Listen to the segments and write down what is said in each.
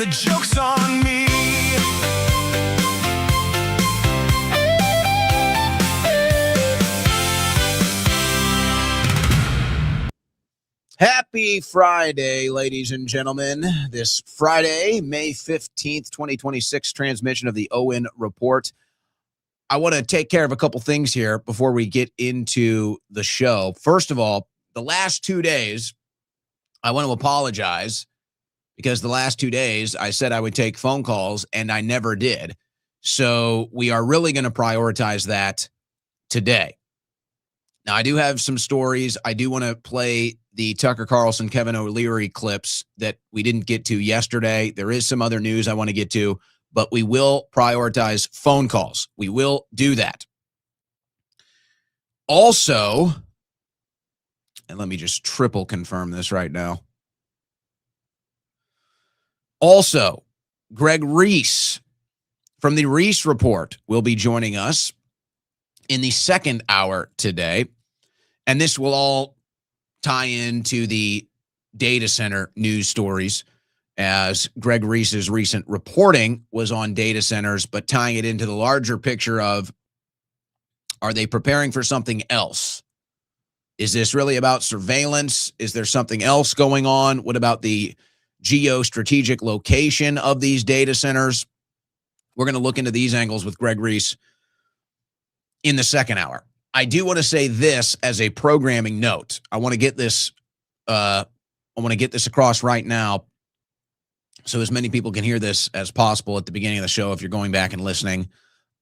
the joke's on me. Happy Friday, ladies and gentlemen. This Friday, May 15th, 2026, transmission of the Owen Report. I want to take care of a couple things here before we get into the show. First of all, the last 2 days, I want to apologize because the last 2 days I said I would take phone calls and I never did. So we are really going to prioritize that today. Now, I do have some stories. I do want to play the Tucker Carlson, Kevin O'Leary clips that we didn't get to yesterday. There is some other news I want to get to, but we will prioritize phone calls. We will do that. Also, and let me just triple confirm this right now. Also, Greg Reese from the Reese Report will be joining us in the second hour today. And this will all tie into the data center news stories, as Greg Reese's recent reporting was on data centers, but tying it into the larger picture of, are they preparing for something else? Is this really about surveillance? Is there something else going on? What about the geostrategic location of these data centers? We're going to look into these angles with Greg Reese in the second hour. I do want to say this as a programming note. I want to get this across right now so as many people can hear this as possible at the beginning of the show if you're going back and listening.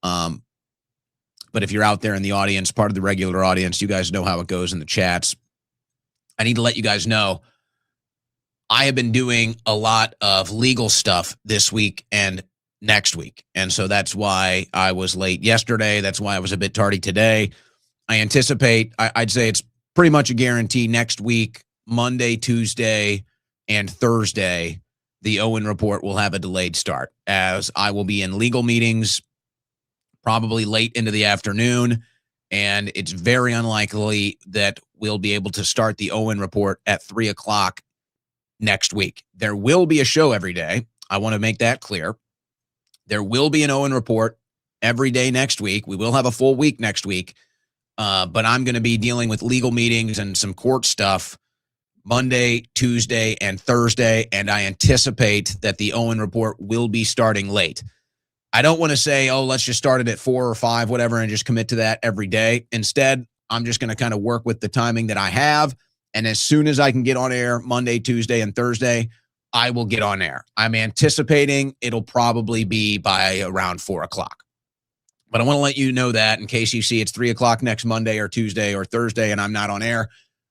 But if you're out there in the audience, part of the regular audience, you guys know how it goes in the chats. I need to let you guys know I have been doing a lot of legal stuff this week and next week. And so that's why I was late yesterday. That's why I was a bit tardy today. I anticipate, I'd say it's pretty much a guarantee next week, Monday, Tuesday, and Thursday, the Owen Report will have a delayed start, as I will be in legal meetings probably late into the afternoon, and it's very unlikely that we'll be able to start the Owen Report at 3 o'clock next week. There will be a show every day. I want to make that clear. There will be an Owen Report every day next week. We will have a full week next week. But I'm going to be dealing with legal meetings and some court stuff Monday, Tuesday, and Thursday, and I anticipate that the Owen Report will be starting late. I don't want to say, oh, let's just start it at 4 or 5, whatever, and just commit to that every day. Instead, I'm just going to kind of work with the timing that I have, and as soon as I can get on air Monday, Tuesday, and Thursday, I will get on air. I'm anticipating it'll probably be by around 4 o'clock. But I want to let you know that in case you see it's 3 o'clock next Monday or Tuesday or Thursday and I'm not on air.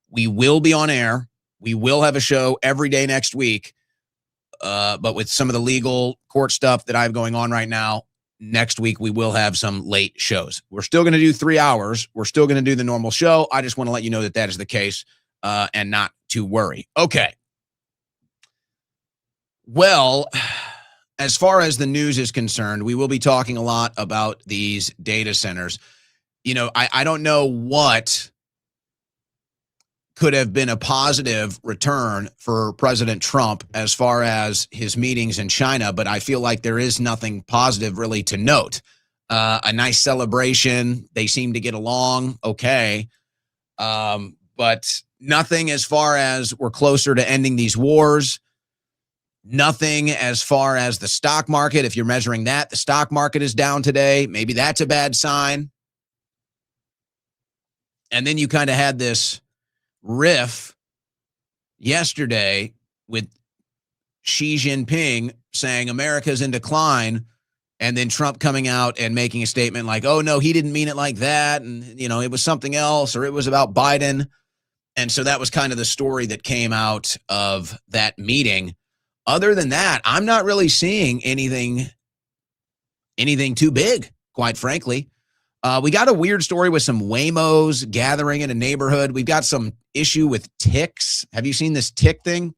We will be on air. We will have a show every day next week. But with some of the legal court stuff that I have going on right now, next week we will have some late shows. We're still going to do 3 hours. We're still going to do the normal show. I just want to let you know that that is the case and not to worry. Okay. Well, as far as the news is concerned, we will be talking a lot about these data centers. You know, I don't know what could have been a positive return for President Trump as far as his meetings in China, but I feel like there is nothing positive really to note. A nice celebration. They seem to get along okay. But nothing as far as we're closer to ending these wars. Nothing as far as the stock market. If you're measuring that, the stock market is down today. Maybe that's a bad sign. And then you kind of had this riff yesterday with Xi Jinping saying America's in decline, and then Trump coming out and making a statement like, oh, no, he didn't mean it like that. And, you know, it was something else, or it was about Biden. And so that was kind of the story that came out of that meeting. Other than that, I'm not really seeing anything too big, quite frankly. We got a weird story with some Waymos gathering in a neighborhood. We've got some issue with ticks. Have you seen this tick thing?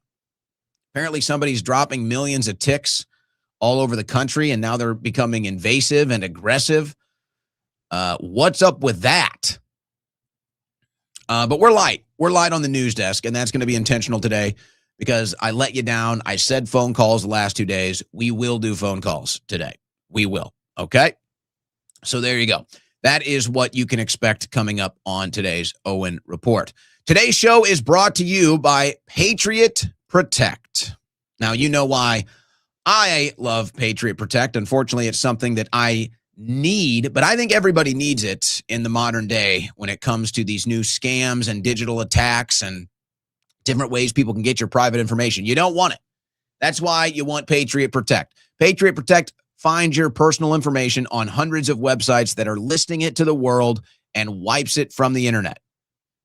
Apparently somebody's dropping millions of ticks all over the country, and now they're becoming invasive and aggressive. What's up with that? But we're light. We're light on the news desk, and that's going to be intentional today because I let you down. I said phone calls the last 2 days. We will do phone calls today. We will. Okay? So there you go. That is what you can expect coming up on today's Owen Report. Today's show is brought to you by Patriot Protect. Now, you know why I love Patriot Protect. Unfortunately, it's something that I need, but I think everybody needs it in the modern day when it comes to these new scams and digital attacks and different ways people can get your private information. You don't want it. That's why you want Patriot Protect. Patriot Protect finds your personal information on hundreds of websites that are listing it to the world and wipes it from the internet.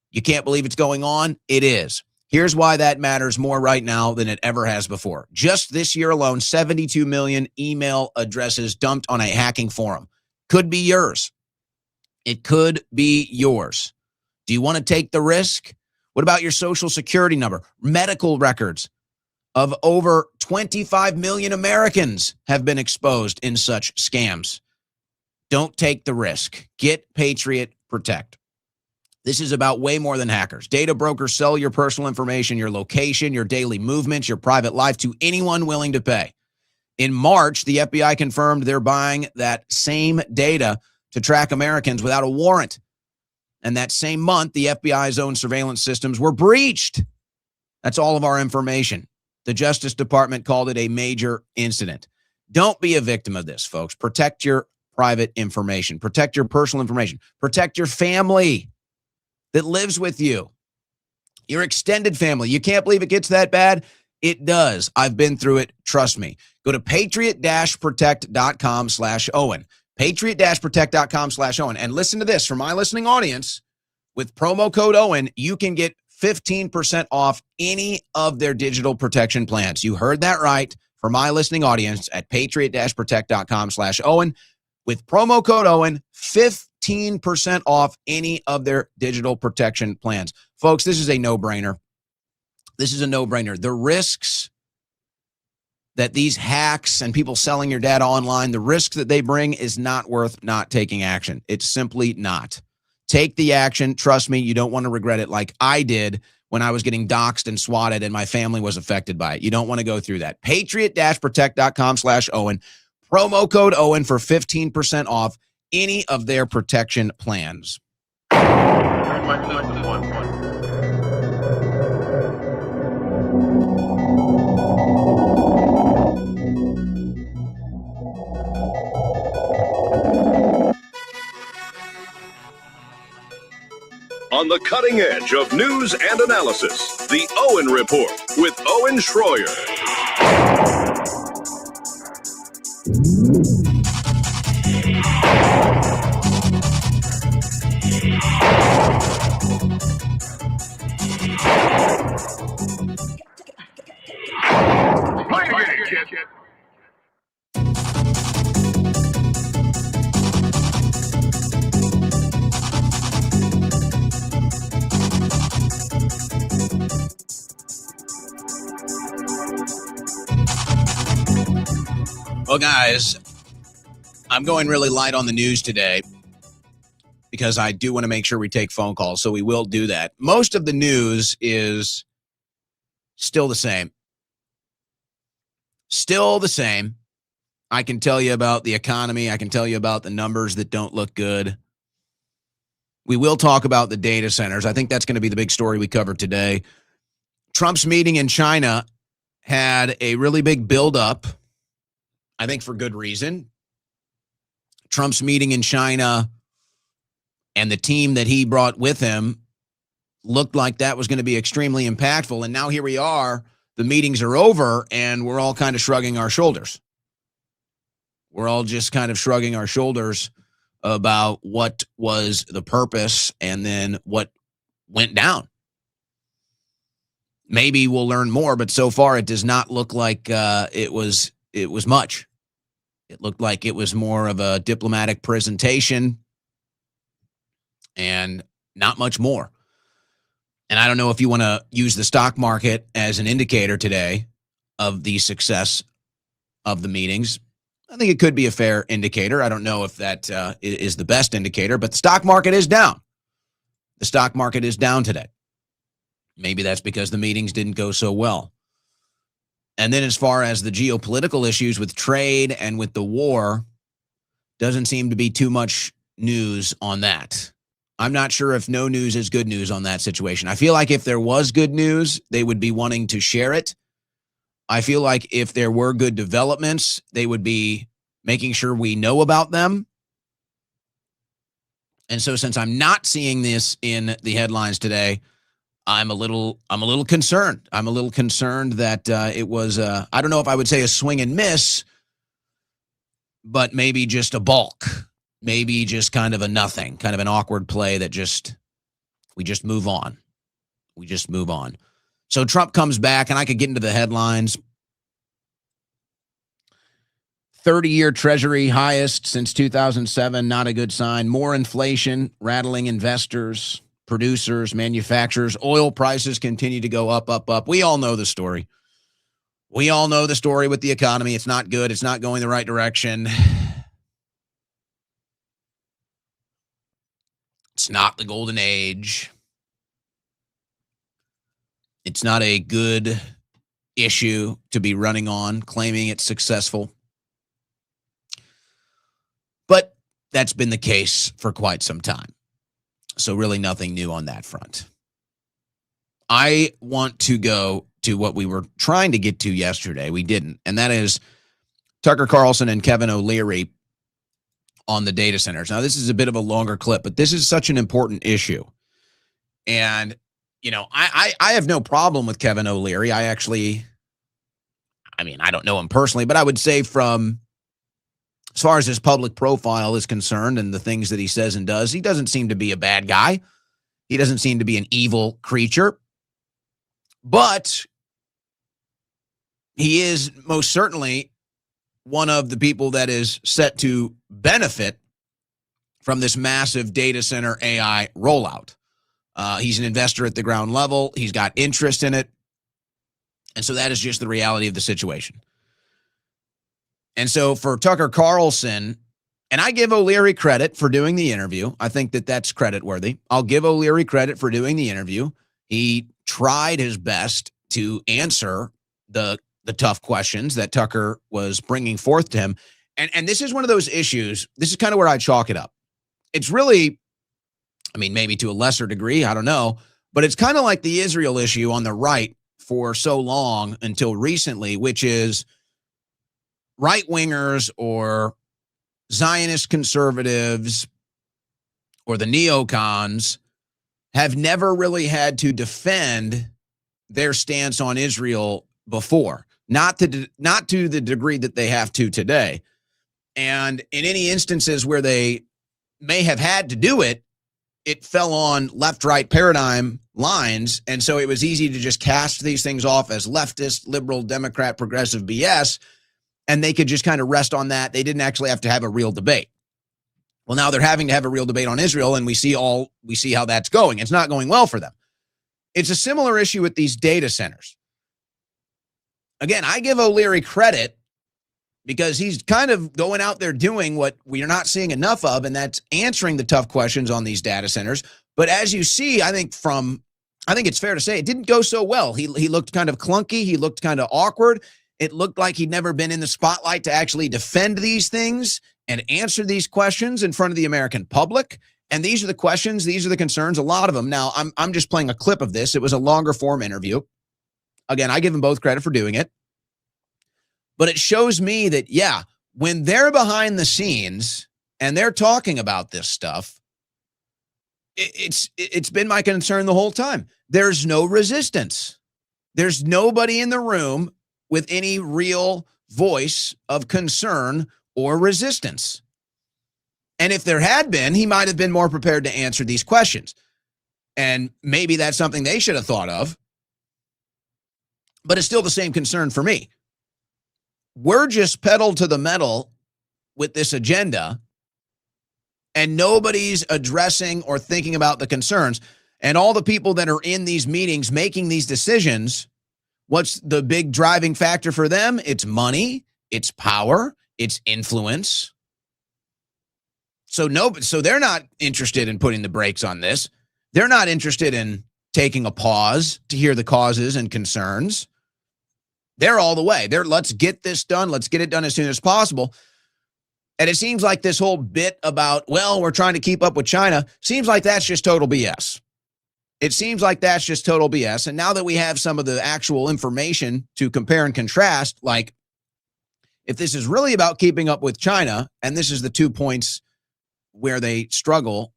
You can't believe it's going on? It is. Here's why that matters more right now than it ever has before. Just this year alone, 72 million email addresses dumped on a hacking forum. Could be yours. It could be yours. Do you want to take the risk? What about your social security number? Medical records of over 25 million Americans have been exposed in such scams. Don't take the risk. Get Patriot Protect. This is about way more than hackers. Data brokers sell your personal information, your location, your daily movements, your private life to anyone willing to pay. In March, the FBI confirmed they're buying that same data to track Americans without a warrant. And that same month, the FBI's own surveillance systems were breached. That's all of our information. The Justice Department called it a major incident. Don't be a victim of this, folks. Protect your private information. Protect your personal information. Protect your family that lives with you, your extended family. You can't believe it gets that bad? It does. I've been through it. Trust me. Go to patriot-protect.com/Owen. Patriot-protect.com/Owen. And listen to this. For my listening audience, with promo code Owen, you can get 15% off any of their digital protection plans. You heard that right. For my listening audience at patriot-protect.com/Owen. With promo code Owen, 15% off any of their digital protection plans. Folks, this is a no-brainer. This is a no-brainer. The risks that these hacks and people selling your data online, the risk that they bring is not worth not taking action. It's simply not. Take the action. Trust me, you don't want to regret it like I did when I was getting doxxed and swatted and my family was affected by it. You don't want to go through that. Patriot-protect.com/Owen. Promo code Owen for 15% off any of their protection plans. On the cutting edge of news and analysis, the Owen Report with Owen Schroyer. Well, guys, I'm going really light on the news today because I do want to make sure we take phone calls, so we will do that. Most of the news is still the same. Still the same. I can tell you about the economy. I can tell you about the numbers that don't look good. We will talk about the data centers. I think that's going to be the big story we cover today. Trump's meeting in China had a really big buildup, I think for good reason. Trump's meeting in China and the team that he brought with him looked like that was going to be extremely impactful. And now here we are, the meetings are over, and we're all kind of shrugging our shoulders. We're all just kind of shrugging our shoulders about what was the purpose and then what went down. Maybe we'll learn more, but so far it does not look like it was much. It looked like it was more of a diplomatic presentation and not much more. And I don't know if you want to use the stock market as an indicator today of the success of the meetings. I think it could be a fair indicator. I don't know if that is the best indicator, but the stock market is down. The stock market is down today. Maybe that's because the meetings didn't go so well. And then as far as the geopolitical issues with trade and with the war, doesn't seem to be too much news on that. I'm not sure if no news is good news on that situation. I feel like if there was good news, they would be wanting to share it. I feel like if there were good developments, they would be making sure we know about them. And so since I'm not seeing this in the headlines today, I'm a little concerned. I'm a little concerned that it was, I don't know if I would say a swing and miss, but maybe just a balk, maybe just kind of a nothing, kind of an awkward play that we just move on. We just move on. So Trump comes back, and I could get into the headlines. 30-year Treasury highest since 2007, not a good sign. More inflation, rattling investors, producers, manufacturers. Oil prices continue to go up, up, up. We all know the story. We all know the story with the economy. It's not good. It's not going the right direction. It's not the golden age. It's not a good issue to be running on, claiming it's successful. But that's been the case for quite some time. So really nothing new on that front. I want to go to what we were trying to get to yesterday. We didn't. And that is Tucker Carlson and Kevin O'Leary on the data centers. Now, this is a bit of a longer clip, but this is such an important issue. And, you know, I have no problem with Kevin O'Leary. I don't know him personally, but I would say from as far as his public profile is concerned and the things that he says and does, he doesn't seem to be a bad guy. He doesn't seem to be an evil creature. But he is most certainly one of the people that is set to benefit from this massive data center AI rollout. He's an investor at the ground level. He's got interest in it. And so that is just the reality of the situation. And so for Tucker Carlson, and I give O'Leary credit for doing the interview. I think that that's credit worthy. I'll give O'Leary credit for doing the interview. He tried his best to answer the tough questions that Tucker was bringing forth to him. And this is one of those issues. This is kind of where I chalk it up. It's really, maybe to a lesser degree, I don't know, but it's kind of like the Israel issue on the right for so long until recently, which is right-wingers or Zionist conservatives or the neocons have never really had to defend their stance on Israel before, not to the degree that they have to today. And in any instances where they may have had to do it, it fell on left-right paradigm lines. And so it was easy to just cast these things off as leftist, liberal, Democrat, progressive BS. And they could just kind of rest on that. They didn't actually have to have a real debate. Well, now they're having to have a real debate on Israel, and we see how that's going. It's not going well for them. It's a similar issue with these data centers. Again, I give O'Leary credit because he's kind of going out there doing what we are not seeing enough of, and that's answering the tough questions on these data centers. But as you see, I think it's fair to say it didn't go so well. He looked kind of clunky. He looked kind of awkward. It looked like he'd never been in the spotlight to actually defend these things and answer these questions in front of the American public. And these are the questions, these are the concerns, a lot of them. Now, I'm just playing a clip of this. It was a longer form interview. Again, I give them both credit for doing it. But it shows me that, yeah, when they're behind the scenes and they're talking about this stuff, it's been my concern the whole time. There's no resistance. There's nobody in the room with any real voice of concern or resistance. And if there had been, he might have been more prepared to answer these questions. And maybe that's something they should have thought of. But it's still the same concern for me. We're just pedal to the metal with this agenda, and nobody's addressing or thinking about the concerns. And all the people that are in these meetings making these decisions, what's the big driving factor for them? It's money, it's power, it's influence. So they're not interested in putting the brakes on this. They're not interested in taking a pause to hear the causes and concerns. They're all the way. Let's get this done. Let's get it done as soon as possible. And it seems like this whole bit about, well, we're trying to keep up with China, seems like that's just total BS. It seems like that's just total BS. And now that we have some of the actual information to compare and contrast, like if this is really about keeping up with China, and this is the 2 points where they struggle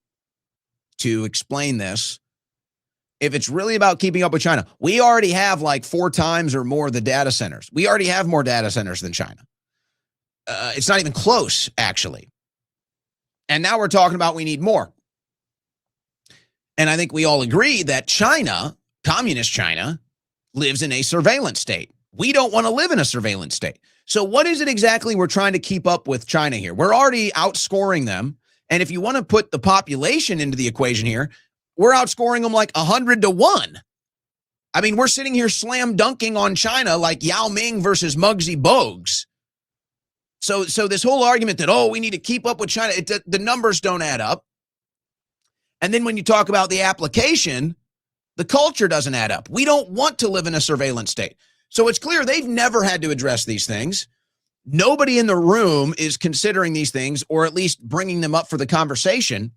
to explain this, if it's really about keeping up with China, we already have like 4 times or more the data centers. We already have more data centers than China. It's not even close, actually. And now we're talking about we need more. And I think we all agree that China, communist China, lives in a surveillance state. We don't want to live in a surveillance state. So what is it exactly we're trying to keep up with China here? We're already outscoring them. And if you want to put the population into the equation here, we're outscoring them like 100-1. I mean, we're sitting here slam dunking on China like Yao Ming versus Muggsy Bogues. So this whole argument that, oh, we need to keep up with China, the numbers don't add up. And then when you talk about the application, the culture doesn't add up. We don't want to live in a surveillance state. So it's clear they've never had to address these things. Nobody in the room is considering these things, or at least bringing them up for the conversation.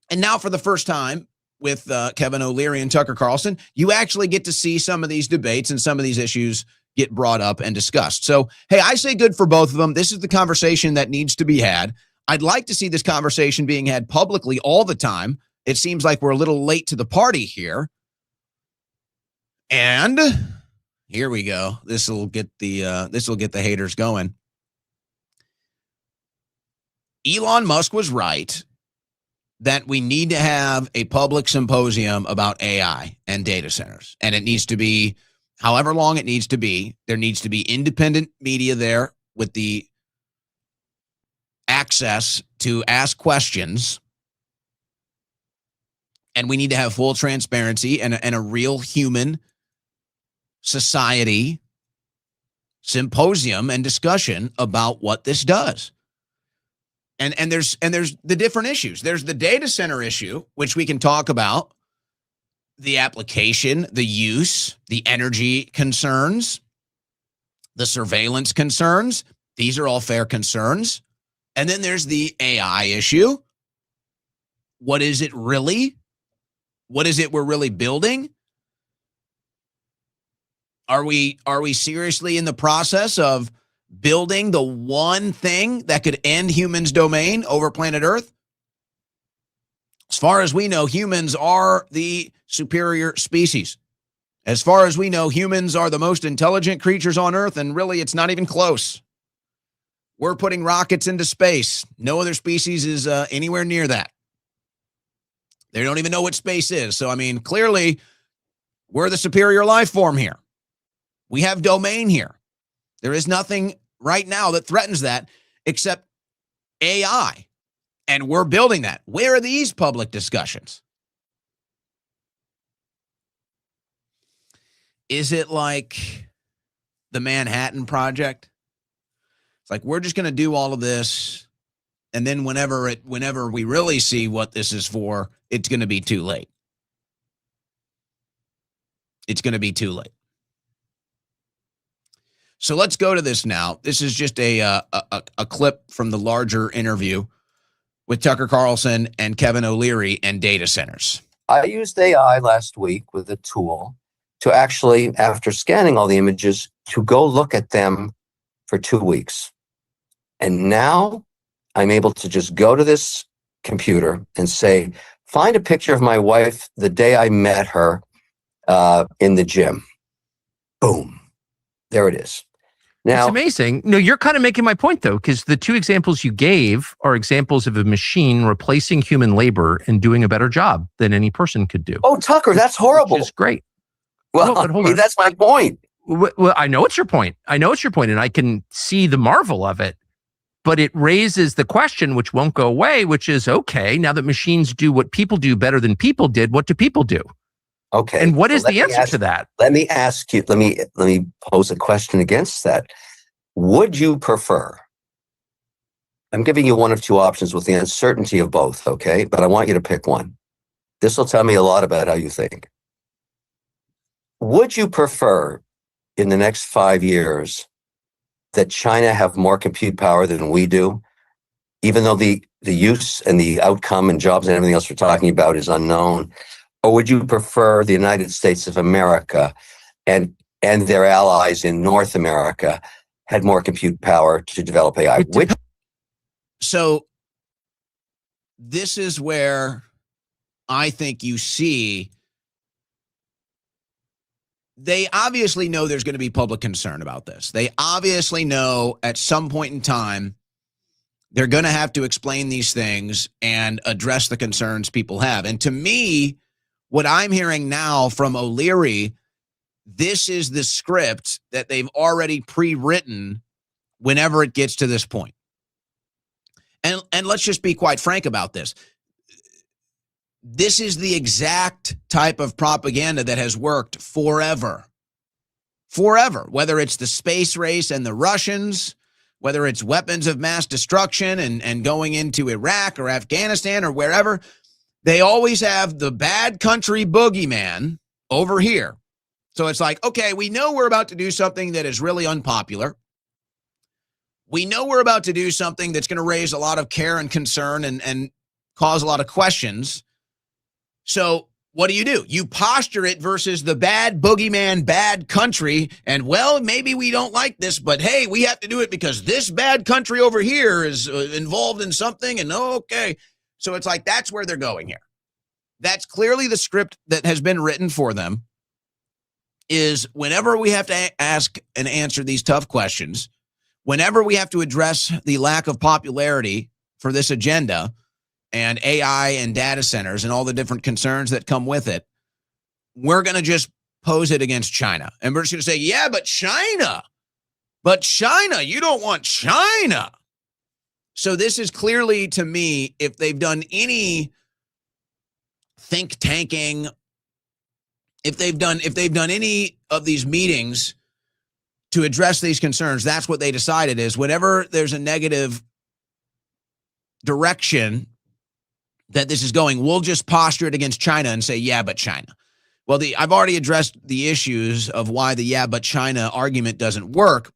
And now for the first time with Kevin O'Leary and Tucker Carlson, you actually get to see some of these debates and some of these issues get brought up and discussed. So, hey, I say good for both of them. This is the conversation that needs to be had. I'd like to see this conversation being had publicly all the time. It seems like we're a little late to the party here. And here we go. This will get the haters going. Elon Musk was right that we need to have a public symposium about AI and data centers. And it needs to be however long it needs to be. There needs to be independent media there with the access to ask questions. And we need to have full transparency and a real human society symposium and discussion about what this does. And there's the different issues. There's the data center issue, which we can talk about, the application, the use, the energy concerns, the surveillance concerns. These are all fair concerns. And then there's the AI issue. What is it really? What is it we're really building? Are we seriously in the process of building the one thing that could end humans' domain over planet Earth? As far as we know, humans are the superior species. As far as we know, humans are the most intelligent creatures on Earth, and really, it's not even close. We're putting rockets into space. No other species is anywhere near that. They don't even know what space is. So, I mean, clearly, we're the superior life form here. We have domain here. There is nothing right now that threatens that except AI. And we're building that. Where are these public discussions? Is it like the Manhattan Project? It's like, we're just going to do all of this, and then whenever we really see what this is for, it's going to be too late. It's going to be too late. So let's go to this now. This is just a clip from the larger interview with Tucker Carlson and Kevin O'Leary and data centers. I used AI last week with a tool to actually, after scanning all the images, to go look at them for 2 weeks. And now I'm able to just go to this computer and say, find a picture of my wife the day I met her in the gym. Boom. There it is. Now, it's amazing. No, you're kind of making my point, though, because the 2 examples you gave are examples of a machine replacing human labor and doing a better job than any person could do. Oh, Tucker, that's horrible. Which is great. Well, but hold on. That's my point. Well, I know it's your point. And I can see the marvel of it. But it raises the question, which won't go away, which is, okay, now that machines do what people do better than people did, what do people do? Okay. And what is the answer to that? Let me ask you, let me pose a question against that. Would you prefer, I'm giving you one of two options with the uncertainty of both, okay? But I want you to pick one. This will tell me a lot about how you think. Would you prefer in the next 5 years that China have more compute power than we do, even though the use and the outcome and jobs and everything else we're talking about is unknown? Or would you prefer the United States of America and their allies in North America had more compute power to develop AI? So this is where I think you see they obviously know there's going to be public concern about this. They obviously know at some point in time they're going to have to explain these things and address the concerns people have. And to me, what I'm hearing now from O'Leary, this is the script that they've already pre-written whenever it gets to this point. And let's just be quite frank about this. This is the exact type of propaganda that has worked forever. Forever. Whether it's the space race and the Russians, whether it's weapons of mass destruction and going into Iraq or Afghanistan or wherever, they always have the bad country boogeyman over here. So it's like, okay, we know we're about to do something that is really unpopular. We know we're about to do something that's going to raise a lot of care and concern and cause a lot of questions. So what do? You posture it versus the bad boogeyman, bad country. And, well, maybe we don't like this, but, hey, we have to do it because this bad country over here is involved in something. And, okay. So it's like that's where they're going here. That's clearly the script that has been written for them, is whenever we have to ask and answer these tough questions, whenever we have to address the lack of popularity for this agenda and AI and data centers and all the different concerns that come with it, we're going to just pose it against China. And we're just going to say, yeah, but China, you don't want China. So this is clearly, to me, if they've done any think tanking, if they've done any of these meetings to address these concerns, that's what they decided is whenever there's a negative direction that this is going, we'll just posture it against China and say, yeah, but China. Well, I've already addressed the issues of why the yeah, but China argument doesn't work.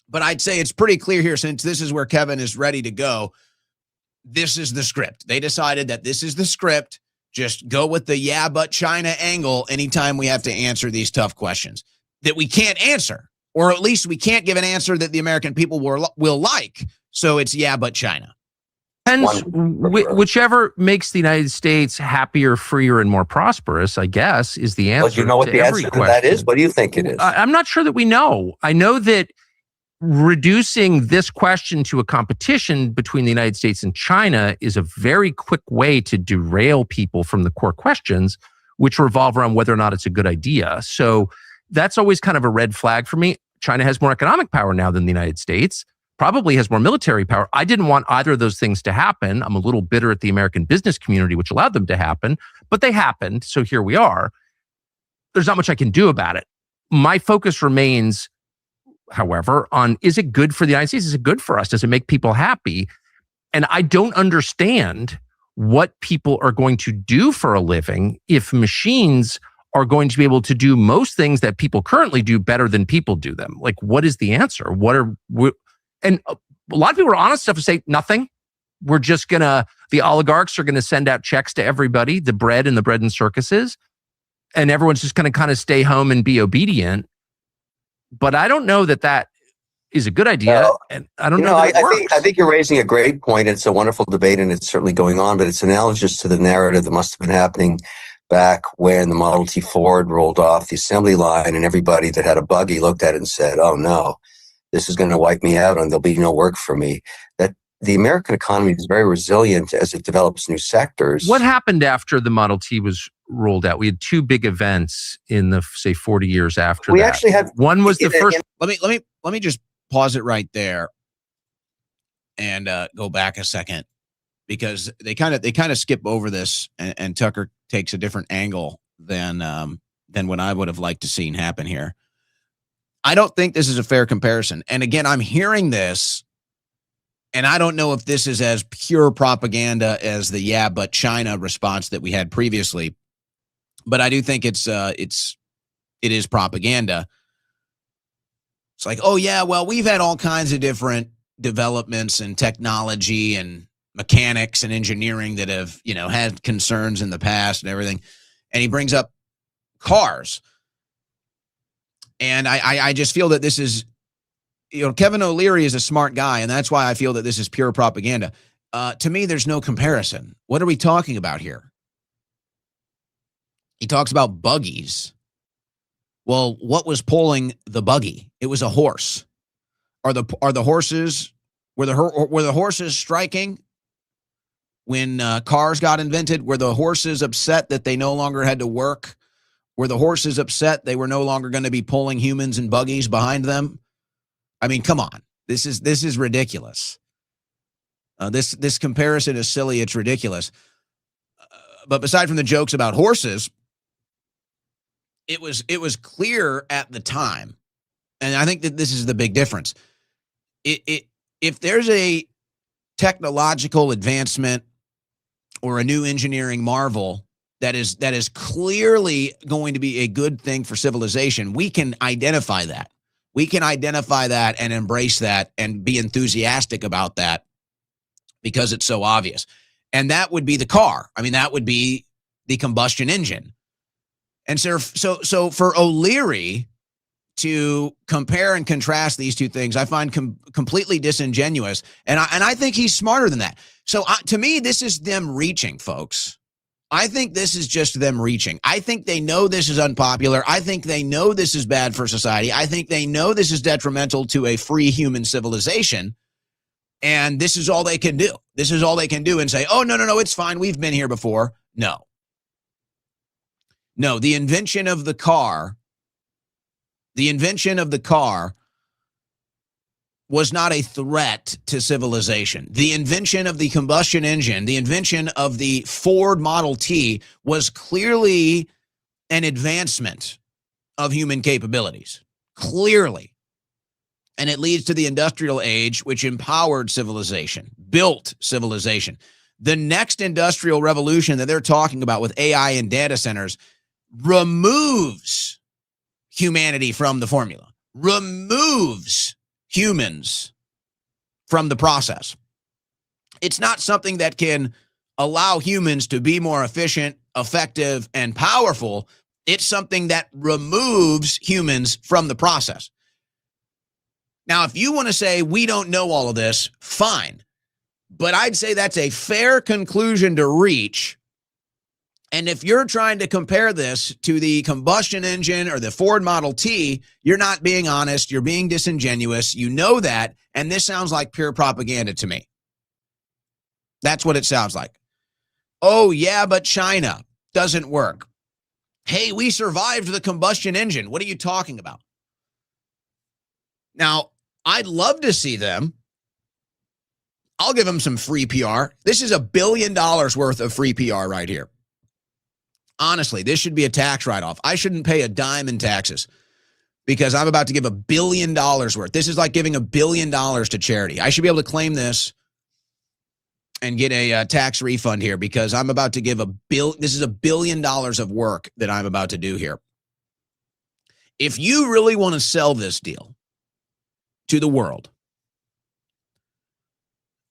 But I'd say it's pretty clear here, since this is where Kevin is ready to go. This is the script. They decided that this is the script. Just go with the yeah, but China angle anytime we have to answer these tough questions that we can't answer, or at least we can't give an answer that the American people will like. So it's yeah, but China. Hence, whichever makes the United States happier, freer, and more prosperous, I guess, is the answer. Well, you know what the answer to that is? What do you think it is? I'm not sure that we know. I know that reducing this question to a competition between the United States and China is a very quick way to derail people from the core questions, which revolve around whether or not it's a good idea. So that's always kind of a red flag for me. China has more economic power now than the United States, probably has more military power. I didn't want either of those things to happen. I'm a little bitter at the American business community, which allowed them to happen, but they happened. So here we are. There's not much I can do about it. My focus remains, however, on, is it good for the United States? Is it good for us? Does it make people happy? And I don't understand what people are going to do for a living if machines are going to be able to do most things that people currently do better than people do them. Like, what is the answer? And a lot of people are honest enough to say nothing. We're just the oligarchs are gonna send out checks to everybody, the bread and circuses, and everyone's just gonna kind of stay home and be obedient. But I don't know that is a good idea, and I don't know that it works. I think you're raising a great point. It's a wonderful debate, and it's certainly going on, but it's analogous to the narrative that must have been happening back when the Model T Ford rolled off the assembly line, and everybody that had a buggy looked at it and said, oh no, this is going to wipe me out and there'll be no work for me. That the American economy is very resilient as it develops new sectors. What happened after the Model T was rolled out? We had two big events in the, say, 40 years after that. We actually had one was the first. Let me just pause it right there and go back a second, because they kind of skip over this, and Tucker takes a different angle than what I would have liked to seen happen here. I don't think this is a fair comparison. And again, I'm hearing this, and I don't know if this is as pure propaganda as the yeah, but China response that we had previously. But I do think it is propaganda. It's like, oh, yeah, well, we've had all kinds of different developments and technology and mechanics and engineering that have, had concerns in the past and everything. And he brings up cars. And I just feel that this is, Kevin O'Leary is a smart guy, and that's why I feel that this is pure propaganda. To me, there's no comparison. What are we talking about here? He talks about buggies. Well, what was pulling the buggy? It was a horse. Were the horses striking when cars got invented? Were the horses upset that they no longer had to work? Were the horses upset they were no longer going to be pulling humans in buggies behind them? I mean, come on. This is ridiculous. This comparison is silly. It's ridiculous. But aside from the jokes about horses, it was clear at the time, and I think that this is the big difference. If there's a technological advancement or a new engineering marvel that is clearly going to be a good thing for civilization, we can identify that. We can identify that and embrace that and be enthusiastic about that because it's so obvious. And that would be the car. I mean, that would be the combustion engine. And so for O'Leary to compare and contrast these two things, I find completely disingenuous. And I think he's smarter than that. So to me, this is them reaching, folks. I think this is just them reaching. I think they know this is unpopular. I think they know this is bad for society. I think they know this is detrimental to a free human civilization. And this is all they can do. This is all they can do and say, oh, no, it's fine. We've been here before. No, the invention of the car was not a threat to civilization. The invention of the combustion engine, the invention of the Ford Model T was clearly an advancement of human capabilities. Clearly. And it leads to the industrial age, which empowered civilization, built civilization. The next industrial revolution that they're talking about with AI and data centers removes humanity from the formula, removes humans from the process. It's not something that can allow humans to be more efficient, effective, and powerful. It's something that removes humans from the process. Now, if you want to say we don't know all of this, fine. But I'd say that's a fair conclusion to reach. And if you're trying to compare this to the combustion engine or the Ford Model T, you're not being honest. You're being disingenuous. You know that. And this sounds like pure propaganda to me. That's what it sounds like. Oh, yeah, but China doesn't work. Hey, we survived the combustion engine. What are you talking about? Now, I'd love to see them. I'll give them some free PR. This is $1 billion worth of free PR right here. Honestly, this should be a tax write-off. I shouldn't pay a dime in taxes because I'm about to give $1 billion worth. This is like giving $1 billion to charity. I should be able to claim this and get a tax refund here because I'm about to give this is $1 billion of work that I'm about to do here. If you really want to sell this deal to the world,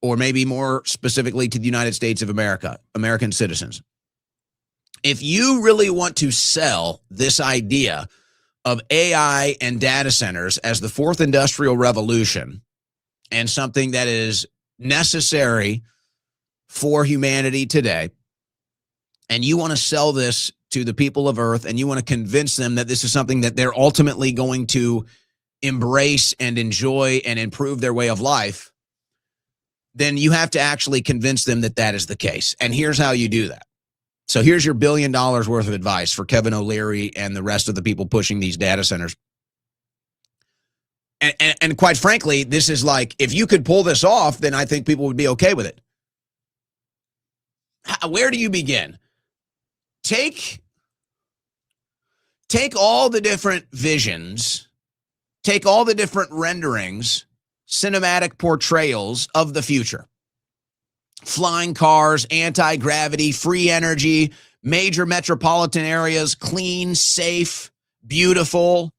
or maybe more specifically to the United States of America, American citizens, if you really want to sell this idea of AI and data centers as the fourth industrial revolution and something that is necessary for humanity today, and you want to sell this to the people of Earth and you want to convince them that this is something that they're ultimately going to embrace and enjoy and improve their way of life, then you have to actually convince them that that is the case. And here's how you do that. So here's your $1 billion worth of advice for Kevin O'Leary and the rest of the people pushing these data centers. And quite frankly, this is like, if you could pull this off, then I think people would be okay with it. Where do you begin? Take all the different visions, take all the different renderings, cinematic portrayals of the future. Flying cars, anti-gravity, free energy, major metropolitan areas, clean, safe, beautiful.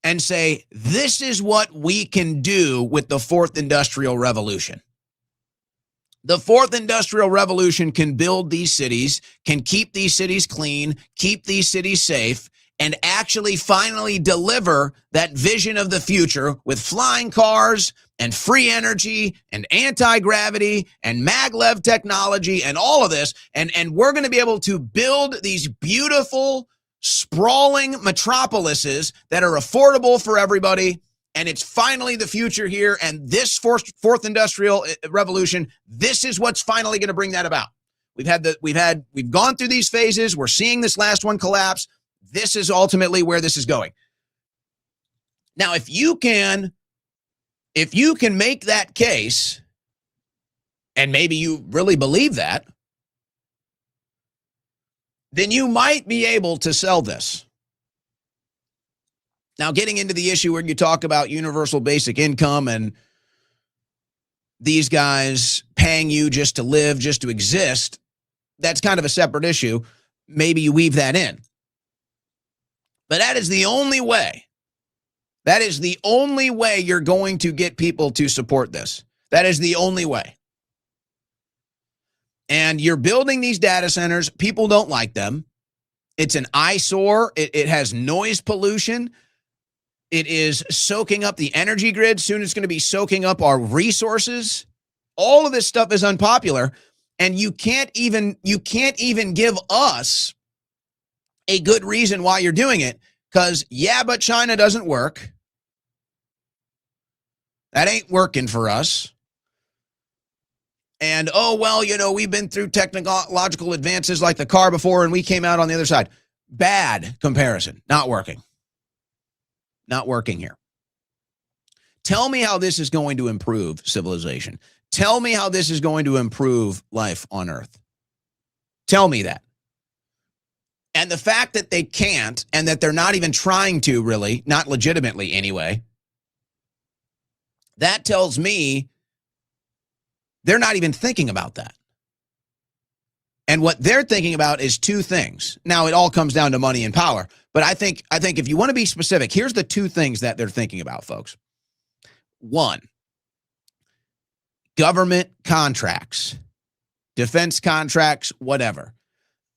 and say, this is what we can do with the fourth industrial revolution. The fourth industrial revolution can build these cities, can keep these cities clean, keep these cities safe, and actually finally deliver that vision of the future with flying cars and free energy and anti-gravity and maglev technology and all of this. And we're going to be able to build these beautiful, sprawling metropolises that are affordable for everybody. And it's finally the future here. And this fourth industrial revolution, this is what's finally going to bring that about. We've gone through these phases. We're seeing this last one collapse. This is ultimately where this is going. Now, if you can make that case, and maybe you really believe that, then you might be able to sell this. Now, getting into the issue where you talk about universal basic income and these guys paying you just to live, just to exist, that's kind of a separate issue. Maybe you weave that in. But that is the only way. That is the only way you're going to get people to support this. That is the only way. And you're building these data centers. People don't like them. It's an eyesore. It has noise pollution. It is soaking up the energy grid. Soon it's going to be soaking up our resources. All of this stuff is unpopular. And you can't even give us a good reason why you're doing it, because, yeah, but China doesn't work. That ain't working for us. And, oh, well, we've been through technological advances like the car before, and we came out on the other side. Bad comparison. Not working. Not working here. Tell me how this is going to improve civilization. Tell me how this is going to improve life on Earth. Tell me that. And the fact that they can't, and that they're not even trying to, really, not legitimately anyway, that tells me they're not even thinking about that. And what they're thinking about is two things. Now, it all comes down to money and power. But I think if you want to be specific, here's the two things that they're thinking about, folks. One, government contracts, defense contracts, whatever.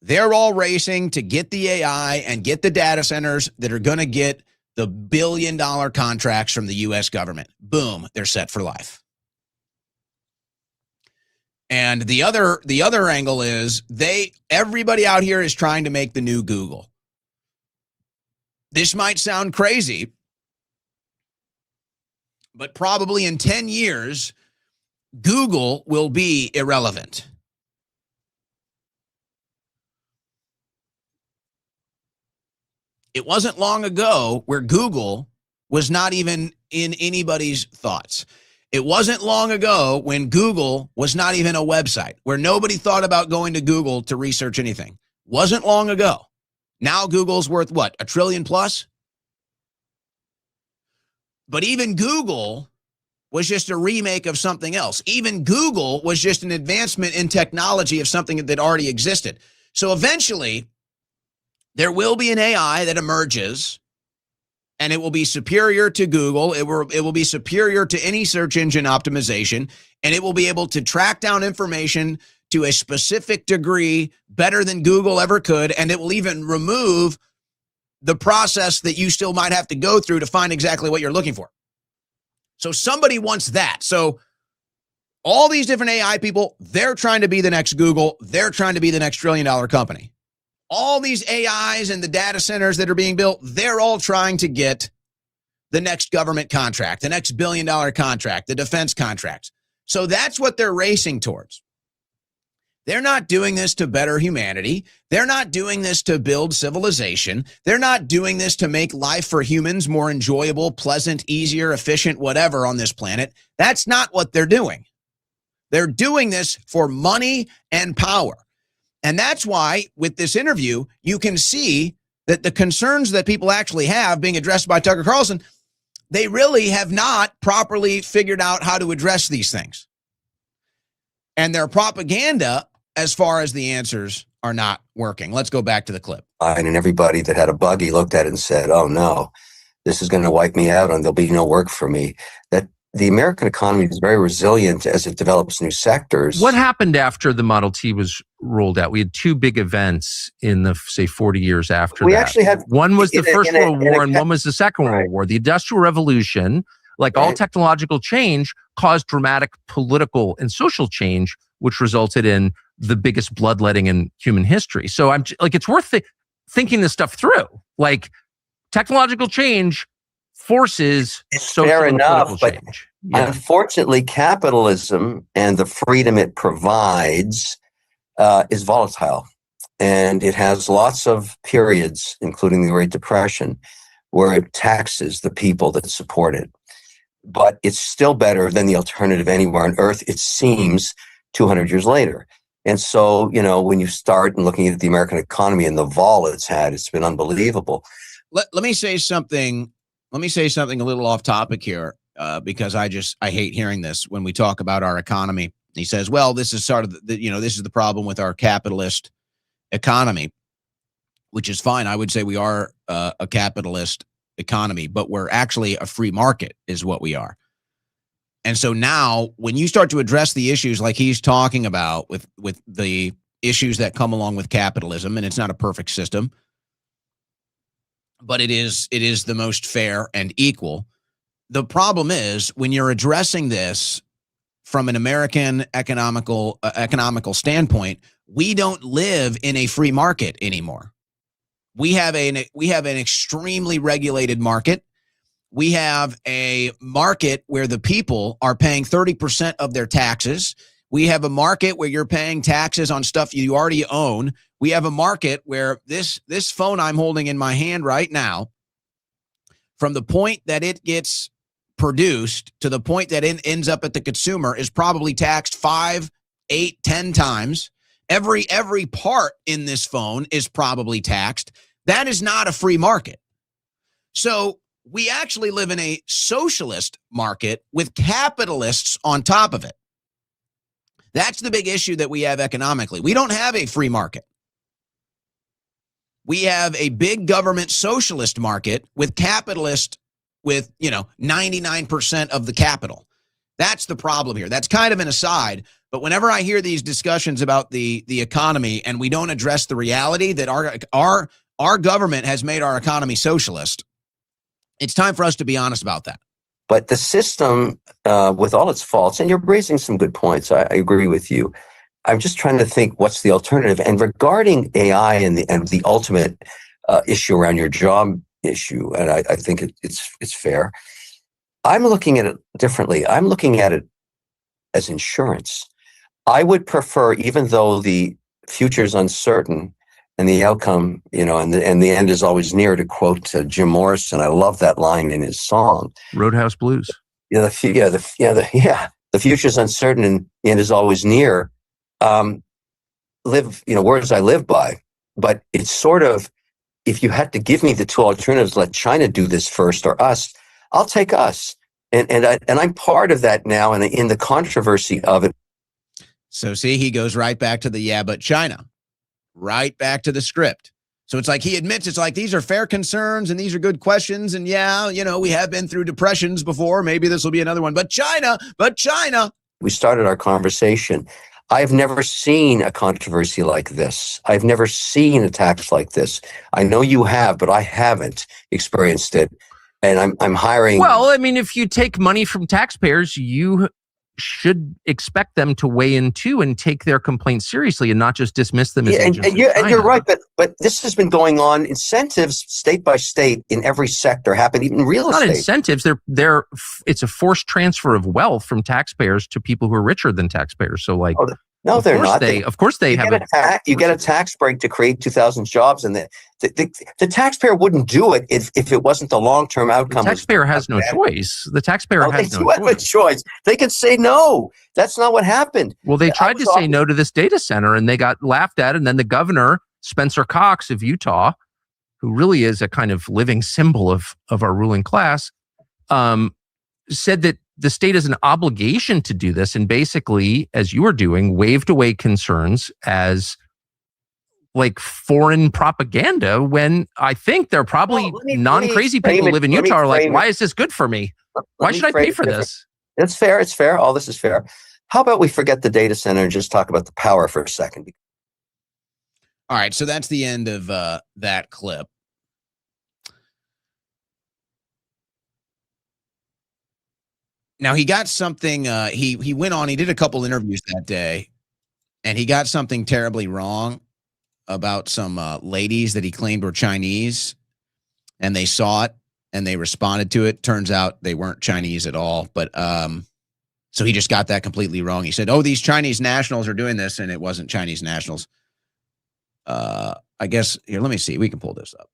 They're all racing to get the AI and get the data centers that are going to get the billion-dollar contracts from the U.S. government. Boom, they're set for life. And the other angle is everybody out here is trying to make the new Google. This might sound crazy, but probably in 10 years, Google will be irrelevant. It wasn't long ago where Google was not even in anybody's thoughts. It wasn't long ago when Google was not even a website, where nobody thought about going to Google to research anything. Wasn't long ago. Now Google's worth what? $1 trillion plus? But even Google was just a remake of something else. Even Google was just an advancement in technology of something that already existed. So eventually, there will be an AI that emerges, and it will be superior to Google. It will be superior to any search engine optimization, and it will be able to track down information to a specific degree better than Google ever could, and it will even remove the process that you still might have to go through to find exactly what you're looking for. So somebody wants that. So all these different AI people, they're trying to be the next Google. They're trying to be the next trillion-dollar company. All these AIs and the data centers that are being built, they're all trying to get the next government contract, the next billion-dollar contract, the defense contracts. So that's what they're racing towards. They're not doing this to better humanity. They're not doing this to build civilization. They're not doing this to make life for humans more enjoyable, pleasant, easier, efficient, whatever on this planet. That's not what they're doing. They're doing this for money and power. And that's why with this interview, you can see that the concerns that people actually have being addressed by Tucker Carlson, they really have not properly figured out how to address these things. And their propaganda, as far as the answers, are not working. Let's go back to the clip. And everybody that had a buggy looked at it and said, oh no, this is going to wipe me out and there'll be no work for me. That the American economy is very resilient as it develops new sectors. What happened after the Model T was rolled out? We had two big events in the, say, 40 years after We that. actually had one was the First World War and one was the Second Right. World War. The Industrial Revolution, like all Right. technological change, caused dramatic political and social change, which resulted in the biggest bloodletting in human history. So I'm like, it's worth thinking this stuff through. Like, technological change forces It's social fair and enough, political but change. Yeah. unfortunately, capitalism and the freedom it provides is volatile. And it has lots of periods, including the Great Depression, where it taxes the people that support it. But it's still better than the alternative anywhere on earth, it seems, 200 years later. And so, when you start looking at the American economy and the vol it's had, it's been unbelievable. Let me say something. Let me say something a little off topic here, because I hate hearing this when we talk about our economy. He says, well, this is sort of this is the problem with our capitalist economy, which is fine. I would say we are a capitalist economy, but we're actually a free market is what we are. And so now when you start to address the issues like he's talking about with the issues that come along with capitalism, and it's not a perfect system, but it is the most fair and equal. The problem is when you're addressing this from an American economical standpoint, we don't live in a free market anymore. We have an extremely regulated market. We have a market where the people are paying 30% of their taxes. We have a market where you're paying taxes on stuff you already own. We have a market where this phone I'm holding in my hand right now, from the point that it gets produced to the point that it ends up at the consumer, is probably taxed 5, 8, 10 times. Every part in this phone is probably taxed. That is not a free market. So we actually live in a socialist market with capitalists on top of it. That's the big issue that we have economically. We don't have a free market. We have a big government socialist market with capitalists with, 99% of the capital. That's the problem here. That's kind of an aside. But whenever I hear these discussions about the economy and we don't address the reality that our government has made our economy socialist, it's time for us to be honest about that. But the system, with all its faults, and you're raising some good points, I agree with you. I'm just trying to think what's the alternative. And regarding AI and the ultimate issue around your job issue, and I think it's fair. I'm looking at it differently. I'm looking at it as insurance. I would prefer, even though the future is uncertain and the outcome, and the end is always near, to quote Jim Morrison. I love that line in his song, Roadhouse Blues. The future is uncertain and the end is always near. Words I live by. But it's sort of, if you had to give me the two alternatives, let China do this first or us, I'll take us. And I'm part of that now, and in the controversy of it. So see, he goes right back to but China, right back to the script. So it's like he admits, it's like, these are fair concerns and these are good questions. And we have been through depressions before. Maybe this will be another one. But China. We started our conversation. I've never seen a controversy like this. I've never seen attacks like this. I know you have, but I haven't experienced it. And I'm hiring. Well, I mean, if you take money from taxpayers, you should expect them to weigh in too and take their complaints seriously and not just dismiss them as agents of China. And you're right, but this has been going on. Incentives, state by state, in every sector happen, even real estate. Not incentives. It's a forced transfer of wealth from taxpayers to people who are richer than taxpayers. So, like, no, they're not. Of course, they have. You get a tax break to create 2,000 jobs, and the taxpayer wouldn't do it if it wasn't the long-term outcome. The taxpayer has no choice. The taxpayer has no choice. They could say no. That's not what happened. Well, they tried to say no to this data center, and they got laughed at. And then the governor, Spencer Cox of Utah, who really is a kind of living symbol of our ruling class, said that the state has an obligation to do this, and basically, as you are doing, waved away concerns as like foreign propaganda when I think they're probably non-crazy people who live in Utah are like, why is this good for me? Why should I pay for this? It's fair. It's fair. All this is fair. How about we forget the data center and just talk about the power for a second? All right. So that's the end of that clip. Now he got something, he went on, he did a couple interviews that day, and he got something terribly wrong about some ladies that he claimed were Chinese, and they saw it and they responded to it. Turns out they weren't Chinese at all. But so he just got that completely wrong. He said, oh, these Chinese nationals are doing this, and it wasn't Chinese nationals. I guess, here, let me see. We can pull this up.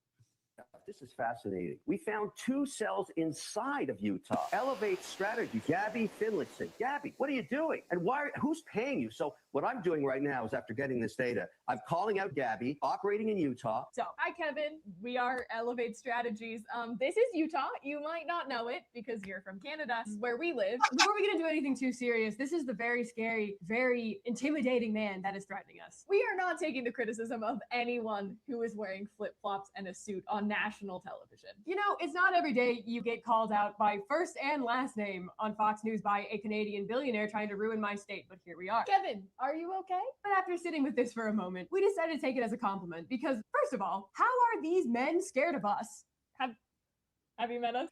This is fascinating. We found 2 cells inside of Utah. Elevate strategy. Gabby Finlayson. Gabby, what are you doing? And who's paying you? So what I'm doing right now is, after getting this data, I'm calling out Gabby, operating in Utah. So, hi, Kevin. We are Elevate Strategies. This is Utah. You might not know it because you're from Canada. This is where we live. Before we get into anything too serious, this is the very scary, very intimidating man that is threatening us. We are not taking the criticism of anyone who is wearing flip-flops and a suit on national television. You know, it's not every day you get called out by first and last name on Fox News by a Canadian billionaire trying to ruin my state, but here we are. Kevin, are you okay? But after sitting with this for a moment, we decided to take it as a compliment because, first of all, how are these men scared of us? Have you met us?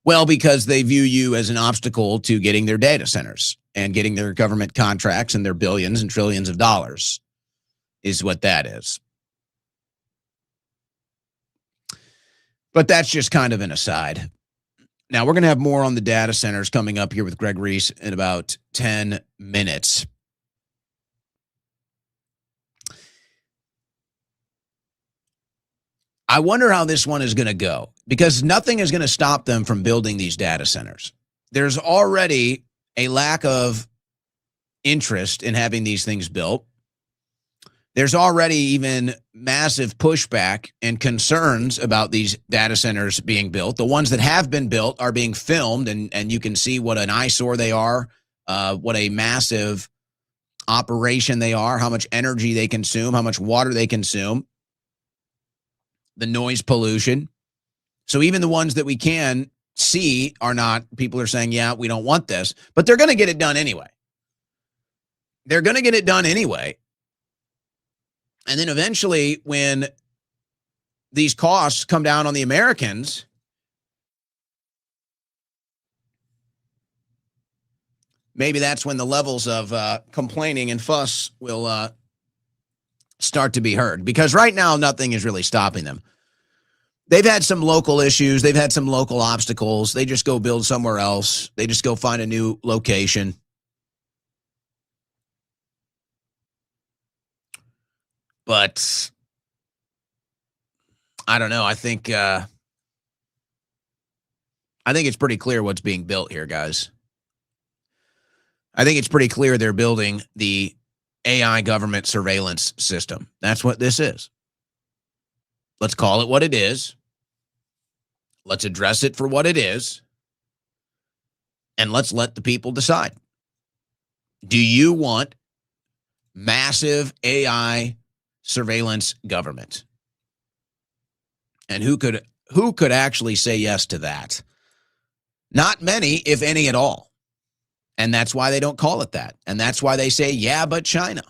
Well, because they view you as an obstacle to getting their data centers and getting their government contracts and their billions and trillions of dollars is what that is. But that's just kind of an aside. Now, we're going to have more on the data centers coming up here with Greg Reese in about 10 minutes. I wonder how this one is going to go, because nothing is going to stop them from building these data centers. There's already a lack of interest in having these things built. There's already even massive pushback and concerns about these data centers being built. The ones that have been built are being filmed, and you can see what an eyesore they are, what a massive operation they are, how much energy they consume, how much water they consume, the noise pollution. So even the ones that we can see are not, people are saying, yeah, we don't want this, but they're going to get it done anyway. They're going to get it done anyway. And then eventually, when these costs come down on the Americans, maybe that's when the levels of complaining and fuss will start to be heard. Because right now, nothing is really stopping them. They've had some local issues. They've had some local obstacles. They just go build somewhere else. They just go find a new location. But I don't know. I think it's pretty clear what's being built here, guys. I think it's pretty clear they're building the AI government surveillance system. That's what this is. Let's call it what it is. Let's address it for what it is. And let's let the people decide. Do you want massive AI surveillance government? And who could actually say yes to that? Not many, if any at all. And that's why they don't call it that. And that's why they say, yeah, but China.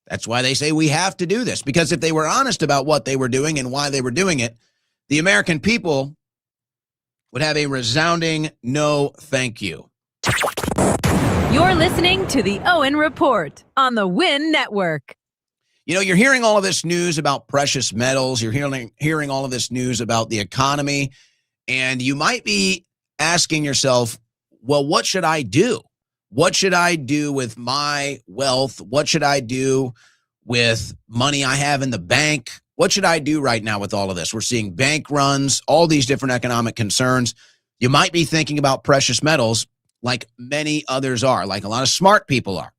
That's why they say we have to do this. Because if they were honest about what they were doing and why they were doing it, the American people would have a resounding no thank you. You're listening to the Owen Report on the Win Network. You know, you're hearing all of this news about precious metals. You're hearing all of this news about the economy. And you might be asking yourself, well, what should I do? What should I do with my wealth? What should I do with money I have in the bank? What should I do right now with all of this? We're seeing bank runs, all these different economic concerns. You might be thinking about precious metals like many others are, like a lot of smart people are.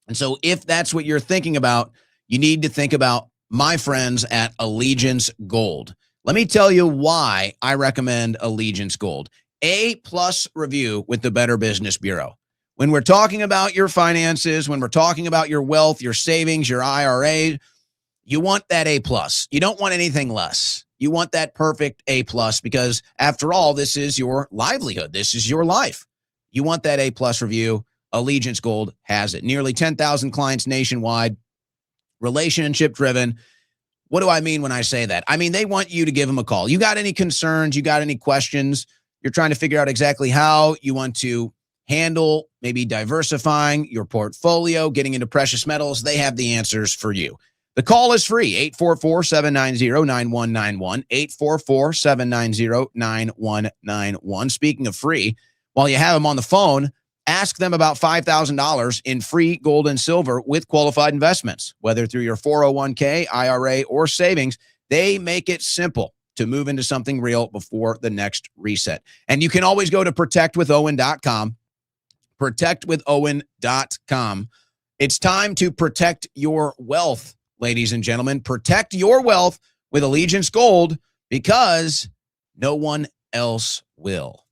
And so if that's what you're thinking about, you need to think about my friends at Allegiance Gold. Let me tell you why I recommend Allegiance Gold. A+ review with the Better Business Bureau. When we're talking about your finances, when we're talking about your wealth, your savings, your IRA, You want that A+. You don't want anything less. You want that perfect A+, because after all, this is your livelihood. This is your life. You want that A+ review. Allegiance Gold has it. Nearly 10,000 clients nationwide, relationship driven. What do I mean when I say that? I mean, they want you to give them a call. You got any concerns? You got any questions? You're trying to figure out exactly how you want to handle maybe diversifying your portfolio, getting into precious metals. They have the answers for you. The call is free, 844-790-9191, 844-790-9191. Speaking of free, while you have them on the phone, ask them about $5,000 in free gold and silver with qualified investments, whether through your 401k, IRA, or savings. They make it simple to move into something real before the next reset. And you can always go to protectwithowen.com, protectwithowen.com. It's time to protect your wealth, ladies and gentlemen. Protect your wealth with Allegiance Gold, because no one else will.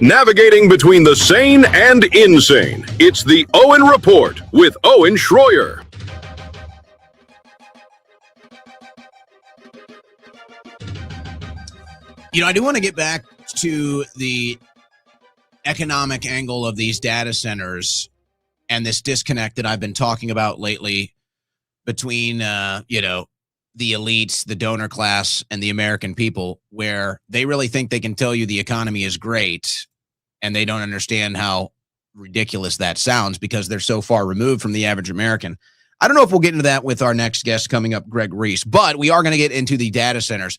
Navigating between the sane and insane, it's the Owen Report with Owen Schroyer. I do want to get back to the economic angle of these data centers and this disconnect that I've been talking about lately between, the elites, the donor class, and the American people, where they really think they can tell you the economy is great, and they don't understand how ridiculous that sounds because they're so far removed from the average American. I don't know if we'll get into that with our next guest coming up, Greg Reese, but we are going to get into the data centers.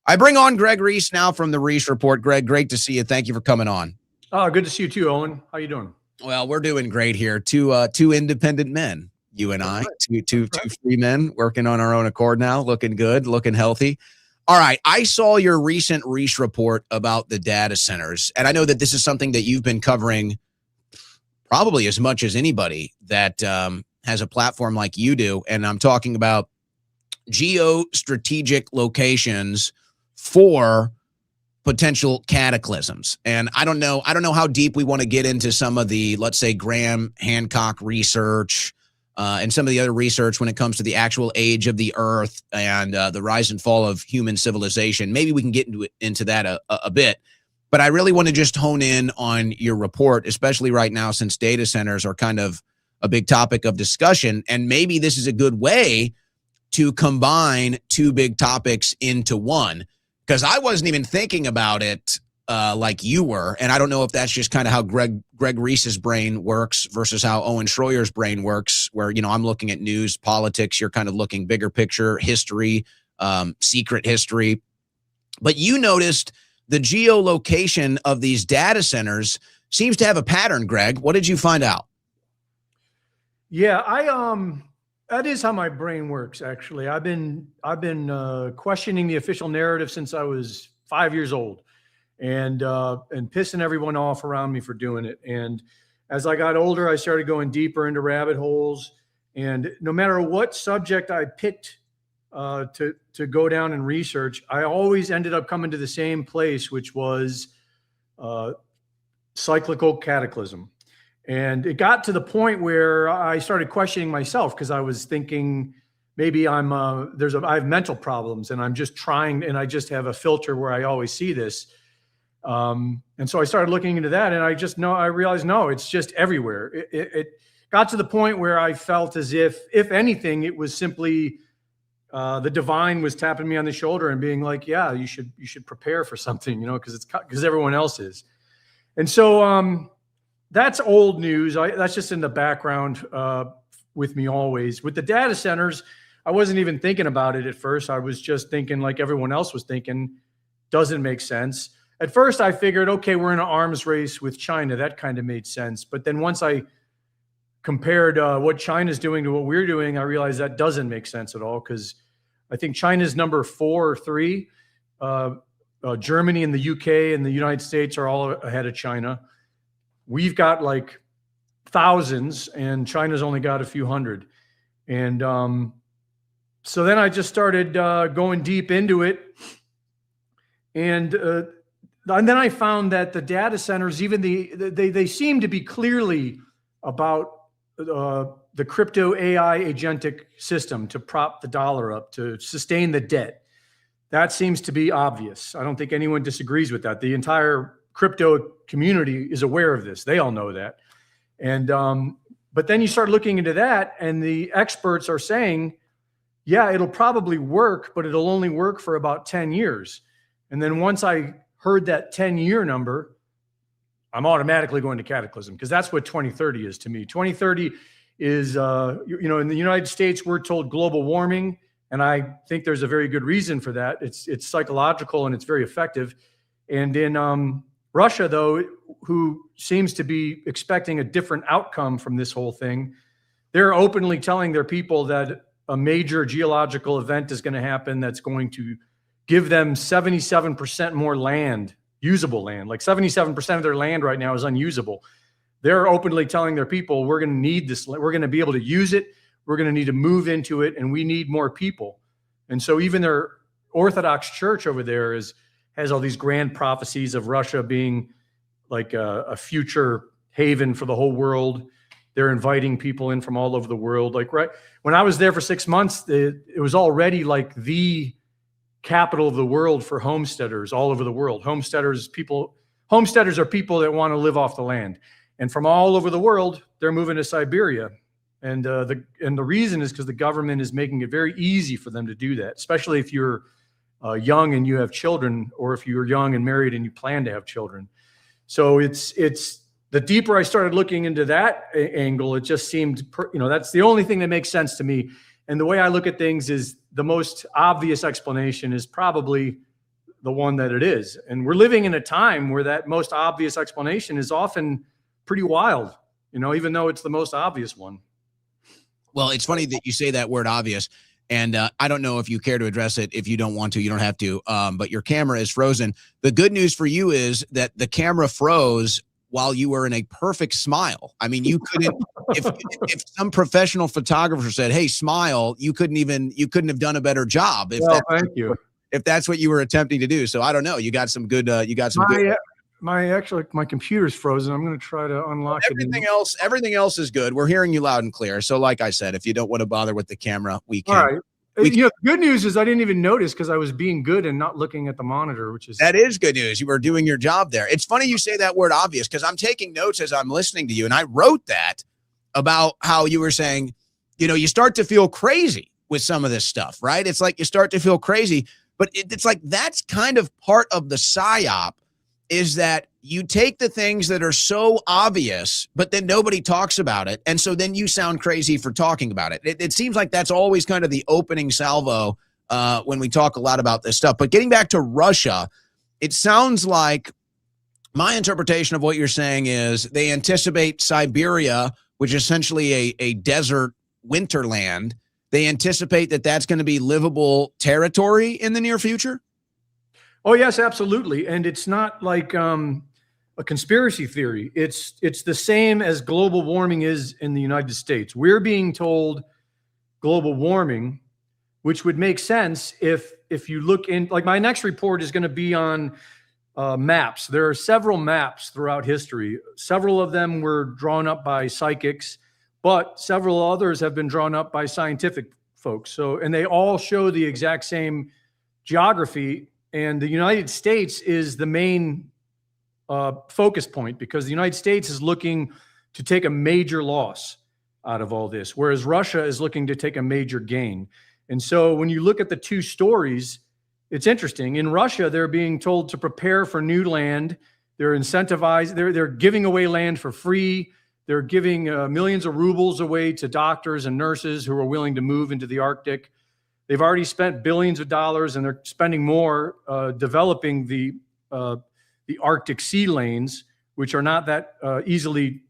I bring on Greg Reese now from the Reese Report. Greg, great to see you. Thank you for coming on. Oh, good to see you too, Owen. How you doing? Well, we're doing great here. Two independent men, you and I, two free men working on our own accord now, looking good, looking healthy. All right. I saw your recent Reese Report about the data centers, and I know that this is something that you've been covering probably as much as anybody that has a platform like you do. And I'm talking about geostrategic locations for potential cataclysms. And I don't know how deep we want to get into some of the, let's say, Graham Hancock research and some of the other research when it comes to the actual age of the earth and the rise and fall of human civilization. Maybe we can get into that a bit. But I really want to just hone in on your report, especially right now, since data centers are kind of a big topic of discussion. And maybe this is a good way to combine two big topics into one, because I wasn't even thinking about it like you were. And I don't know if that's just kind of how Greg Reese's brain works versus how Owen Schroyer's brain works, where, I'm looking at news, politics, you're kind of looking bigger picture, history, secret history. But you noticed the geolocation of these data centers seems to have a pattern, Greg. What did you find out? Yeah, that is how my brain works. Actually, I've been questioning the official narrative since I was 5 years old, and pissing everyone off around me for doing it. And as I got older, I started going deeper into rabbit holes. And no matter what subject I picked to go down and research, I always ended up coming to the same place, which was cyclical cataclysm. And it got to the point where I started questioning myself, because I was thinking maybe I have mental problems, and I'm just trying, and I just have a filter where I always see this. And so I started looking into that, and I realized, no, it's just everywhere. It got to the point where I felt as if anything, it was simply the divine was tapping me on the shoulder and being like, yeah, you should prepare for something, because everyone else is. And so, that's old news. That's just in the background with me always. With the data centers, I wasn't even thinking about it at first. I was just thinking, like everyone else was thinking, doesn't make sense. At first, I figured, okay, we're in an arms race with China. That kind of made sense. But then once I compared what China's doing to what we're doing, I realized that doesn't make sense at all, because I think China's number 4 or 3. Germany and the UK and the United States are all ahead of China. We've got like thousands, and China's only got a few hundred. And so then I just started going deep into it. And then I found that the data centers, even they seem to be clearly about the crypto AI agentic system to prop the dollar up, to sustain the debt. That seems to be obvious. I don't think anyone disagrees with that. The entire crypto community is aware of this. They all know that. And but then you start looking into that, and the experts are saying, yeah, it'll probably work, but it'll only work for about 10 years. And then once I heard that 10-year number, I'm automatically going to cataclysm, because that's what 2030 is to me. 2030 is, in the United States, we're told global warming, and I think there's a very good reason for that. It's psychological, and it's very effective. And in Russia, though, who seems to be expecting a different outcome from this whole thing, they're openly telling their people that a major geological event is going to happen that's going to give them 77% more land, usable land. Like 77% of their land right now is unusable. They're openly telling their people, we're going to need this. We're going to be able to use it. We're going to need to move into it, and we need more people. And so even their Orthodox church over there has all these grand prophecies of Russia being like a future haven for the whole world. They're inviting people in from all over the world. Like, right when I was there for 6 months, it was already like the capital of the world for homesteaders all over the world. Homesteaders are people that want to live off the land. And from all over the world, they're moving to Siberia. And the reason is because the government is making it very easy for them to do that, especially if you're young and you have children, or if you're young and married and you plan to have children. So it's the deeper I started looking into that angle, it just seemed, that's the only thing that makes sense to me. And the way I look at things is the most obvious explanation is probably the one that it is. And we're living in a time where that most obvious explanation is often pretty wild, even though it's the most obvious one. Well, it's funny that you say that word obvious. And I don't know if you care to address it. If you don't want to, you don't have to. But your camera is frozen. The good news for you is that the camera froze while you were in a perfect smile. I mean, you couldn't, if some professional photographer said, "Hey, smile," you couldn't have done a better job. Thank you. If that's what you were attempting to do. So I don't know. You got some good, my computer's frozen. I'm going to try to unlock it. Everything else is good. We're hearing you loud and clear. So like I said, if you don't want to bother with the camera, we can. All right. The good news is I didn't even notice because I was being good and not looking at the monitor, that is good news. You were doing your job there. It's funny you say that word obvious because I'm taking notes as I'm listening to you. And I wrote that about how you were saying, you start to feel crazy with some of this stuff, right? It's like you start to feel crazy, but it's like that's kind of part of the psyop, is that you take the things that are so obvious, but then nobody talks about it. And so then you sound crazy for talking about it. It seems like that's always kind of the opening salvo when we talk a lot about this stuff. But getting back to Russia, it sounds like my interpretation of what you're saying is they anticipate Siberia, which is essentially a desert winterland. They anticipate that that's going to be livable territory in the near future. Oh, yes, absolutely. And it's not like a conspiracy theory. It's the same as global warming is in the United States. We're being told global warming, which would make sense if you look in, like my next report is going to be on maps. There are several maps throughout history. Several of them were drawn up by psychics, but several others have been drawn up by scientific folks. And they all show the exact same geography. And the United States is the main focus point because the United States is looking to take a major loss out of all this, whereas Russia is looking to take a major gain. And so when you look at the two stories, it's interesting. In Russia, they're being told to prepare for new land. They're incentivized. They're giving away land for free. They're giving millions of rubles away to doctors and nurses who are willing to move into the Arctic. They've already spent billions of dollars, and they're spending more developing the Arctic sea lanes, which are not that easily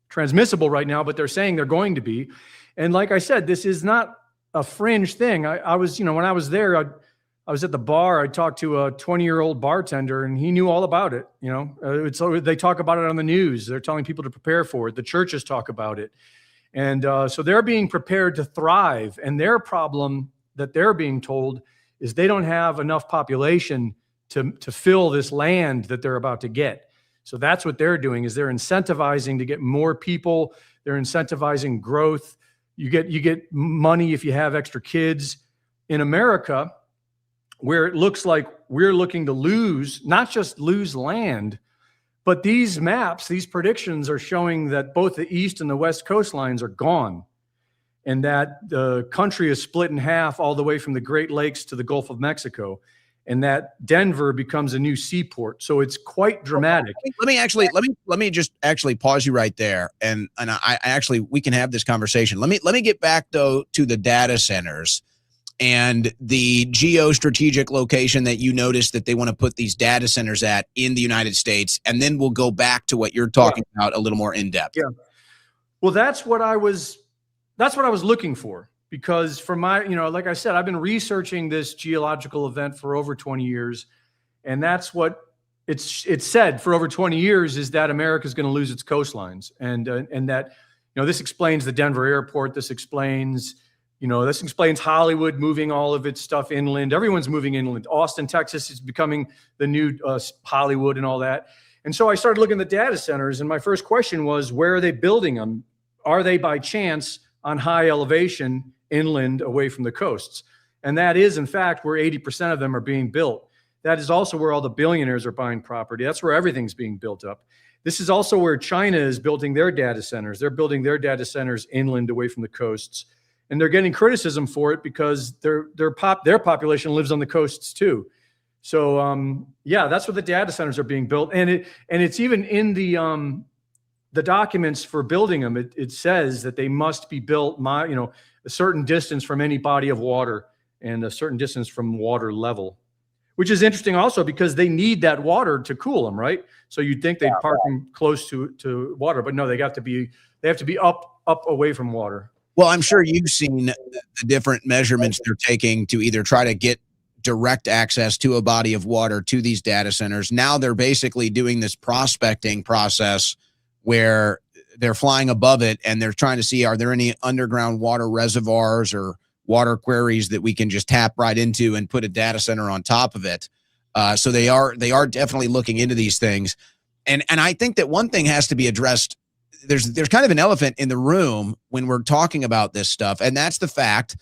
transmissible right now, but they're saying they're going to be. And like I said, this is not a fringe thing. I was, when I was there, I was at the bar. I talked to a 20-year-old bartender, and he knew all about it. They talk about it on the news. They're telling people to prepare for it. The churches talk about it. And so they're being prepared to thrive. And their problem that they're being told is they don't have enough population to fill this land that they're about to get. So that's what they're doing, is they're incentivizing to get more people. They're incentivizing growth. You get money if you have extra kids. In America, where it looks like we're looking to lose, not just lose land, but these maps, these predictions are showing that both the east and the west coastlines are gone, and that the country is split in half all the way from the Great Lakes to the Gulf of Mexico, and that Denver becomes a new seaport. So it's quite dramatic. Let me just actually pause you right there, and I actually, we can have this conversation. Let me get back though to the data centers and the geostrategic location that you noticed that they want to put these data centers at in the United States. And then we'll go back to what you're talking about a little more in depth. Yeah. Well, that's what I was looking for, because for my, like I said, I've been researching this geological event for over 20 years. And that's what it's said for over 20 years, is that America is going to lose its coastlines. And that, this explains the Denver airport. This explains Hollywood moving all of its stuff inland. Everyone's moving inland. Austin, Texas is becoming the new Hollywood and all that. And so I started looking at the data centers, and my first question was, where are they building them? Are they by chance on high elevation inland away from the coasts? And that is, in fact, where 80% of them are being built. That is also where all the billionaires are buying property. That's where everything's being built up. This is also where China is building their data centers. They're building their data centers inland away from the coasts. And they're getting criticism for it because their population lives on the coasts too. So yeah, that's where the data centers are being built. And it's even in the documents for building them. It says that they must be built, a certain distance from any body of water and a certain distance from water level, which is interesting also because they need that water to cool them, right? So you'd think they'd park them close to water, but no, they have to be up away from water. Well, I'm sure you've seen the different measurements they're taking to either try to get direct access to a body of water to these data centers. Now they're basically doing this prospecting process where they're flying above it and they're trying to see, are there any underground water reservoirs or water quarries that we can just tap right into and put a data center on top of it. So they are definitely looking into these things. And I think that one thing has to be addressed. There's kind of an elephant in the room when we're talking about this stuff. And that's the fact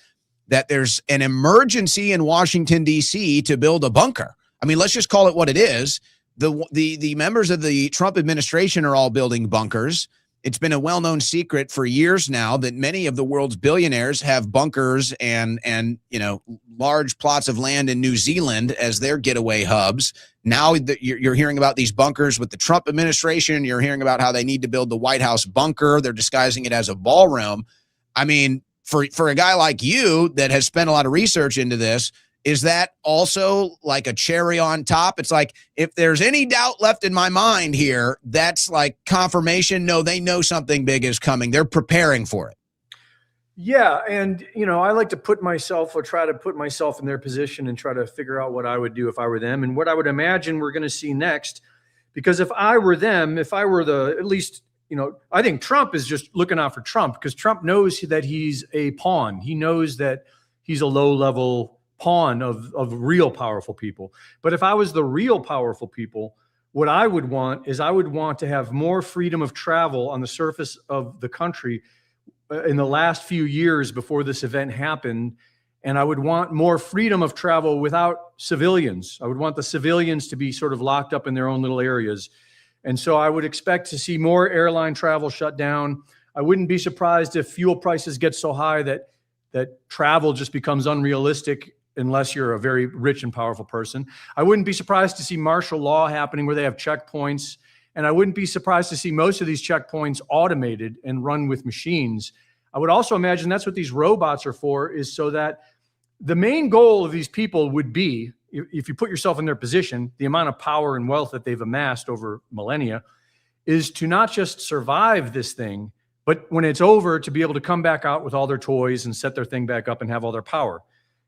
that there's an emergency in Washington, D.C. to build a bunker. I mean, let's just call it what it is. The members of the Trump administration are all building bunkers. It's been a well-known secret for years now that many of the world's billionaires have bunkers and large plots of land in New Zealand as their getaway hubs. Now you're hearing about these bunkers with the Trump administration. You're hearing about how they need to build the White House bunker. They're disguising it as a ballroom. I mean, for a guy like you that has spent a lot of research into this, is that also like a cherry on top? It's like, if there's any doubt left in my mind here, that's like confirmation. No, they know something big is coming. They're preparing for it. Yeah. And, I like to try to put myself in their position and try to figure out what I would do if I were them and what I would imagine we're going to see next. Because if I were them, I think Trump is just looking out for Trump because Trump knows that he's a pawn. He knows that he's a low-level pawn of real powerful people. But if I was the real powerful people, what I would want to have more freedom of travel on the surface of the country in the last few years before this event happened. And I would want more freedom of travel without civilians. I would want the civilians to be sort of locked up in their own little areas. And so I would expect to see more airline travel shut down. I wouldn't be surprised if fuel prices get so high that travel just becomes unrealistic unless you're a very rich and powerful person. I wouldn't be surprised to see martial law happening where they have checkpoints. And I wouldn't be surprised to see most of these checkpoints automated and run with machines. I would also imagine that's what these robots are for, is so that the main goal of these people would be, if you put yourself in their position, the amount of power and wealth that they've amassed over millennia, is to not just survive this thing, but when it's over, to be able to come back out with all their toys and set their thing back up and have all their power.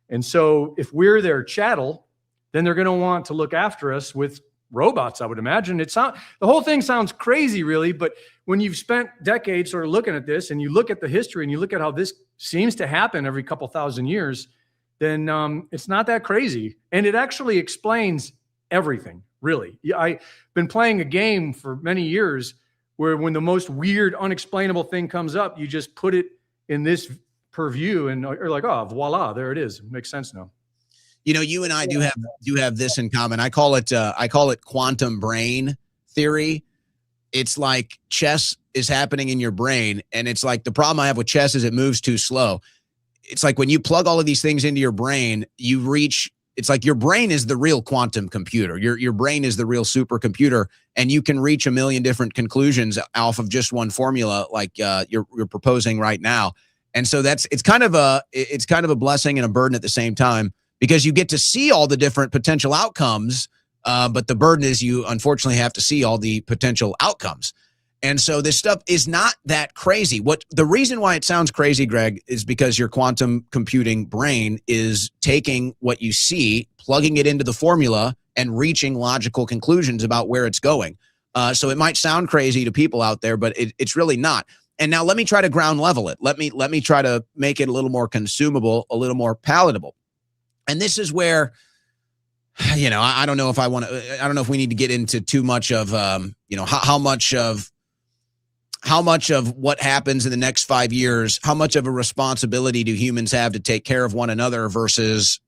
And so if we're their chattel, then they're going to want to look after us with robots, I would imagine. The whole thing sounds crazy, really, but when you've spent decades sort of looking at this and you look at the history and you look at how this seems to happen every couple thousand years, then it's not that crazy. And it actually explains everything, really. I've been playing a game for many years where when the most weird, unexplainable thing comes up, you just put it in this purview and you're like, oh, voila, there it is. It makes sense now. You and I do have this in common. I call it quantum brain theory. It's like chess is happening in your brain. And it's like the problem I have with chess is it moves too slow. It's like when you plug all of these things into your brain, it's like your brain is the real quantum computer. Your brain is the real supercomputer, and you can reach a million different conclusions off of just one formula, like you're proposing right now. And so it's kind of a blessing and a burden at the same time, because you get to see all the different potential outcomes. But the burden is you unfortunately have to see all the potential outcomes. And so this stuff is not that crazy. The reason why it sounds crazy, Greg, is because your quantum computing brain is taking what you see, plugging it into the formula, and reaching logical conclusions about where it's going. So it might sound crazy to people out there, but it's really not. And now let me try to ground level it. Let me try to make it a little more consumable, a little more palatable. And this is where, I don't know if we need to get into too much of, how much of how much of what happens in the next 5 years, how much of a responsibility do humans have to take care of one another versus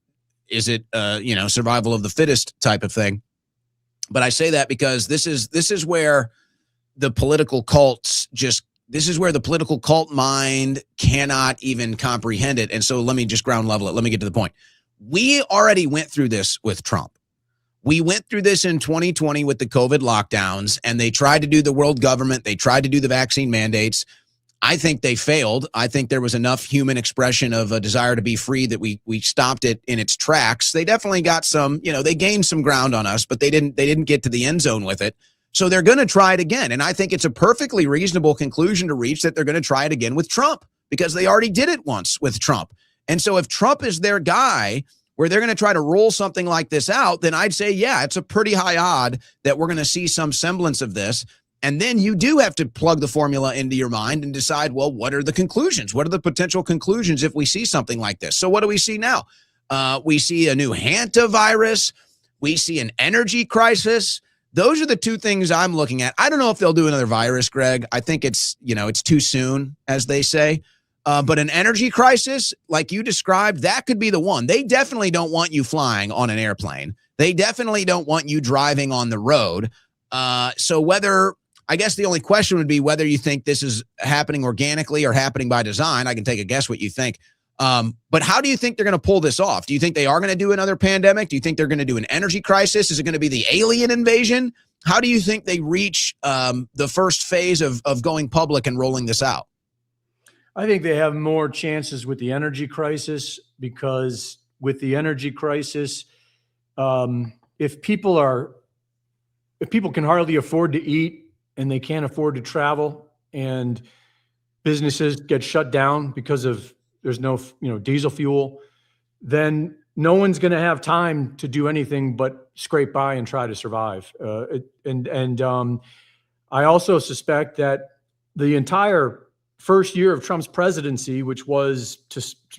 is it, survival of the fittest type of thing? But I say that because this is where the political cults this is where the political cult mind cannot even comprehend it. And so let me just ground level it. Let me get to the point. We already went through this with Trump. We went through this in 2020 with the COVID lockdowns, and they tried to do the world government. They tried to do the vaccine mandates. I think they failed. I think there was enough human expression of a desire to be free that we stopped it in its tracks. They definitely got some, they gained some ground on us, but they didn't get to the end zone with it. So they're going to try it again. And I think it's a perfectly reasonable conclusion to reach that they're going to try it again with Trump because they already did it once with Trump. And so if Trump is their guy where they're going to try to roll something like this out, then I'd say, yeah, it's a pretty high odd that we're going to see some semblance of this. And then you do have to plug the formula into your mind and decide, well, what are the conclusions? What are the potential conclusions if we see something like this? So what do we see now? We see a new hantavirus. We see an energy crisis. Those are the two things I'm looking at. I don't know if they'll do another virus, Greg. I think it's too soon, as they say. But an energy crisis, like you described, that could be the one. They definitely don't want you flying on an airplane. They definitely don't want you driving on the road. So I guess the only question would be whether you think this is happening organically or happening by design. I can take a guess what you think. But how do you think they're going to pull this off? Do you think they are going to do another pandemic? Do you think they're going to do an energy crisis? Is it going to be the alien invasion? How do you think they reach the first phase of going public and rolling this out? I think they have more chances with the energy crisis because with the energy crisis, if people can hardly afford to eat and they can't afford to travel and businesses get shut down because of there's no diesel fuel, then no one's going to have time to do anything but scrape by and try to survive. I also suspect that the entire first year of Trump's presidency, which was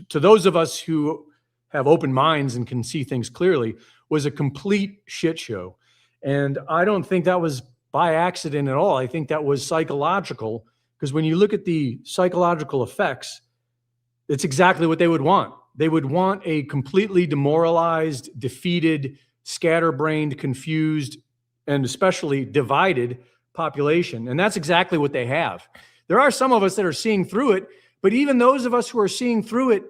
to those of us who have open minds and can see things clearly, was a complete shit show. And I don't think that was by accident at all. I think that was psychological, because when you look at the psychological effects, it's exactly what they would want. They would want a completely demoralized, defeated, scatterbrained, confused, and especially divided population. And that's exactly what they have. There are some of us that are seeing through it, but even those of us who are seeing through it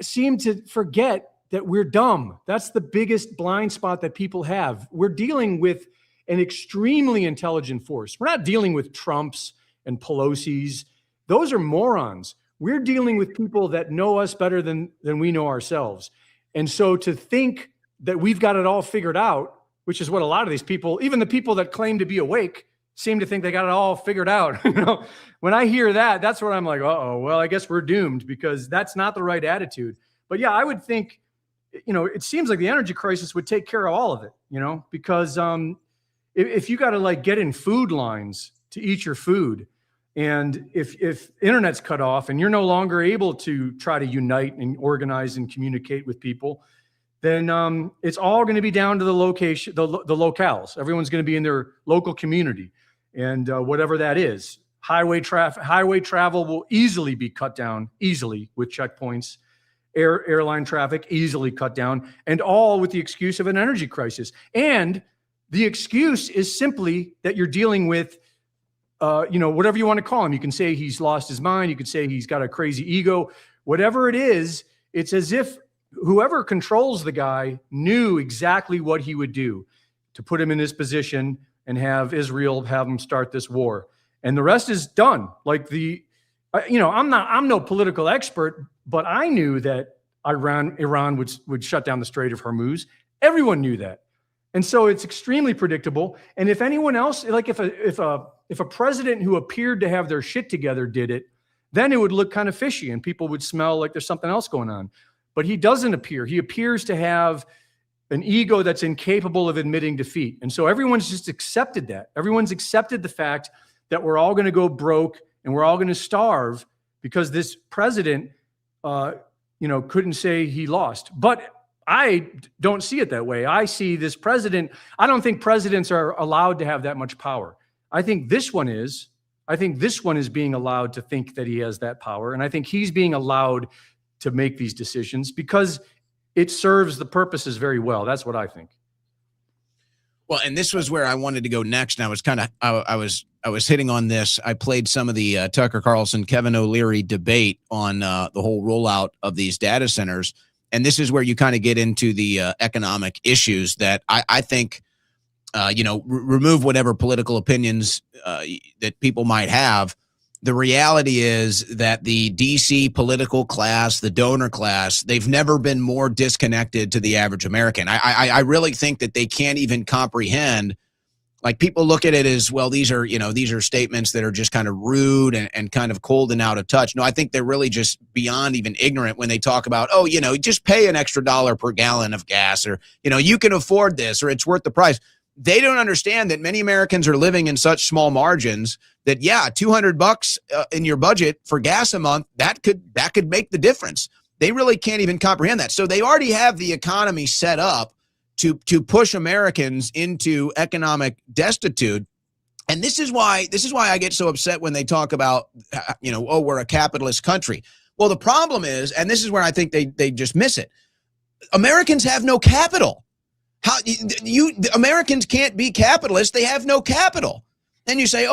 seem to forget that we're dumb. That's the biggest blind spot that people have. We're dealing with an extremely intelligent force. We're not dealing with Trumps and Pelosi's. Those are morons. We're dealing with people that know us better than we know ourselves. And so to think that we've got it all figured out, which is what a lot of these people, even the people that claim to be awake, seem to think they got it all figured out. When I hear that, that's what I'm like, uh-oh, well, I guess we're doomed, because that's not the right attitude. But yeah, I would think, it seems like the energy crisis would take care of all of it, because if you got to get in food lines to eat your food, and if internet's cut off and you're no longer able to try to unite and organize and communicate with people, then it's all going to be down to the location, the locales. Everyone's going to be in their local community, and whatever that is. Highway travel will easily be cut down, easily, with checkpoints. Airline traffic easily cut down, and all with the excuse of an energy crisis. And the excuse is simply that you're dealing with whatever you want to call him. You can say he's lost his mind. You could say he's got a crazy ego. Whatever it is, it's as if whoever controls the guy knew exactly what he would do to put him in this position and have Israel have him start this war. And the rest is done. I'm no political expert, but I knew that Iran would shut down the Strait of Hormuz. Everyone knew that. And so it's extremely predictable. And if anyone else, if a president who appeared to have their shit together did it, then it would look kind of fishy and people would smell like there's something else going on. But he doesn't appear. He appears to have an ego that's incapable of admitting defeat. And so everyone's just accepted that. Everyone's accepted the fact that we're all going to go broke and we're all going to starve because this president, couldn't say he lost. But I don't see it that way. I see this president. I don't think presidents are allowed to have that much power. I think this one is. I think this one is being allowed to think that he has that power. And I think he's being allowed to make these decisions because it serves the purposes very well. That's what I think. Well, and this was where I wanted to go next. And I was kind of, I was hitting on this. I played some of the Tucker Carlson, Kevin O'Leary debate on the whole rollout of these data centers. And this is where you kind of get into the economic issues that I think, remove whatever political opinions that people might have. The reality is that the DC political class, the donor class, they've never been more disconnected to the average American. I really think that they can't even comprehend. Like, people look at it as, well, these are statements that are just kind of rude and kind of cold and out of touch. No, I think they're really just beyond even ignorant when they talk about, just pay an extra $1 per gallon of gas, or, you can afford this, or it's worth the price. They don't understand that many Americans are living in such small margins that, $200 in your budget for gas a month, that could make the difference. They really can't even comprehend that. So they already have the economy set up to push Americans into economic destitute. And this is why I get so upset when they talk about, we're a capitalist country. Well, the problem is, and this is where I think they just miss it, Americans have no capital. Americans can't be capitalists. They have no capital. And you say,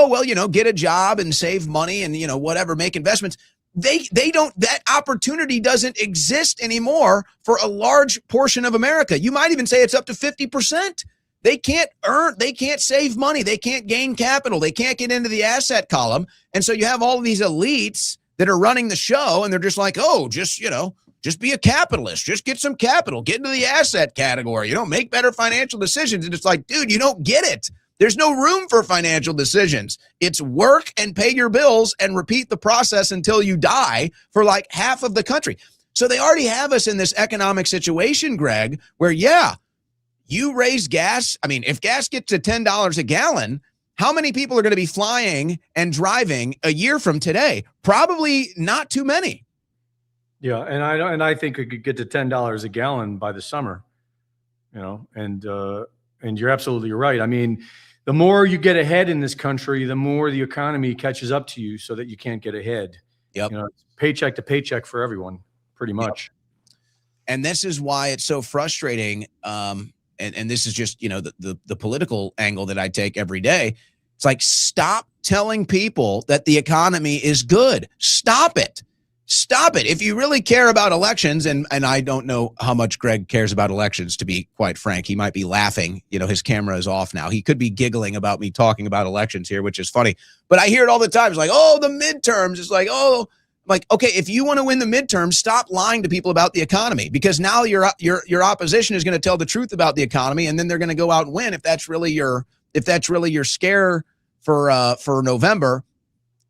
get a job and save money and, whatever, make investments. They don't, that opportunity doesn't exist anymore for a large portion of America. You might even say it's up to 50%. They can't save money. They can't gain capital. They can't get into the asset column. And so you have all of these elites that are running the show, and they're just like, just be a capitalist. Just get some capital. Get into the asset category. Make better financial decisions. And it's like, dude, you don't get it. There's no room for financial decisions. It's work and pay your bills and repeat the process until you die for like half of the country. So they already have us in this economic situation, Greg, where, you raise gas. I mean, if gas gets to $10 a gallon, how many people are going to be flying and driving a year from today? Probably not too many. Yeah, and I think it could get to $10 a gallon by the summer, and you're absolutely right. I mean, the more you get ahead in this country, the more the economy catches up to you, so that you can't get ahead. Yep. Paycheck to paycheck for everyone, pretty much. Yep. And this is why it's so frustrating. And this is just the political angle that I take every day. It's like, stop telling people that the economy is good. Stop it. Stop it. If you really care about elections, and I don't know how much Greg cares about elections, to be quite frank. He might be laughing. His camera is off now. He could be giggling about me talking about elections here, which is funny. But I hear it all the time. It's like, the midterms. It's like, okay, if you want to win the midterms, stop lying to people about the economy, because now your opposition is going to tell the truth about the economy, and then they're going to go out and win if that's really your scare for November.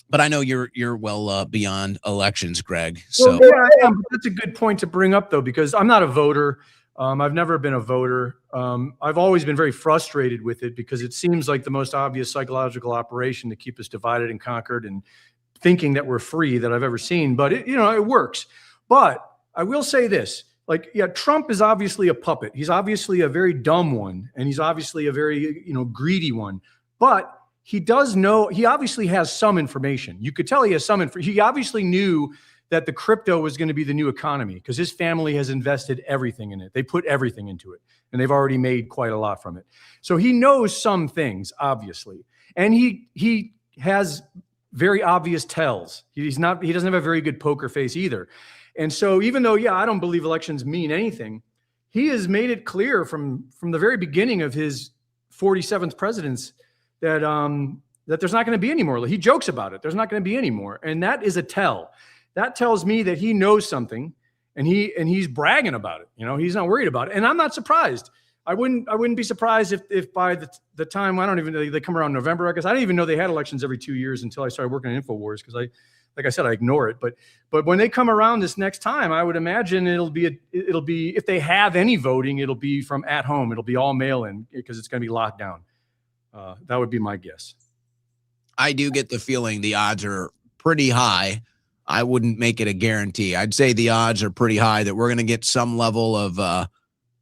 But I know you're well beyond elections, Greg. So I am. That's a good point to bring up, though, because I'm not a voter. I've never been a voter. I've always been very frustrated with it, because it seems like the most obvious psychological operation to keep us divided and conquered and thinking that we're free that I've ever seen. But it works. But I will say this: Trump is obviously a puppet. He's obviously a very dumb one, and he's obviously a very greedy one. But he obviously has some information. You could tell he has some information. He obviously knew that the crypto was going to be the new economy, because his family has invested everything in it. They put everything into it, and they've already made quite a lot from it. So he knows some things, obviously. And he has very obvious tells. He doesn't have a very good poker face either. And so even though, I don't believe elections mean anything, he has made it clear from the very beginning of his 47th presidency that there's not going to be any more. He jokes about it. There's not going to be any more. And that is a tell. That tells me that he knows something, and he's bragging about it. He's not worried about it. And I'm not surprised. I wouldn't be surprised if by the time, I don't even know, they come around November, I guess. I didn't even know they had elections every 2 years until I started working on InfoWars, because like I said, I ignore it. But when they come around this next time, I would imagine it'll be if they have any voting, it'll be from at home. It'll be all mail in, because it's going to be locked down. That would be my guess. I do get the feeling the odds are pretty high. I wouldn't make it a guarantee. I'd say the odds are pretty high that we're going to get some level of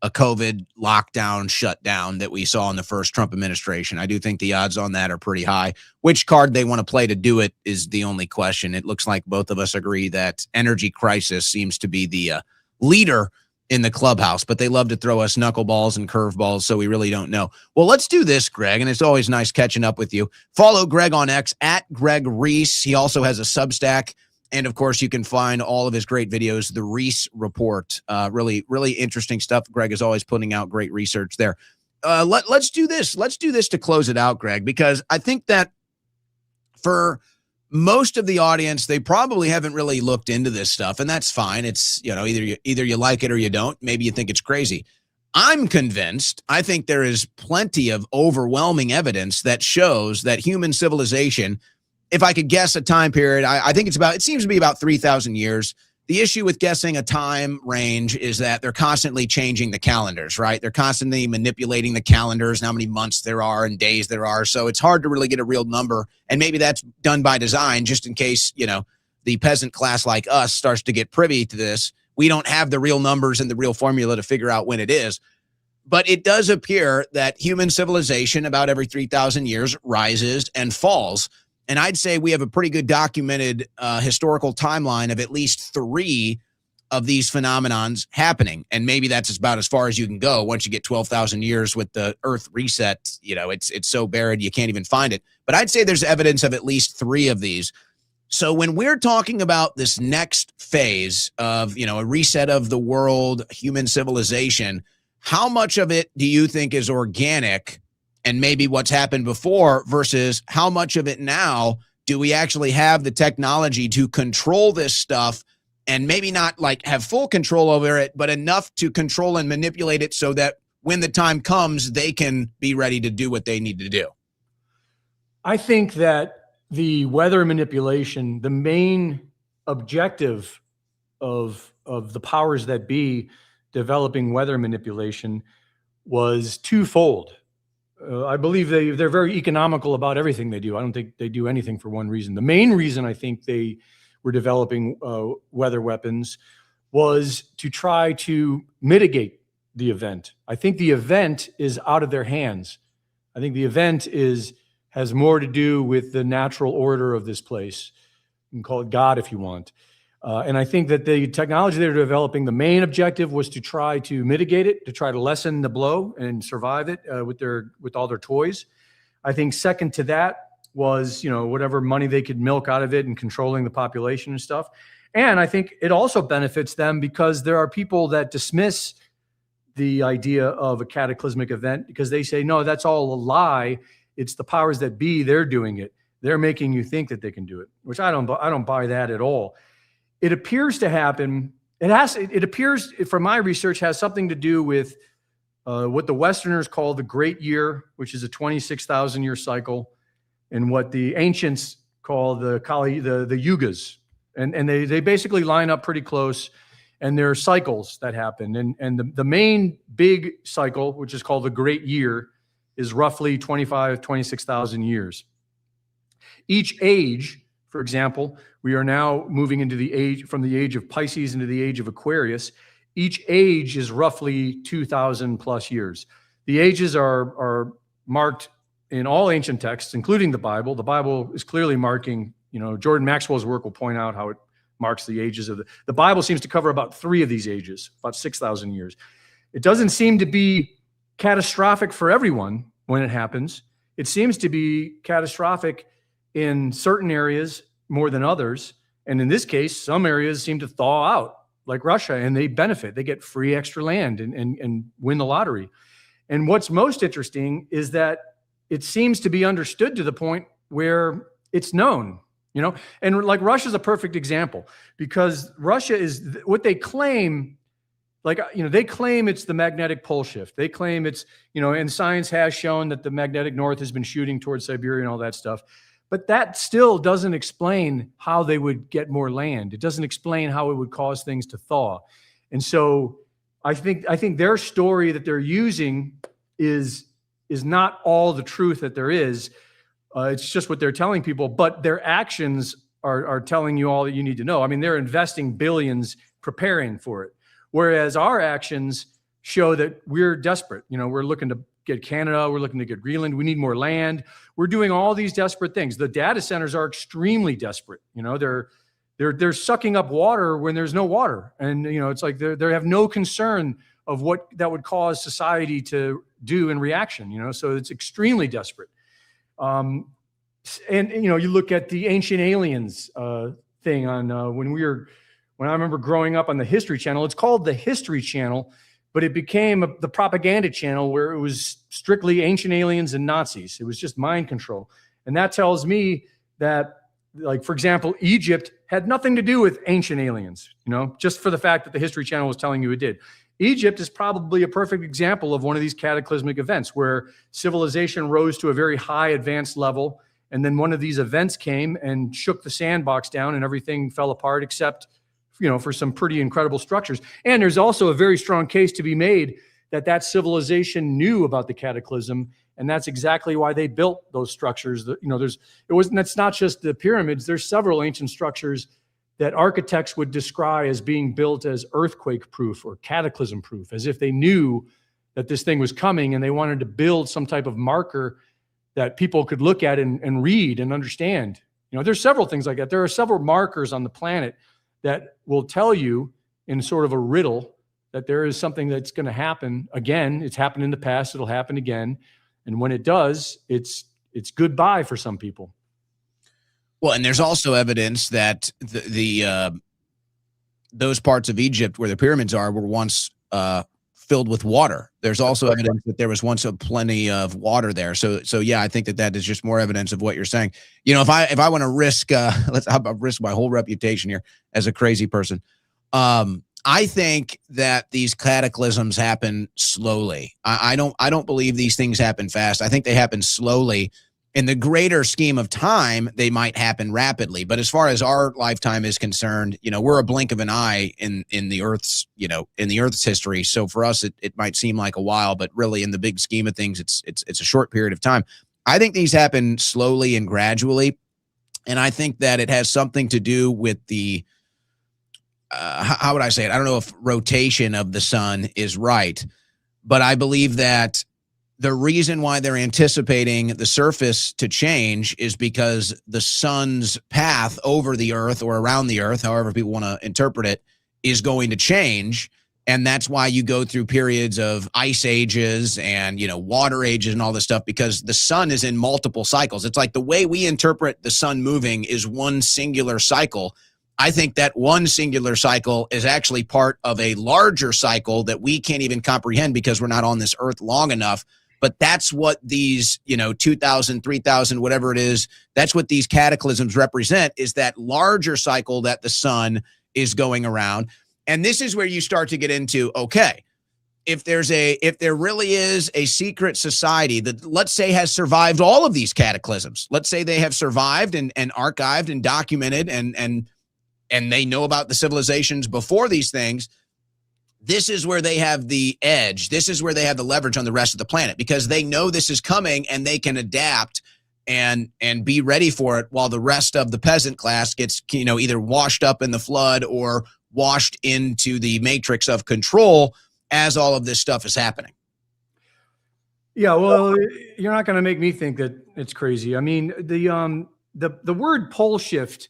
a COVID lockdown shutdown that we saw in the first Trump administration. I do think the odds on that are pretty high. Which card they want to play to do it is the only question. It looks like both of us agree that energy crisis seems to be the leader in the clubhouse, but they love to throw us knuckleballs and curveballs, so we really don't know. Well, let's do this, Greg, and it's always nice catching up with you. Follow Greg on X at Greg Reese. He also has a Substack. And of course, you can find all of his great videos, the Reese Report. Really, really interesting stuff. Greg is always putting out great research there. Let's do this. Let's do this to close it out, Greg, because I think that for most of the audience, they probably haven't really looked into this stuff, and that's fine. It's, you know, either you like it or you don't. Maybe you think it's crazy. I'm convinced. I think there is plenty of overwhelming evidence that shows that human civilization, if I could guess a time period, I think it seems to be about 3,000 years. The issue with guessing a time range is that they're constantly changing the calendars, right? They're constantly manipulating the calendars and how many months there are and days there are. So it's hard to really get a real number. And maybe that's done by design, just in case, you know, the peasant class like us starts to get privy to this. We don't have the real numbers and the real formula to figure out when it is. But it does appear that human civilization about every 3,000 years rises and falls. And I'd say we have a pretty good documented historical timeline of at least 3 of these phenomenons happening. And maybe that's about as far as you can go. Once you get 12,000 years with the Earth reset, you know, it's so buried you can't even find it. But I'd say there's evidence of at least 3 of these. So when we're talking about this next phase of, you know, a reset of the world, human civilization, how much of it do you think is organic and maybe what's happened before versus how much of it now do we actually have the technology to control this stuff and maybe not like have full control over it, but enough to control and manipulate it so that when the time comes, they can be ready to do what they need to do? I think that the weather manipulation, the main objective of the powers that be developing weather manipulation was twofold. I believe they're very economical about everything they do. I don't think they do anything for one reason. The main reason I think they were developing weather weapons was to try to mitigate the event. I think the event is out of their hands. I think the event has more to do with the natural order of this place. You can call it God if you want. And I think that the technology they're developing, the main objective was to try to mitigate it, to try to lessen the blow and survive it with all their toys. I think second to that was, you know, whatever money they could milk out of it and controlling the population and stuff. And I think it also benefits them because there are people that dismiss the idea of a cataclysmic event because they say, no, that's all a lie. It's the powers that be, they're doing it. They're making you think that they can do it, which I don't buy that at all. It appears to happen. It appears, from my research, has something to do with what the Westerners call the Great Year, which is a 26,000 year cycle, and what the ancients call the yugas, and they basically line up pretty close. And there are cycles that happen, and the main big cycle, which is called the Great Year, is roughly 26,000 years. Each age, for example, we are now moving into from the age of Pisces into the age of Aquarius. Each age is roughly 2,000 plus years. The ages are marked in all ancient texts, including the Bible. The Bible is clearly marking, you know, Jordan Maxwell's work will point out how it marks the ages of the Bible seems to cover about 3 of these ages, about 6,000 years. It doesn't seem to be catastrophic for everyone when it happens. It seems to be catastrophic in certain areas more than others. And in this case, some areas seem to thaw out, like Russia, and they benefit. They get free extra land and win the lottery. And what's most interesting is that it seems to be understood to the point where it's known, you know, and like Russia's a perfect example because Russia is what they claim. Like, you know, they claim it's the magnetic pole shift. They claim it's, you know, and science has shown that the magnetic north has been shooting towards Siberia and all that stuff. But that still doesn't explain how they would get more land. It doesn't explain how it would cause things to thaw. And so I think their story that they're using is not all the truth that there is. It's just what they're telling people, but their actions are telling you all that you need to know. I mean, they're investing billions preparing for it. Whereas our actions show that we're desperate. We're looking to get Canada. We're looking to get Greenland. We need more land. We're doing all these desperate things. The data centers are extremely desperate. They're sucking up water when there's no water. And, it's like they have no concern of what that would cause society to do in reaction, so it's extremely desperate. And you look at the Ancient Aliens thing on when I remember growing up on the History Channel. It's called the History Channel, but it became the propaganda channel where it was strictly ancient aliens and Nazis. It was just mind control. And that tells me that, like, for example, Egypt had nothing to do with ancient aliens, just for the fact that the History Channel was telling you it did. Egypt is probably a perfect example of one of these cataclysmic events where civilization rose to a very high advanced level. And then one of these events came and shook the sandbox down and everything fell apart except, for some pretty incredible structures. And there's also a very strong case to be made that civilization knew about the cataclysm. And that's exactly why they built those structures. That's not just the pyramids. There's several ancient structures that architects would describe as being built as earthquake proof or cataclysm proof, as if they knew that this thing was coming and they wanted to build some type of marker that people could look at and read and understand. There's several things like that. There are several markers on the planet that will tell you in sort of a riddle that there is something that's going to happen again. It's happened in the past. It'll happen again. And when it does, it's goodbye for some people. Well, and there's also evidence that those parts of Egypt where the pyramids are were once filled with water. There's also evidence that there was once plenty of water there. So yeah, I think that is just more evidence of what you're saying. If I want to risk, I'll risk my whole reputation here as a crazy person. I think that these cataclysms happen slowly. I don't believe these things happen fast. I think they happen slowly. In the greater scheme of time, they might happen rapidly. But as far as our lifetime is concerned, we're a blink of an eye in the Earth's, in the Earth's history. So for us, it might seem like a while, but really in the big scheme of things, it's a short period of time. I think these happen slowly and gradually. And I think that it has something to do with the, how would I say it? I don't know if rotation of the sun is right, but I believe that the reason why they're anticipating the surface to change is because the sun's path over the earth or around the earth, however people want to interpret it, is going to change. And that's why you go through periods of ice ages and, water ages and all this stuff, because the sun is in multiple cycles. It's like the way we interpret the sun moving is one singular cycle. I think that one singular cycle is actually part of a larger cycle that we can't even comprehend because we're not on this earth long enough. But that's what these, 2,000, 3,000, whatever it is, that's what these cataclysms represent, is that larger cycle that the sun is going around. And this is where you start to get into, okay, if there really is a secret society that, let's say, has survived all of these cataclysms, let's say they have survived and archived and documented and they know about the civilizations before these things, this is where they have the edge. This is where they have the leverage on the rest of the planet, because they know this is coming and they can adapt and be ready for it, while the rest of the peasant class gets, either washed up in the flood or washed into the matrix of control as all of this stuff is happening. Yeah, well, you're not going to make me think that it's crazy. I mean, the word pole shift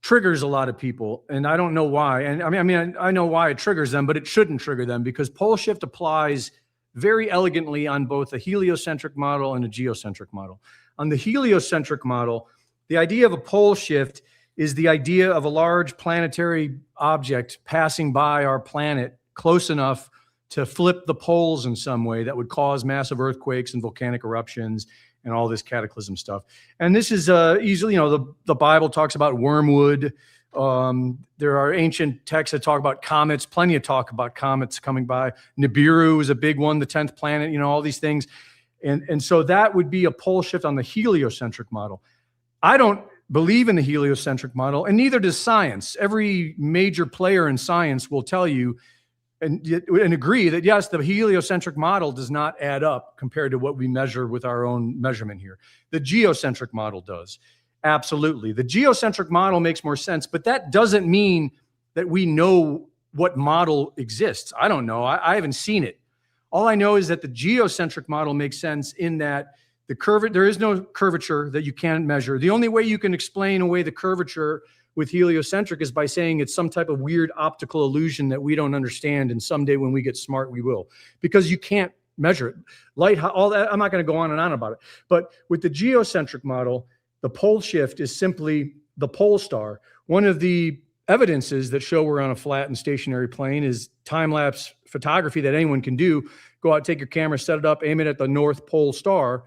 triggers a lot of people, and I don't know why. And I know why it triggers them, but it shouldn't trigger them, because pole shift applies very elegantly on both a heliocentric model and a geocentric model. On the heliocentric model, the idea of a pole shift is the idea of a large planetary object passing by our planet close enough to flip the poles in some way that would cause massive earthquakes and volcanic eruptions and all this cataclysm stuff. And this is easily, the Bible talks about wormwood. There are ancient texts that talk about comets, plenty of talk about comets coming by. Nibiru is a big one, the 10th planet, all these things. And so that would be a pole shift on the heliocentric model. I don't believe in the heliocentric model, and neither does science. Every major player in science will tell you and agree that, yes, the heliocentric model does not add up compared to what we measure with our own measurement here. The geocentric model does. Absolutely. The geocentric model makes more sense, but that doesn't mean that we know what model exists. I don't know. I haven't seen it. All I know is that the geocentric model makes sense in that there is no curvature that you can measure. The only way you can explain away the curvature with heliocentric is by saying it's some type of weird optical illusion that we don't understand. And someday when we get smart, we will, because you can't measure it. Light, all that, I'm not going to go on and on about it. But with the geocentric model, the pole shift is simply the pole star. One of the evidences that show we're on a flat and stationary plane is time-lapse photography that anyone can do. Go out, take your camera, set it up, aim it at the North Pole star.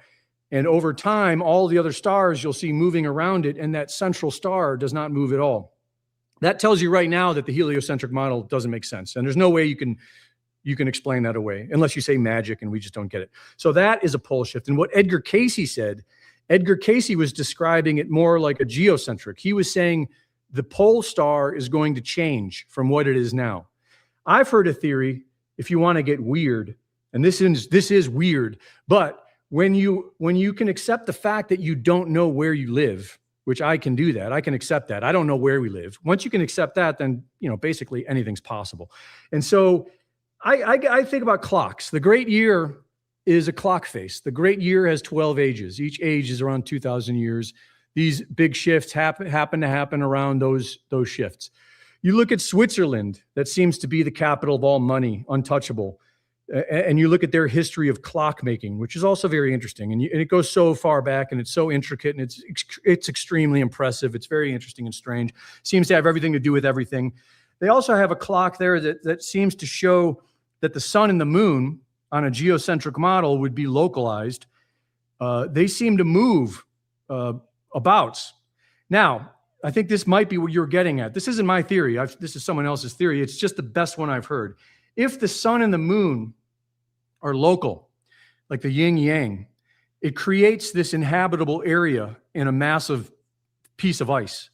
And over time, all the other stars you'll see moving around it, and that central star does not move at all. That tells you right now that the heliocentric model doesn't make sense. And there's no way you can explain that away unless you say magic, and we just don't get it. So that is a pole shift. And what Edgar Cayce said, Edgar Cayce was describing it more like a geocentric. He was saying the pole star is going to change from what it is now. I've heard a theory, if you want to get weird, and this is weird, but when you can accept the fact that you don't know where you live, which I can do that. I can accept that. I don't know where we live. Once you can accept that, then, basically anything's possible. And so I think about clocks. The great year is a clock face. The great year has 12 ages. Each age is around 2,000 years. These big shifts happen to happen around those shifts. You look at Switzerland, that seems to be the capital of all money, untouchable. And you look at their history of clockmaking, which is also very interesting. And it goes so far back, and it's so intricate, and it's extremely impressive. It's very interesting and strange. Seems to have everything to do with everything. They also have a clock there that seems to show that the sun and the moon on a geocentric model would be localized. They seem to move abouts. Now, I think this might be what you're getting at. This isn't my theory. This is someone else's theory. It's just the best one I've heard. If the sun and the moon are local, like the yin yang, it creates this inhabitable area in a massive piece of ice.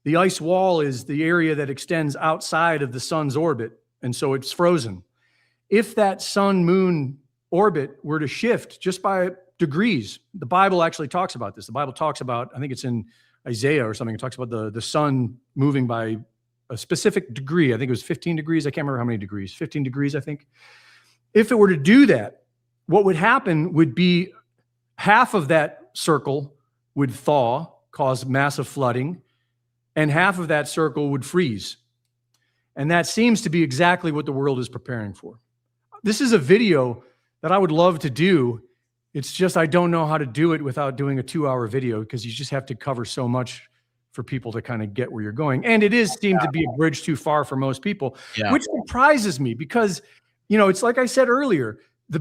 The ice wall is the area that extends outside of the sun's orbit, and so it's frozen. If that sun-moon orbit were to shift just by degrees, the Bible actually talks about this. The Bible talks about, I think it's in Isaiah or something, it talks about the sun moving by a specific degree. I think it was 15 degrees. I can't remember how many degrees, 15 degrees, I think. If it were to do that, what would happen would be half of that circle would thaw, cause massive flooding, and half of that circle would freeze. And that seems to be exactly what the world is preparing for. This is a video that I would love to do. It's just I don't know how to do it without doing a 2-hour video, because you just have to cover so much for people to kind of get where you're going. And it seemed to be a bridge too far for most people, which surprises me because, it's like I said earlier, the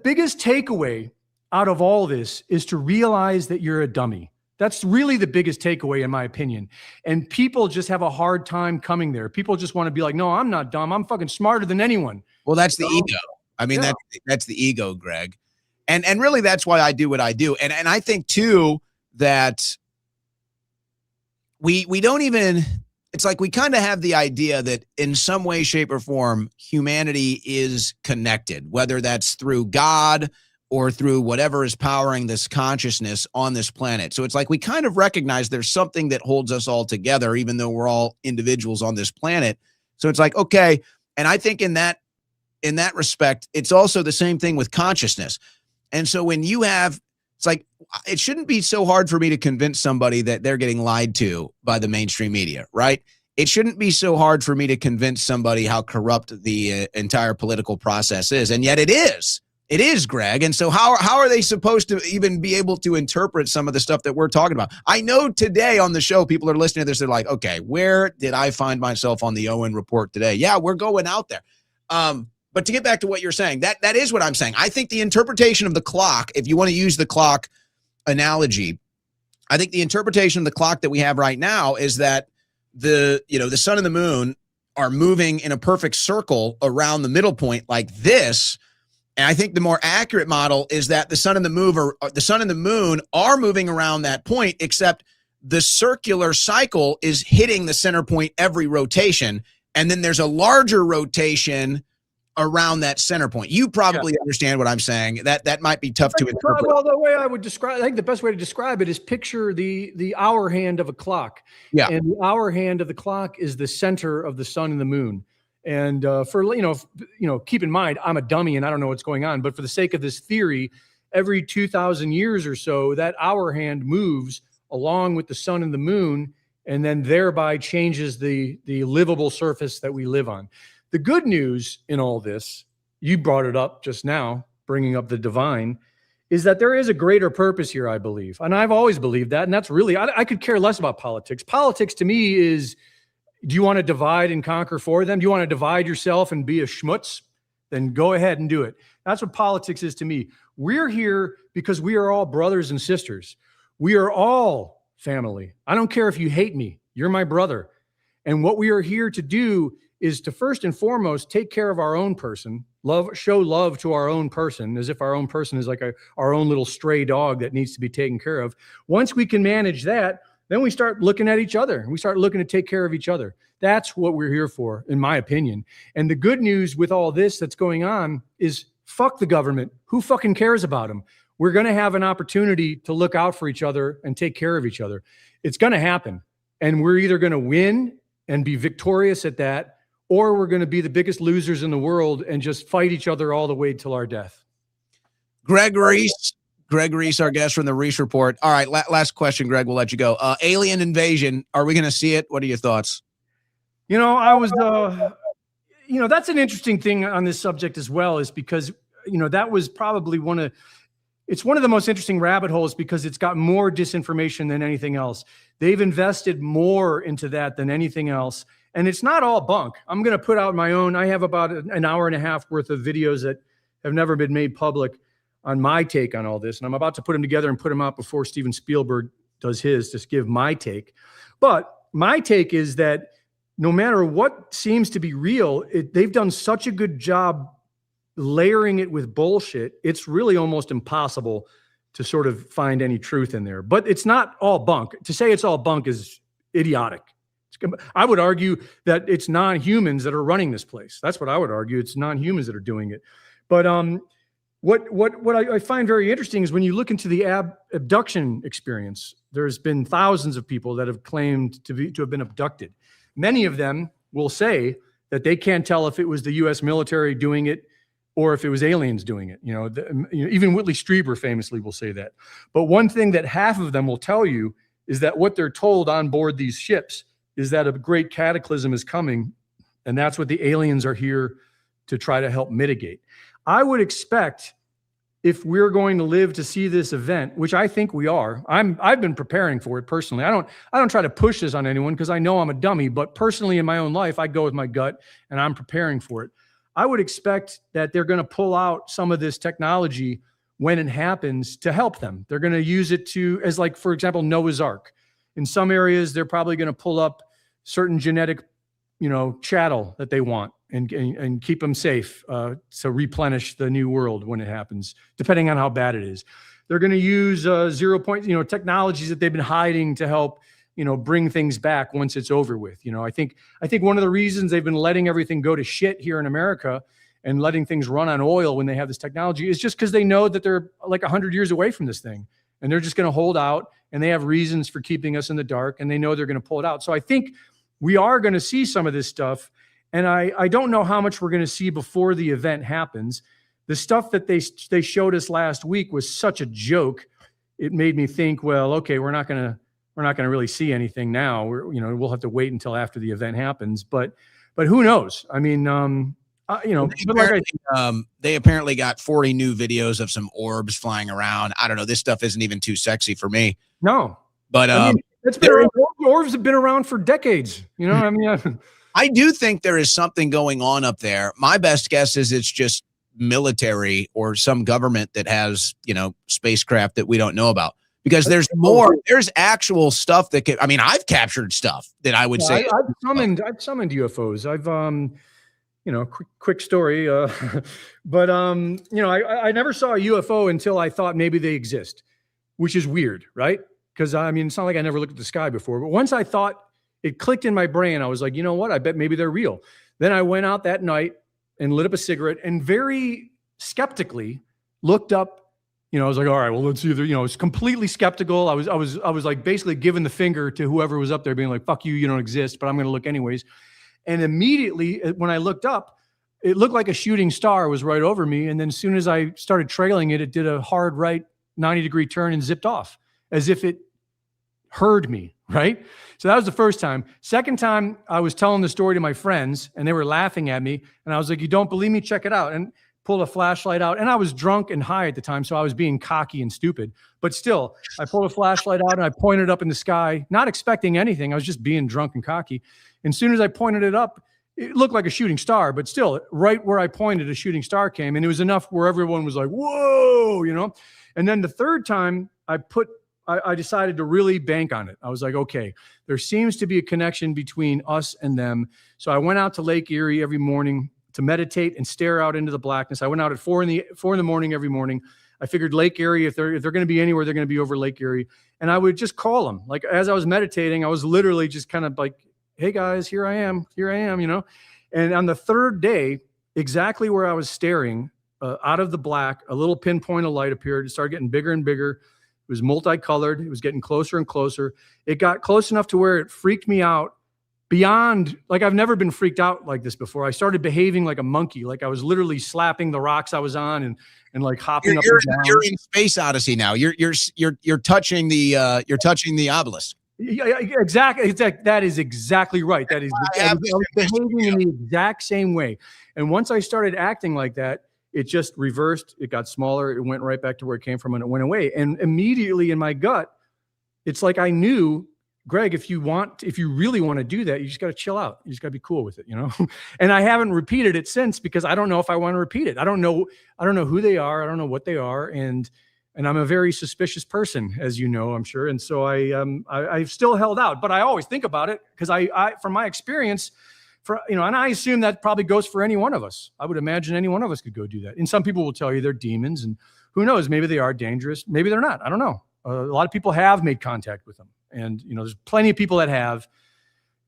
biggest takeaway out of all this is to realize that you're a dummy. That's really the biggest takeaway, in my opinion. And people just have a hard time coming there. People just want to be like, no, I'm not dumb. I'm fucking smarter than anyone. Well, that's the ego. I mean, that's the ego, Greg. And really that's why I do what I do. And I think too that we don't even, it's like we kind of have the idea that in some way, shape, or form, humanity is connected, whether that's through God or through whatever is powering this consciousness on this planet. So it's like we kind of recognize there's something that holds us all together, even though we're all individuals on this planet. So it's like, okay. And I think in that respect, it's also the same thing with consciousness. And so when you have, it's like, it shouldn't be so hard for me to convince somebody that they're getting lied to by the mainstream media, right? It shouldn't be so hard for me to convince somebody how corrupt the entire political process is. And yet it is. It is, Greg. And so how are they supposed to even be able to interpret some of the stuff that we're talking about? I know today on the show, people are listening to this. They're like, okay, where did I find myself on the Owen Report today? Yeah, we're going out there. But to get back to what you're saying, that is what I'm saying. I think the interpretation of the clock, if you want to use the clock analogy, I think the interpretation of the clock that we have right now is that the sun and the moon are moving in a perfect circle around the middle point like this. And I think the more accurate model is that the sun and the moon are moving around that point, except the circular cycle is hitting the center point every rotation. And then there's a larger rotation around that center point. You probably understand what I'm saying. That might be tough to interpret. Well, the way I would describe, I think the best way to describe it is picture the hour hand of a clock. Yeah. And the hour hand of the clock is the center of the sun and the moon. And keep in mind, I'm a dummy and I don't know what's going on. But for the sake of this theory, every 2,000 years or so, that hour hand moves along with the sun and the moon, and then thereby changes the livable surface that we live on. The good news in all this, you brought it up just now, bringing up the divine, is that there is a greater purpose here, I believe. And I've always believed that. And that's really, I could care less about politics. Politics to me is, do you want to divide and conquer for them? Do you want to divide yourself and be a schmutz? Then go ahead and do it. That's what politics is to me. We're here because we are all brothers and sisters. We are all family. I don't care if you hate me. You're my brother. And what we are here to do is to first and foremost take care of our own person, show love to our own person, as if our own person is like our own little stray dog that needs to be taken care of. Once we can manage that, then we start looking at each other. We start looking to take care of each other. That's what we're here for, in my opinion. And the good news with all this that's going on is fuck the government. Who fucking cares about them? We're going to have an opportunity to look out for each other and take care of each other. It's going to happen. And we're either going to win and be victorious at that, or we're going to be the biggest losers in the world and just fight each other all the way till our death. Greg Reese, our guest from the Reese Report. All right, last question, Greg. We'll let you go. Alien invasion. Are we going to see it? What are your thoughts? That's an interesting thing on this subject as well, is because, that was probably it's one of the most interesting rabbit holes because it's got more disinformation than anything else. They've invested more into that than anything else. And it's not all bunk. I'm going to put out my own. I have about an hour and a half worth of videos that have never been made public on my take on all this. And I'm about to put them together and put them out before Steven Spielberg does his, to give my take. But my take is that no matter what seems to be real, they've done such a good job layering it with bullshit. It's really almost impossible to sort of find any truth in there. But it's not all bunk. To say it's all bunk is idiotic. I would argue that it's non-humans that are running this place. That's what I would argue. It's non-humans that are doing it. But what I find very interesting is when you look into the abduction experience, there's been thousands of people that have claimed to have been abducted. Many of them will say that they can't tell if it was the U.S. military doing it or if it was aliens doing it. Even Whitley Strieber famously will say that. But one thing that half of them will tell you is that what they're told on board these ships is that a great cataclysm is coming, and that's what the aliens are here to try to help mitigate. I would expect, if we're going to live to see this event, which I think we are, I've been preparing for it personally. I don't try to push this on anyone because I know I'm a dummy, but personally in my own life, I go with my gut and I'm preparing for it. I would expect that they're going to pull out some of this technology when it happens to help them. They're going to use it as like, for example, Noah's Ark. In some areas, they're probably going to pull up certain genetic, chattel that they want and keep them safe to replenish the new world when it happens, depending on how bad it is. They're going to use 0 point, technologies that they've been hiding to help, bring things back once it's over with. I think one of the reasons they've been letting everything go to shit here in America and letting things run on oil when they have this technology is just because they know that they're like 100 years away from this thing. And they're just going to hold out, and they have reasons for keeping us in the dark, and they know they're going to pull it out. So I think we are going to see some of this stuff. And I don't know how much we're going to see before the event happens. The stuff that they showed us last week was such a joke. It made me think, well, okay, we're not going to really see anything now. We'll have to wait until after the event happens. But who knows? I mean, they apparently got 40 new videos of some orbs flying around. I don't know. This stuff isn't even too sexy for me. No, but it's been around. Orbs have been around for decades. I do think there is something going on up there. My best guess is it's just military or some government that has, spacecraft that we don't know about. Because there's actual stuff that I've captured stuff that I would say. I've summoned UFOs. I've, quick story. But I never saw a UFO until I thought maybe they exist, which is weird, right? Because it's not like I never looked at the sky before. But once I thought, it clicked in my brain, I was like, you know what? I bet maybe they're real. Then I went out that night and lit up a cigarette and very skeptically looked up. I was like, all right, well, let's either, I was completely skeptical. I was like basically giving the finger to whoever was up there being like, fuck you, you don't exist, but I'm going to look anyways. And immediately when I looked up, it looked like a shooting star was right over me. And then as soon as I started trailing it, it did a hard right 90-degree turn and zipped off as if it heard me, right? So that was the first time. Second time, I was telling the story to my friends and they were laughing at me. And I was like, you don't believe me? Check it out. And pulled a flashlight out. And I was drunk and high at the time, so I was being cocky and stupid. But still, I pulled a flashlight out and I pointed up in the sky, not expecting anything. I was just being drunk and cocky. And as soon as I pointed it up, it looked like a shooting star, but still, right where I pointed, a shooting star came. And it was enough where everyone was like, whoa, you know? And then the third time, I decided to really bank on it. I was like, okay, there seems to be a connection between us and them. So I went out to Lake Erie every morning to meditate and stare out into the blackness. I went out at 4 in the morning every morning. I figured Lake Erie, if they're going to be anywhere, they're going to be over Lake Erie. And I would just call them. Like as I was meditating, I was literally just kind of like, hey guys, here I am, you know? And on the third day, exactly where I was staring out of the black, a little pinpoint of light appeared. It started getting bigger and bigger. It was multicolored. It was getting closer and closer. It got close enough to where it freaked me out beyond, like I've never been freaked out like this before. I started behaving like a monkey. Like I was literally slapping the rocks I was on and like hopping up and down. You're in Space Odyssey now. You're touching the obelisk. Yeah, exactly. That is exactly right. That is, I was behaving in the exact same way. And once I started acting like that, it just reversed. It got smaller. It went right back to where it came from and it went away. And immediately in my gut, it's like I knew, Greg, if you really want to do that, you just got to chill out. You just got to be cool with it, you know? And I haven't repeated it since because I don't know if I want to repeat it. I don't know who they are. I don't know what they are. And I'm a very suspicious person, as you know, I'm sure. And so I've still held out, but I always think about it because I from my experience, and I assume that probably goes for any one of us. I would imagine any one of us could go do that. And some people will tell you they're demons, and who knows? Maybe they are dangerous. Maybe they're not. I don't know. A lot of people have made contact with them, and there's plenty of people that have,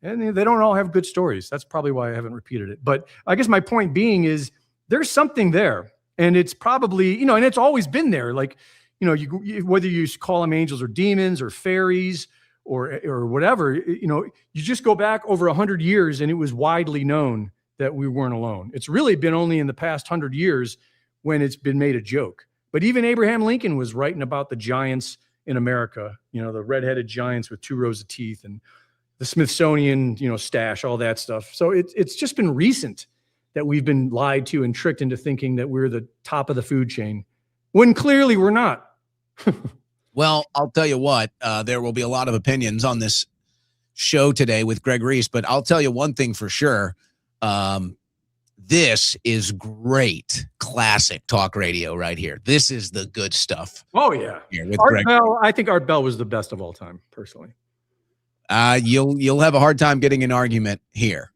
and they don't all have good stories. That's probably why I haven't repeated it. But I guess my point being is there's something there, and it's probably and it's always been there. Like whether you call them angels or demons or fairies or whatever, you just go back over 100 years and it was widely known that we weren't alone. It's really been only in the past 100 years when it's been made a joke. But even Abraham Lincoln was writing about the giants in America, the redheaded giants with 2 rows of teeth and the Smithsonian, stash, all that stuff. So it's just been recent that we've been lied to and tricked into thinking that we're the top of the food chain when clearly we're not. Well, I'll tell you what, there will be a lot of opinions on this show today with Greg Reese, but I'll tell you one thing for sure. This is great classic talk radio right here. This is the good stuff. Oh, yeah. Art Bell, I think Art Bell was the best of all time, personally. You'll have a hard time getting an argument here.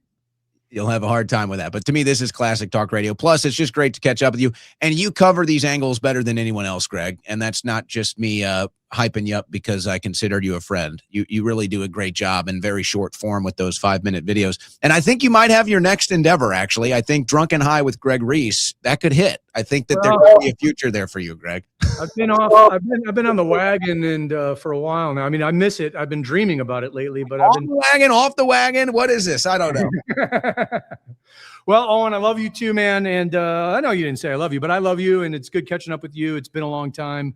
You'll have a hard time with that. But to me, this is classic talk radio. Plus, it's just great to catch up with you. And you cover these angles better than anyone else, Greg. And that's not just me hyping you up because I considered you a friend. You really do a great job in very short form with those 5-minute videos. And I think you might have your next endeavor, actually. I think Drunk and High with Greg Reese, that could hit. I think that there could be a future there for you, Greg. I've been on the wagon and for a while now. I mean, I miss it. I've been dreaming about it lately, but off the wagon. What is this? I don't know. Well, Owen, I love you too, man. And I know you didn't say I love you, but I love you. And it's good catching up with you. It's been a long time.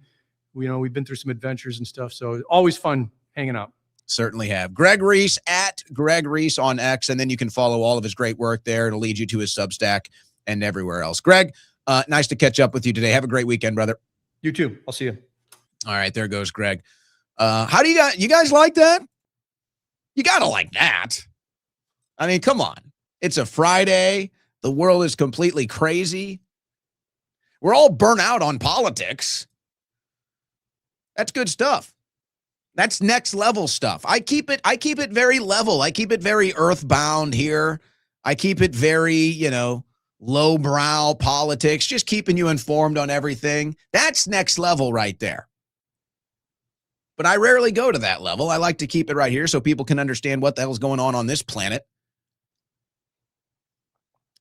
We've been through some adventures and stuff. So always fun hanging out. Certainly have. Greg Reese at Greg Reese on X. And then you can follow all of his great work there. It'll lead you to his Substack and everywhere else. Greg, nice to catch up with you today. Have a great weekend, brother. You too. I'll see you. All right. There goes Greg. How do you guys like that? You got to like that. I mean, come on. It's a Friday. The world is completely crazy. We're all burnt out on politics. That's good stuff. That's next level stuff. I keep it very level. I keep it very earthbound here. I keep it very, lowbrow politics, just keeping you informed on everything. That's next level right there. But I rarely go to that level. I like to keep it right here so people can understand what the hell's going on this planet.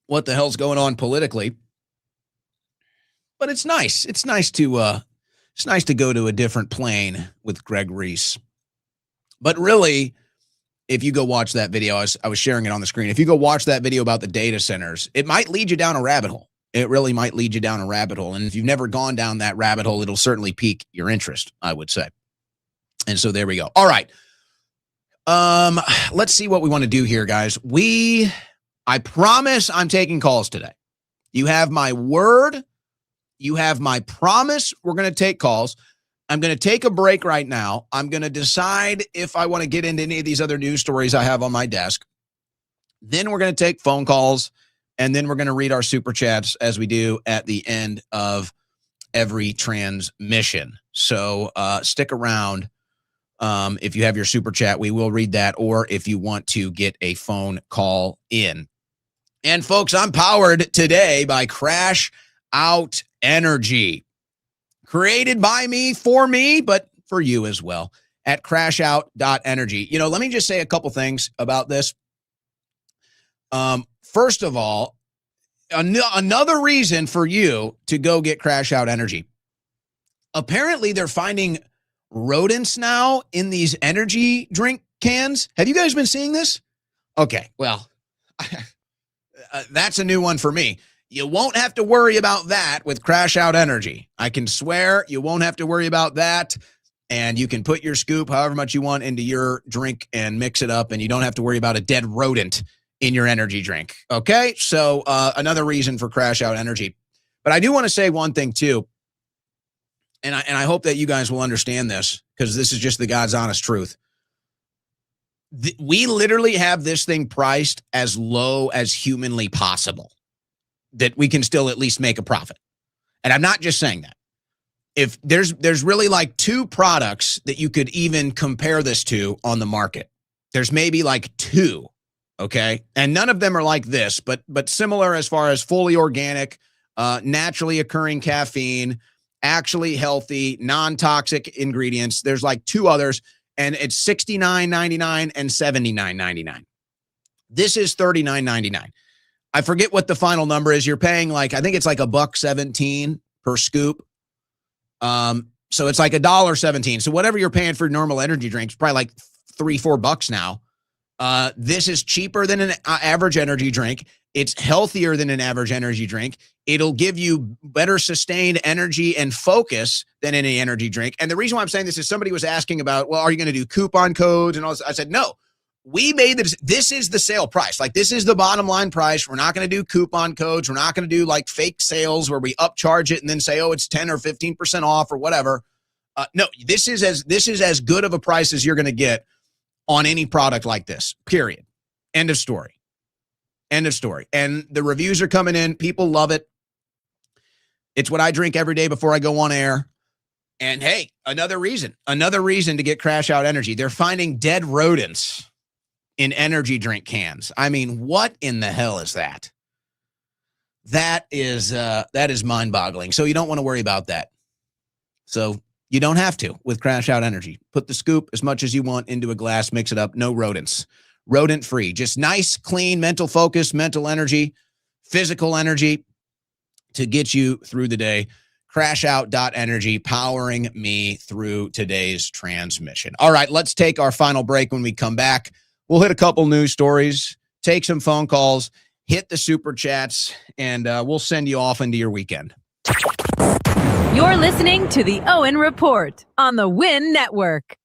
What the hell's going on politically. But it's nice. It's nice to go to a different plane with Greg Reese. But really, if you go watch that video, I was sharing it on the screen. If you go watch that video about the data centers, it might lead you down a rabbit hole. It really might lead you down a rabbit hole. And if you've never gone down that rabbit hole, it'll certainly pique your interest, I would say. And so there we go. All right. Let's see what we want to do here, guys. I promise I'm taking calls today. You have my word. You have my promise. We're going to take calls. I'm going to take a break right now. I'm going to decide if I want to get into any of these other news stories I have on my desk. Then we're going to take phone calls, and then we're going to read our super chats as we do at the end of every transmission. So stick around. If you have your super chat, we will read that, or if you want to get a phone call in. And folks, I'm powered today by Crash Out Energy. Created by me, for me, but for you as well at crashout.energy. You know, let me just say a couple things about this. First of all, another reason for you to go get Crash Out Energy. Apparently, they're finding rodents now in these energy drink cans. Have you guys been seeing this? Okay, well, that's a new one for me. You won't have to worry about that with Crash Out Energy. I can swear you won't have to worry about that. And you can put your scoop however much you want into your drink and mix it up, and you don't have to worry about a dead rodent in your energy drink. Okay? So another reason for Crash Out Energy. But I do want to say one thing too. And I hope that you guys will understand this, because this is just the God's honest truth. We literally have this thing priced as low as humanly possible, that we can still at least make a profit. And I'm not just saying that. If there's really like two products that you could even compare this to on the market. There's maybe like two, okay? And none of them are like this, but similar as far as fully organic, naturally occurring caffeine, actually healthy, non-toxic ingredients. There's like two others, and it's $69.99 and $79.99. This is $39.99. I forget what the final number is. You're paying like, I think it's like $1.17 per scoop. So it's like $1.17. So whatever you're paying for normal energy drinks, probably like $3-4 now. This is cheaper than an average energy drink. It's healthier than an average energy drink. It'll give you better sustained energy and focus than any energy drink. And the reason why I'm saying this is somebody was asking about, well, are you going to do coupon codes and all this? I said, no. We made this is the sale price. Like, this is the bottom line price. We're not going to do coupon codes. We're not going to do like fake sales where we upcharge it and then say, oh, it's 10 or 15% off or whatever. No, this is as good of a price as you're going to get on any product like this, period. End of story. End of story. And the reviews are coming in. People love it. It's what I drink every day before I go on air. And hey, another reason to get Crash Out Energy. They're finding dead rodents in energy drink cans. I mean, what in the hell is that? That is mind-boggling. So you don't want to worry about that. So you don't have to with Crash Out Energy. Put the scoop as much as you want into a glass, mix it up. No rodents. Rodent-free. Just nice, clean, mental focus, mental energy, physical energy to get you through the day. Crashout.energy, powering me through today's transmission. All right, let's take our final break. When we come back, we'll hit a couple news stories, take some phone calls, hit the super chats, and we'll send you off into your weekend. You're listening to the Owen Report on the Win Network.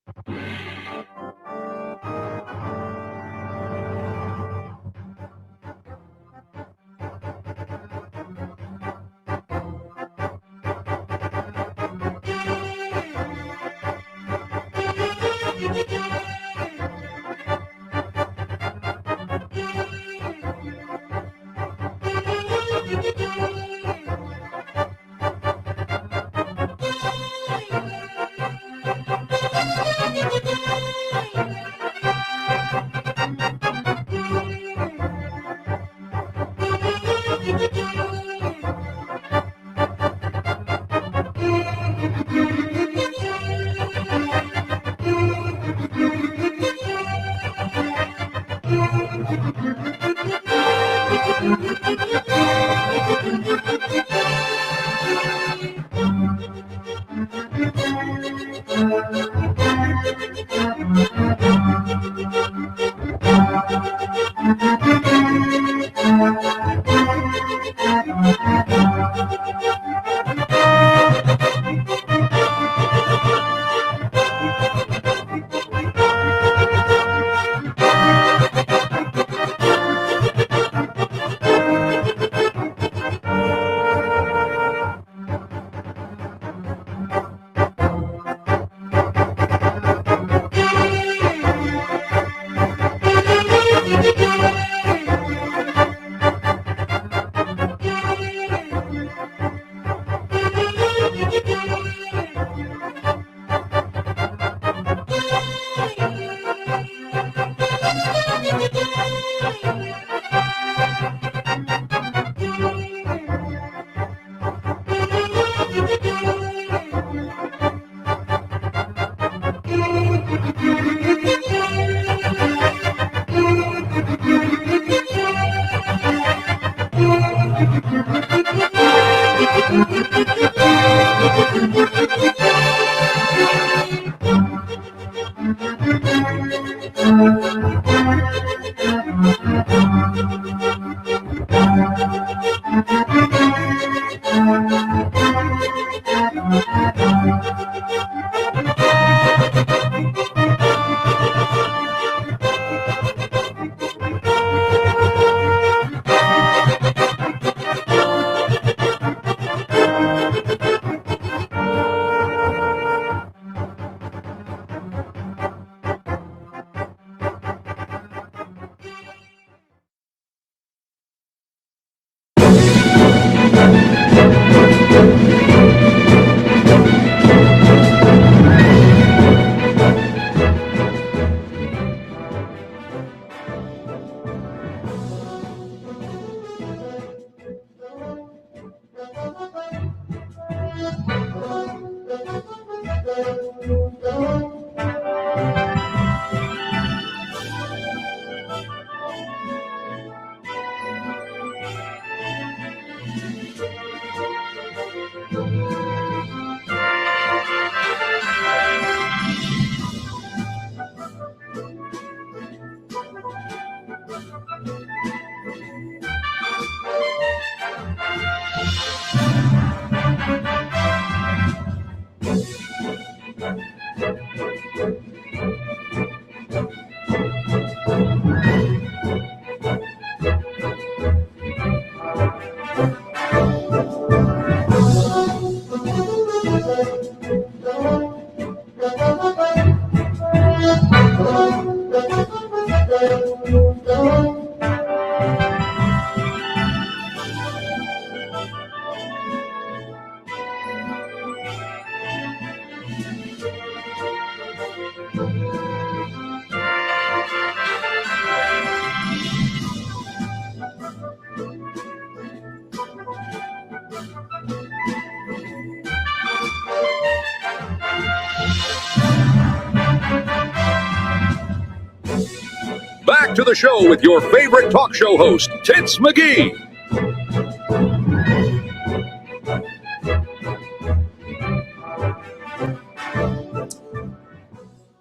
Back to the show with your favorite talk show host, Tits McGee.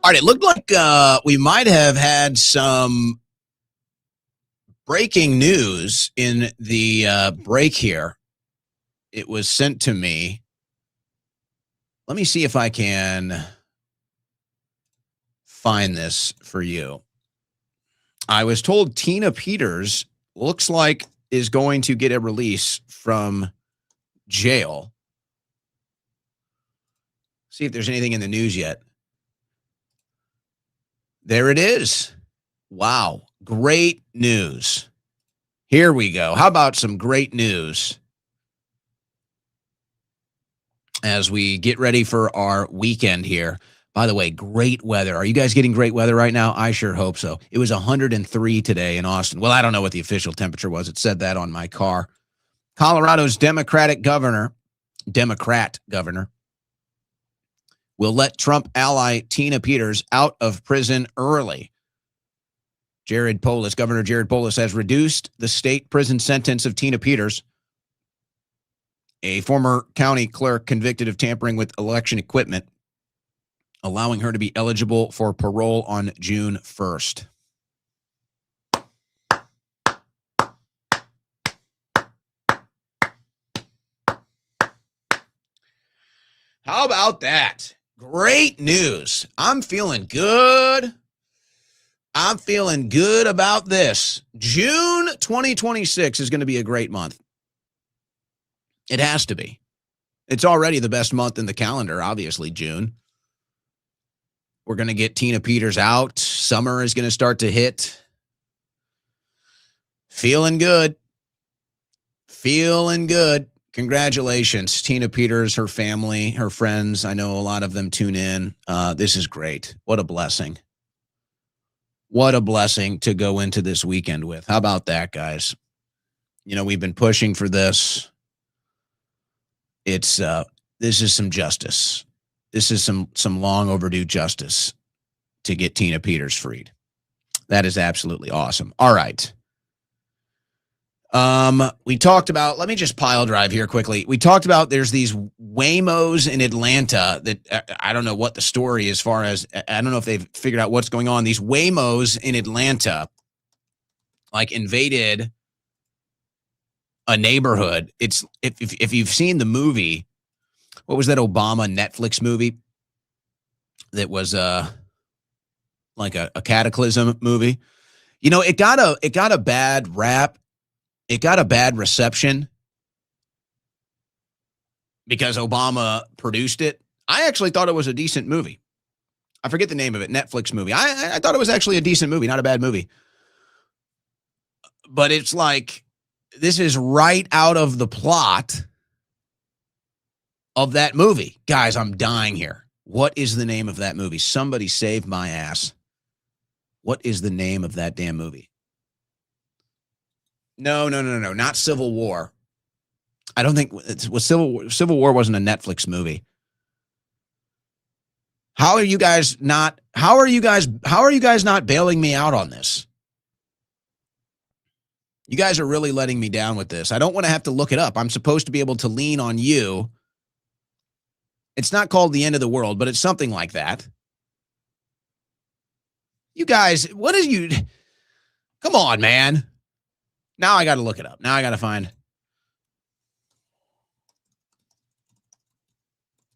All right, it looked like we might have had some breaking news in the break here. It was sent to me. Let me see if I can find this for you. I was told Tina Peters looks like is going to get a release from jail. See if there's anything in the news yet. There it is. Wow. Great news. Here we go. How about some great news as we get ready for our weekend here? By the way, great weather. Are you guys getting great weather right now? I sure hope so. It was 103 today in Austin. Well, I don't know what the official temperature was. It said that on my car. Colorado's Democrat governor, will let Trump ally Tina Peters out of prison early. Governor Jared Polis has reduced the state prison sentence of Tina Peters, a former county clerk convicted of tampering with election equipment, allowing her to be eligible for parole on June 1st. How about that? Great news. I'm feeling good. I'm feeling good about this. June 2026 is going to be a great month. It has to be. It's already the best month in the calendar, obviously, June. We're going to get Tina Peters out. Summer is going to start to hit. Feeling good. Feeling good. Congratulations, Tina Peters, her family, her friends. I know a lot of them tune in. This is great. What a blessing. What a blessing to go into this weekend with. How about that, guys? You know, we've been pushing for this. This is some justice. This is some long overdue justice to get Tina Peters freed. That is absolutely awesome. All right. We talked about, let me just pile drive here quickly. We talked about there's these Waymos in Atlanta that I don't know what the story as far as, I don't know if they've figured out what's going on. These Waymos in Atlanta like invaded a neighborhood. It's if you've seen the movie, what was that Obama Netflix movie that was like a cataclysm movie? You know, it got a bad rap. It got a bad reception because Obama produced it. I actually thought it was a decent movie. I forget the name of it, Netflix movie. I thought it was actually a decent movie, not a bad movie. But it's like, this is right out of the plot of that movie. Guys, I'm dying here. What is the name of that movie? Somebody save my ass. What is the name of that damn movie? No, not Civil War. I don't think it was Civil War wasn't a Netflix movie. How are you guys not bailing me out on this? You guys are really letting me down with this. I don't want to have to look it up. I'm supposed to be able to lean on you. It's not called The End of the World, but it's something like that. You guys, what is you? Come on, man. Now I got to look it up. Now I got to find.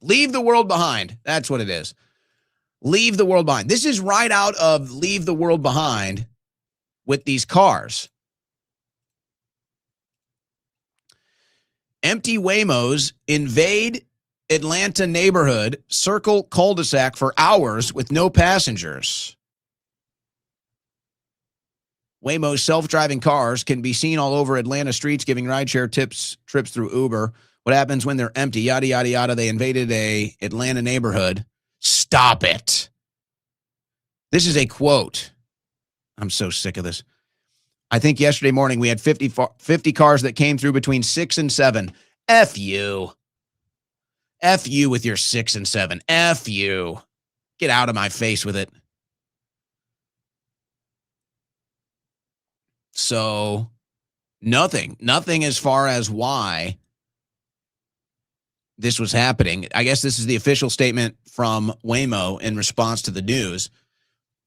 Leave the World Behind. That's what it is. Leave the World Behind. This is right out of Leave the World Behind with these cars. Empty Waymos invade Atlanta neighborhood, circle cul-de-sac for hours with no passengers. Waymo's self-driving cars can be seen all over Atlanta streets, giving rideshare trips through Uber. What happens when they're empty? Yada, yada, yada. They invaded a Atlanta neighborhood. Stop it. This is a quote. I'm so sick of this. I think yesterday morning we had 50 cars that came through between 6 and 7. F you. F you with your 6 and 7. F you. Get out of my face with it. So nothing as far as why this was happening. I guess this is the official statement from Waymo in response to the news.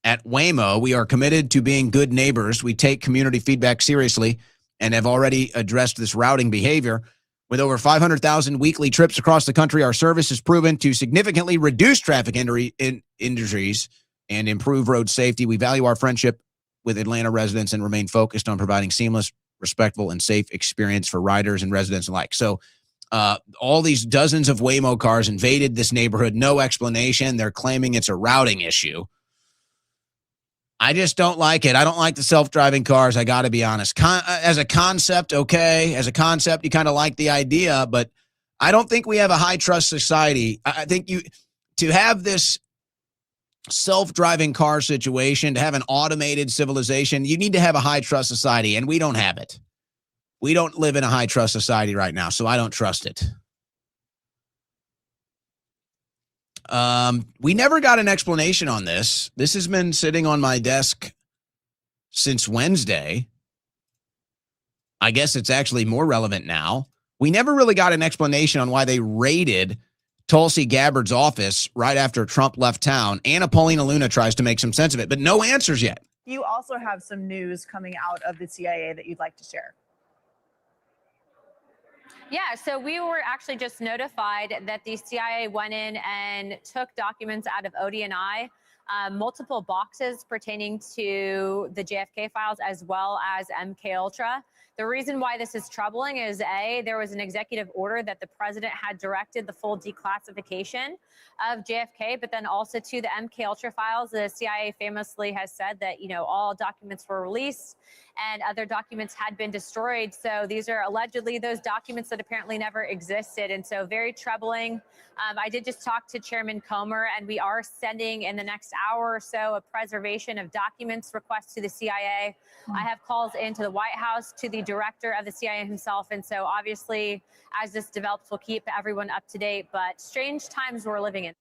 At Waymo, we are committed to being good neighbors. We take community feedback seriously and have already addressed this routing behavior. With over 500,000 weekly trips across the country, our service has proven to significantly reduce traffic injuries and improve road safety. We value our friendship with Atlanta residents and remain focused on providing seamless, respectful, and safe experience for riders and residents alike. So all these dozens of Waymo cars invaded this neighborhood. No explanation. They're claiming it's a routing issue. I just don't like it. I don't like the self-driving cars. I got to be honest. As a concept, okay. As a concept, you kind of like the idea, but I don't think we have a high-trust society. I think to have this self-driving car situation, to have an automated civilization, you need to have a high-trust society, and we don't have it. We don't live in a high-trust society right now, so I don't trust it. We never got an explanation on this. This has been sitting on my desk since Wednesday. I guess it's actually more relevant now. We never really got an explanation on why they raided Tulsi Gabbard's office right after Trump left town. Anna Paulina Luna tries to make some sense of it, but no answers yet. You also have some news coming out of the CIA that you'd like to share. Yeah, so we were actually just notified that the CIA went in and took documents out of ODNI, multiple boxes pertaining to the JFK files as well as MK Ultra. The reason why this is troubling is there was an executive order that the president had directed the full declassification of JFK, but then also to the MK Ultra files. The CIA famously has said that, all documents were released and other documents had been destroyed. So these are allegedly those documents that apparently never existed. And so very troubling. I did just talk to Chairman Comer, and we are sending in the next hour or so a preservation of documents request to the CIA. I have calls into the White House to the director of the CIA himself. And so obviously, as this develops, we'll keep everyone up to date. But strange times we're living in.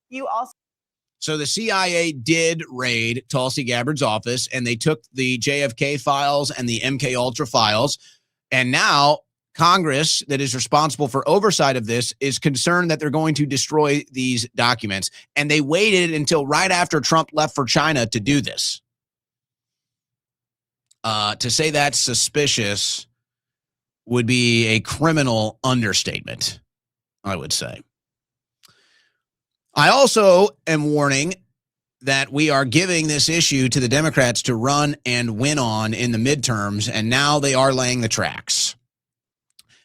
So the CIA did raid Tulsi Gabbard's office, and they took the JFK files and the MK Ultra files. And now Congress, that is responsible for oversight of this, is concerned that they're going to destroy these documents. And they waited until right after Trump left for China to do this. To say that's suspicious would be a criminal understatement, I would say. I also am warning that we are giving this issue to the Democrats to run and win on in the midterms, and now they are laying the tracks.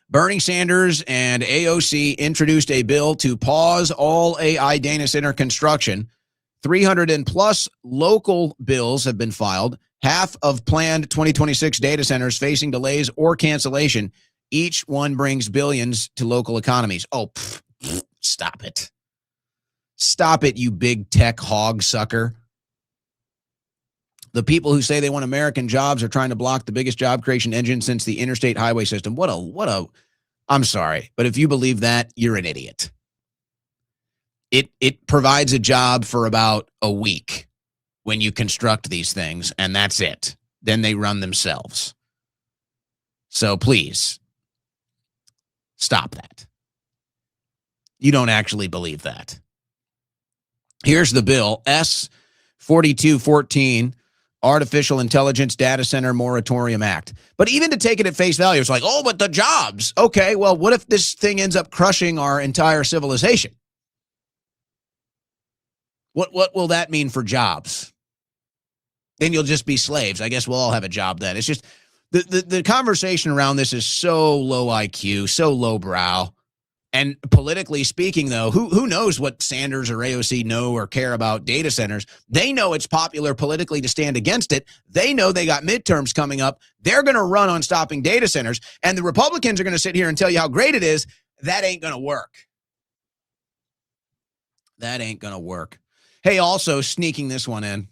Bernie Sanders and AOC introduced a bill to pause all AI data center construction. 300 and plus local bills have been filed. Half of planned 2026 data centers facing delays or cancellation. Each one brings billions to local economies. Oh, stop it. Stop it, you big tech hog sucker. The people who say they want American jobs are trying to block the biggest job creation engine since the interstate highway system. I'm sorry, but if you believe that, you're an idiot. It provides a job for about a week when you construct these things, and that's it. Then they run themselves. So please, stop that. You don't actually believe that. Here's the bill, S-4214, Artificial Intelligence Data Center Moratorium Act. But even to take it at face value, it's like, oh, but the jobs. Okay, well, what if this thing ends up crushing our entire civilization? What will that mean for jobs? Then you'll just be slaves. I guess we'll all have a job then. It's just the conversation around this is so low IQ, so lowbrow. And politically speaking, though, who knows what Sanders or AOC know or care about data centers? They know it's popular politically to stand against it. They know they got midterms coming up. They're going to run on stopping data centers. And the Republicans are going to sit here and tell you how great it is. That ain't going to work. That ain't going to work. Hey, also sneaking this one in,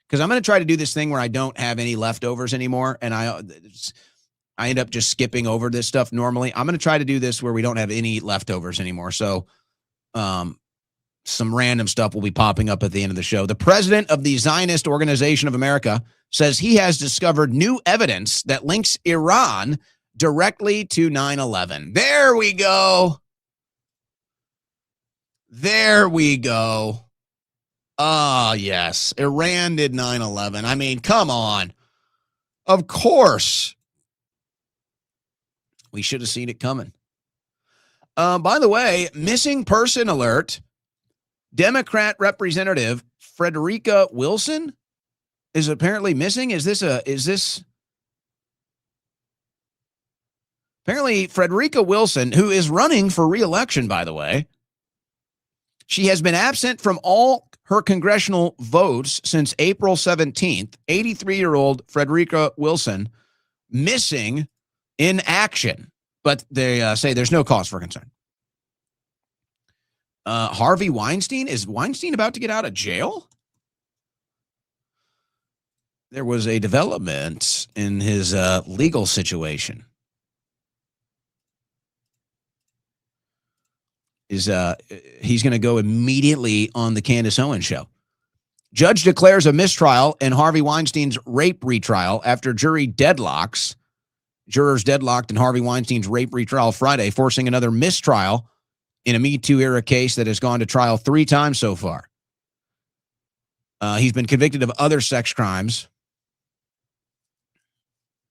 because I'm going to try to do this thing where I don't have any leftovers anymore. And I end up just skipping over this stuff normally. I'm going to try to do this where we don't have any leftovers anymore. So some random stuff will be popping up at the end of the show. The president of the Zionist Organization of America says he has discovered new evidence that links Iran directly to 9/11. There we go. There we go. Ah, yes. Iran did 9/11. I mean, come on. Of course. We should have seen it coming. By the way, missing person alert. Democrat Representative Frederica Wilson is apparently missing. Apparently Frederica Wilson, who is running for re-election, by the way, she has been absent from all her congressional votes since April 17th. 83-year-old Frederica Wilson missing in action, but they say there's no cause for concern. Harvey Weinstein, is Weinstein about to get out of jail? There was a development in his legal situation. He's going to go immediately on the Candace Owens show. Judge declares a mistrial in Harvey Weinstein's rape retrial after jury deadlocks. Jurors deadlocked in Harvey Weinstein's rape retrial Friday, forcing another mistrial in a Me Too era case that has gone to trial 3 times so far. He's been convicted of other sex crimes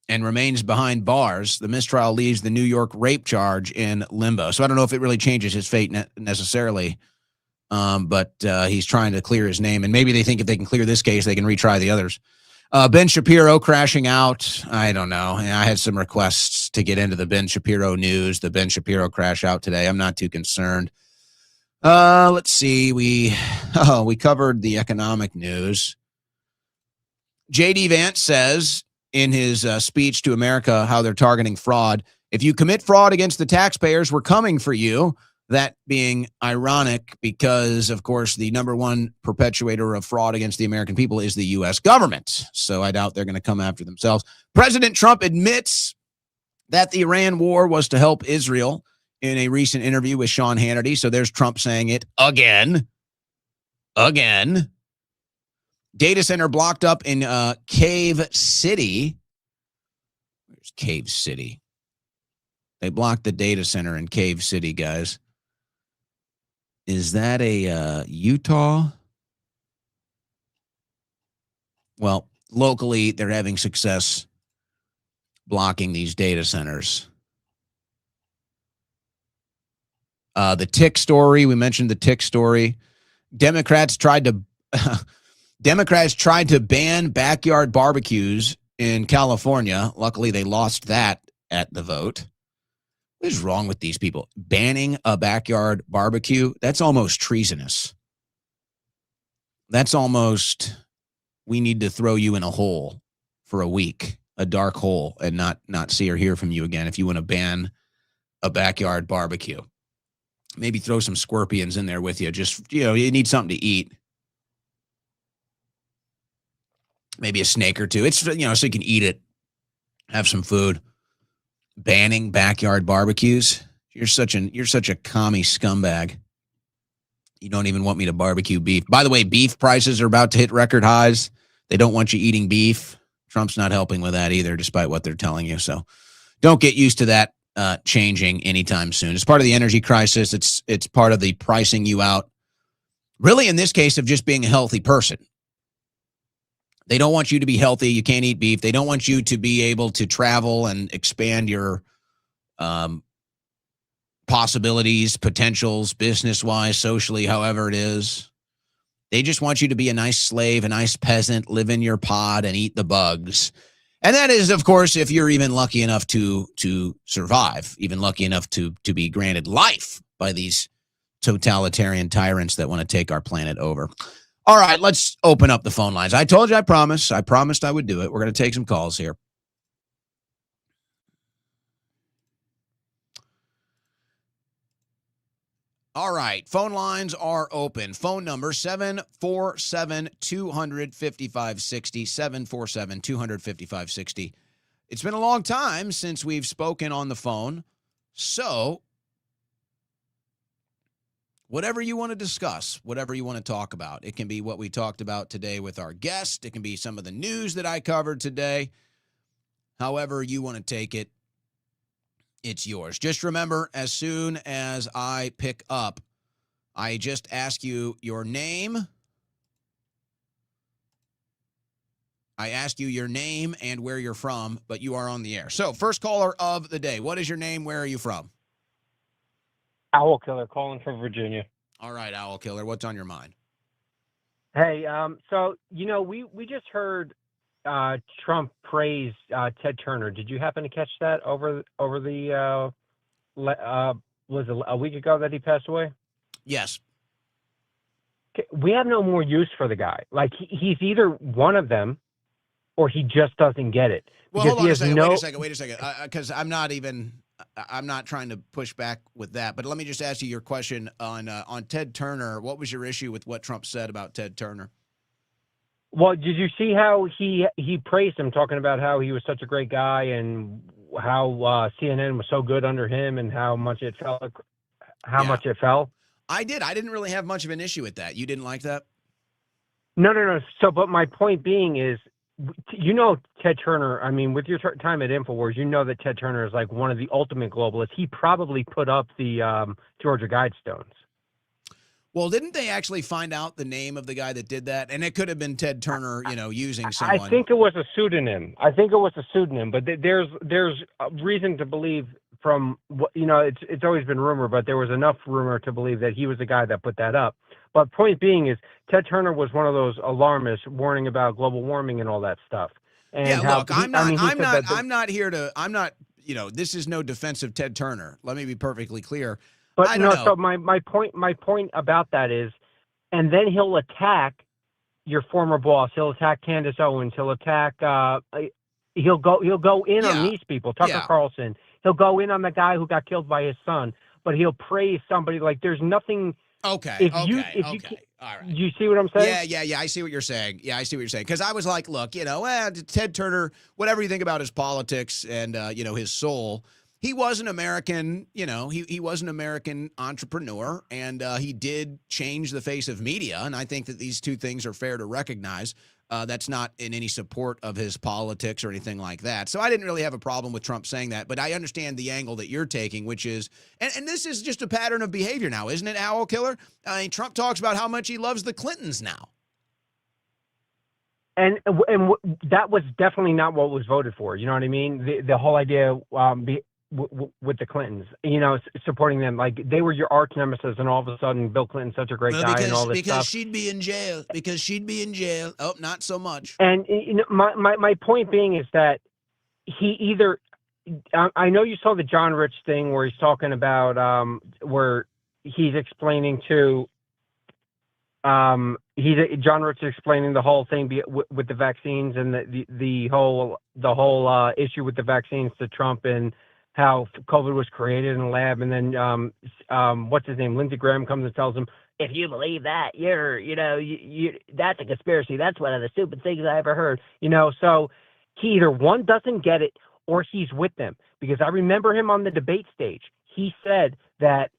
and remains behind bars. The mistrial leaves the New York rape charge in limbo. So I don't know if it really changes his fate necessarily, but he's trying to clear his name. And maybe they think if they can clear this case, they can retry the others. Ben Shapiro crashing out. I don't know. I had some requests to get into the Ben Shapiro news. The Ben Shapiro crash out today. I'm not too concerned. Let's see. We covered the economic news. J.D. Vance says in his speech to America how they're targeting fraud. If you commit fraud against the taxpayers, we're coming for you. That being ironic because, of course, the number one perpetuator of fraud against the American people is the U.S. government. So I doubt they're going to come after themselves. President Trump admits that the Iran war was to help Israel in a recent interview with Sean Hannity. So there's Trump saying it again. Data center blocked up in Cave City. There's Cave City. They blocked the data center in Cave City, guys. Is that a Utah? Well, locally, they're having success blocking these data centers. The tick story, we mentioned the tick story. Democrats tried to ban backyard barbecues in California. Luckily, they lost that at the vote. What is wrong with these people? Banning a backyard barbecue? That's almost treasonous. That's almost, we need to throw you in a hole for a week, a dark hole, and not see or hear from you again if you want to ban a backyard barbecue. Maybe throw some scorpions in there with you. Just, you need something to eat. Maybe a snake or two. It's, so you can eat it, have some food. Banning backyard barbecues. You're such a commie scumbag. You don't even want me to barbecue beef. By the way, beef prices are about to hit record highs. They don't want you eating beef. Trump's not helping with that either, despite what they're telling you. So don't get used to that changing anytime soon. It's part of the energy crisis. It's part of the pricing you out. Really, in this case, of just being a healthy person. They don't want you to be healthy. You can't eat beef. They don't want you to be able to travel and expand your possibilities, potentials, business-wise, socially, however it is. They just want you to be a nice slave, a nice peasant, live in your pod and eat the bugs. And that is, of course, if you're even lucky enough to survive, even lucky enough to be granted life by these totalitarian tyrants that want to take our planet over. All right, let's open up the phone lines. I told you I promised I would do it. We're going to take some calls here. All right, phone lines are open. Phone number 747-200-5560, 747-200-5560. It's been a long time since we've spoken on the phone, so whatever you want to discuss, whatever you want to talk about. It can be what we talked about today with our guest. It can be some of the news that I covered today. However you want to take it, it's yours. Just remember, as soon as I pick up, I just ask you your name. I ask you your name and where you're from, but you are on the air. So, first caller of the day. What is your name? Where are you from? Owl Killer calling from Virginia. All right, Owl Killer. What's on your mind? Hey, so we just heard Trump praise Ted Turner. Did you happen to catch that over the was it a week ago that he passed away? Yes. We have no more use for the guy. Like he's either one of them, or he just doesn't get it. Well, hold on a second. Wait a second. Because I'm not trying to push back with that. But let me just ask you your question on Ted Turner. What was your issue with what Trump said about Ted Turner? Well, did you see how he praised him, talking about how he was such a great guy and how CNN was so good under him and how much it fell? Much it fell? I did. I didn't really have much of an issue with that. You didn't like that? No. So, but my point being is, Ted Turner, I mean, with your time at InfoWars, you know that Ted Turner is like one of the ultimate globalists. He probably put up the Georgia Guidestones. Well, didn't they actually find out the name of the guy that did that? And it could have been Ted Turner, using someone. I think it was a pseudonym. But there's a reason to believe from what, it's always been rumor, but there was enough rumor to believe that he was the guy that put that up. But point being is, Ted Turner was one of those alarmists warning about global warming and all that stuff. And look, I'm not here to, this is no defense of Ted Turner. Let me be perfectly clear. But so my point about that is, and then he'll attack your former boss. He'll attack Candace Owens. He'll attack, he'll go in on these people, Tucker Carlson. He'll go in on the guy who got killed by his son, but he'll praise somebody like there's nothing. Okay. All right. You see what I'm saying? Yeah. I see what you're saying. Because I was like, look, Ted Turner, whatever you think about his politics and, his soul, he was an American, he was an American entrepreneur, and he did change the face of media. And I think that these two things are fair to recognize. That's not in any support of his politics or anything like that. So I didn't really have a problem with Trump saying that, but I understand the angle that you're taking, which is, and this is just a pattern of behavior now, isn't it, Owl Killer? I mean, Trump talks about how much he loves the Clintons now. And that was definitely not what was voted for. You know what I mean? The whole idea with the Clintons, supporting them, like they were your arch nemesis, and all of a sudden Bill Clinton's such a great guy and all this because stuff. she'd be in jail. Because she'd be in jail. Oh, not so much. And my point being is that he either, I know you saw the John Rich thing where he's talking about where he's explaining to. John Rich explaining the whole thing with the vaccines and the whole issue with the vaccines to Trump and how COVID was created in a lab. And then what's his name? Lindsey Graham comes and tells him, if you believe that, that's a conspiracy. That's one of the stupid things I ever heard. So he either one doesn't get it or he's with them, because I remember him on the debate stage. He said that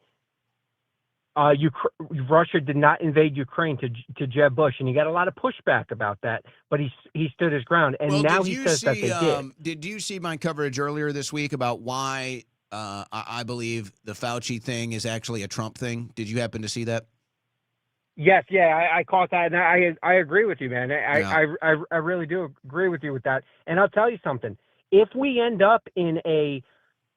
Russia did not invade Ukraine to Jeb Bush, and he got a lot of pushback about that, but he stood his ground, and now he says that they did. Did you see my coverage earlier this week about why I believe the Fauci thing is actually a Trump thing? Did you happen to see that? Yes, yeah, I caught that, and I agree with you, man. I really do agree with you with that, and I'll tell you something. If we end up in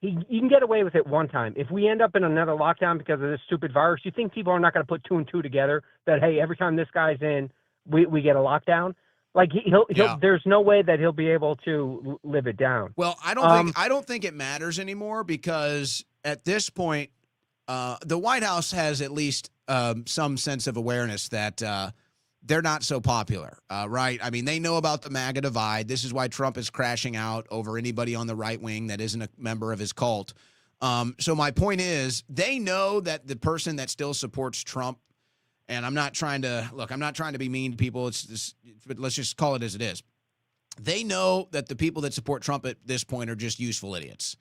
you can get away with it one time. If we end up in another lockdown because of this stupid virus, you think people are not going to put two and two together that, hey, every time this guy's in, we get a lockdown? Like there's no way that he'll be able to live it down. Well, I don't think it matters anymore, because at this point, the White House has at least some sense of awareness that they're not so popular, right? I mean, they know about the MAGA divide. This is why Trump is crashing out over anybody on the right wing that isn't a member of his cult. So my point is, they know that the person that still supports Trump, and I'm not trying to be mean to people. But let's just call it as it is. They know that the people that support Trump at this point are just useful idiots.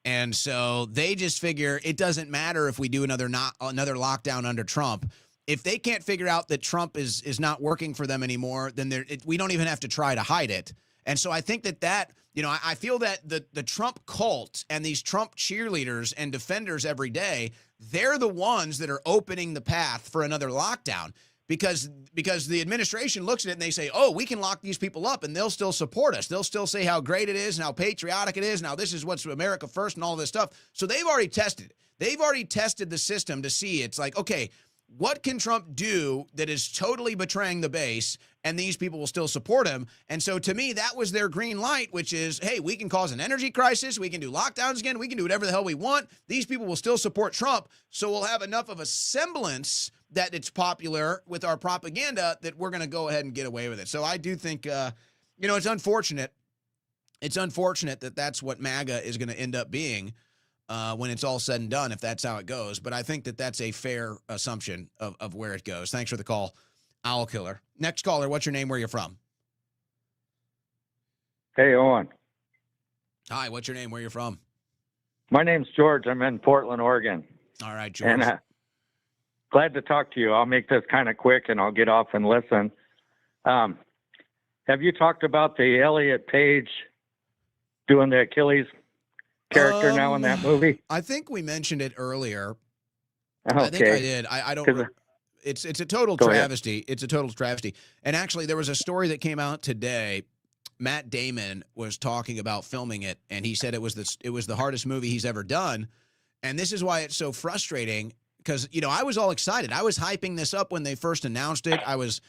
And so they just figure it doesn't matter if we do another lockdown under Trump. If they can't figure out that Trump is not working for them anymore, then we don't even have to try to hide it. And so I think that I feel that the Trump cult and these Trump cheerleaders and defenders every day, they're the ones that are opening the path for another lockdown, because the administration looks at it and they say, oh, we can lock these people up and they'll still support us. They'll still say how great it is and how patriotic it is. Now, this is what's America first and all this stuff. So they've already tested it. They've already tested the system to see it's like, okay, what can Trump do that is totally betraying the base and these people will still support him? And so to me, that was their green light, which is, hey, we can cause an energy crisis. We can do lockdowns again. We can do whatever the hell we want. These people will still support Trump. So we'll have enough of a semblance that it's popular with our propaganda that we're going to go ahead and get away with it. So I do think, it's unfortunate. It's unfortunate that that's what MAGA is going to end up being. When it's all said and done, if that's how it goes. But I think that that's a fair assumption of where it goes. Thanks for the call, Owl Killer. Next caller, what's your name, where you're from? Hey, Owen. Hi, what's your name, where you're from? My name's George. I'm in Portland, Oregon. All right, George. And glad to talk to you. I'll make this kind of quick and I'll get off and listen. Have you talked about the Elliot Page doing the Achilles character now in that movie? I think we mentioned it earlier. Okay. I think I did. I don't. It's a total travesty. It's a total travesty. And actually, there was a story that came out today. Matt Damon was talking about filming it, and he said it was the hardest movie he's ever done. And this is why it's so frustrating, because I was all excited. I was hyping this up when they first announced it. I was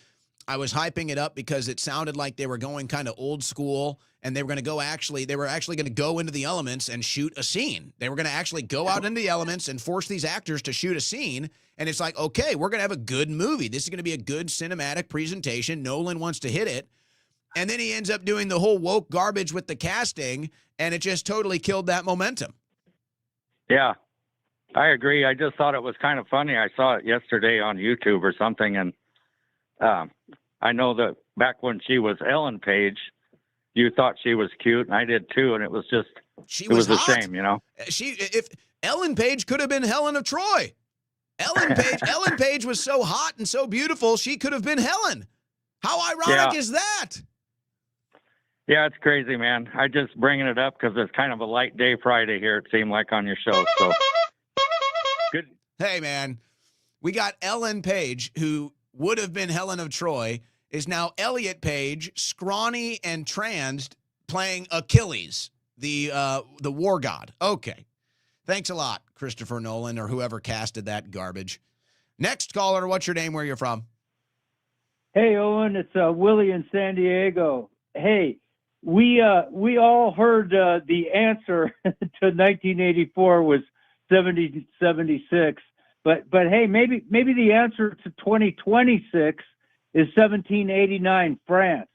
hyping it up because it sounded like they were going kind of old school, and they were going to they were actually going to go into the elements and shoot a scene. They were going to actually go out into the elements and force these actors to shoot a scene. And it's like, okay, we're going to have a good movie. This is going to be a good cinematic presentation. Nolan wants to hit it. And then he ends up doing the whole woke garbage with the casting, and it just totally killed that momentum. Yeah, I agree. I just thought it was kind of funny. I saw it yesterday on YouTube or something, and I know that back when she was Ellen Page, you thought she was cute, and I did too, and it was She it was a hot. shame, you know. If Ellen Page could have been Helen of Troy. Ellen Page was so hot and so beautiful, she could have been Helen. How ironic is that? Yeah, it's crazy, man. I just bringing it up because it's kind of a light day Friday here, it seemed like, on your show. So good. Hey, man, we got Ellen Page, who would have been Helen of Troy, is now Elliot Page, scrawny and trans, playing Achilles, the war god. Okay. Thanks a lot, Christopher Nolan, or whoever casted that garbage. Next caller, what's your name, where you're from? Hey, Owen, it's Willie in San Diego. Hey, we all heard the answer to 1984 was 1776, but hey, maybe the answer to 2026 is 1789 France.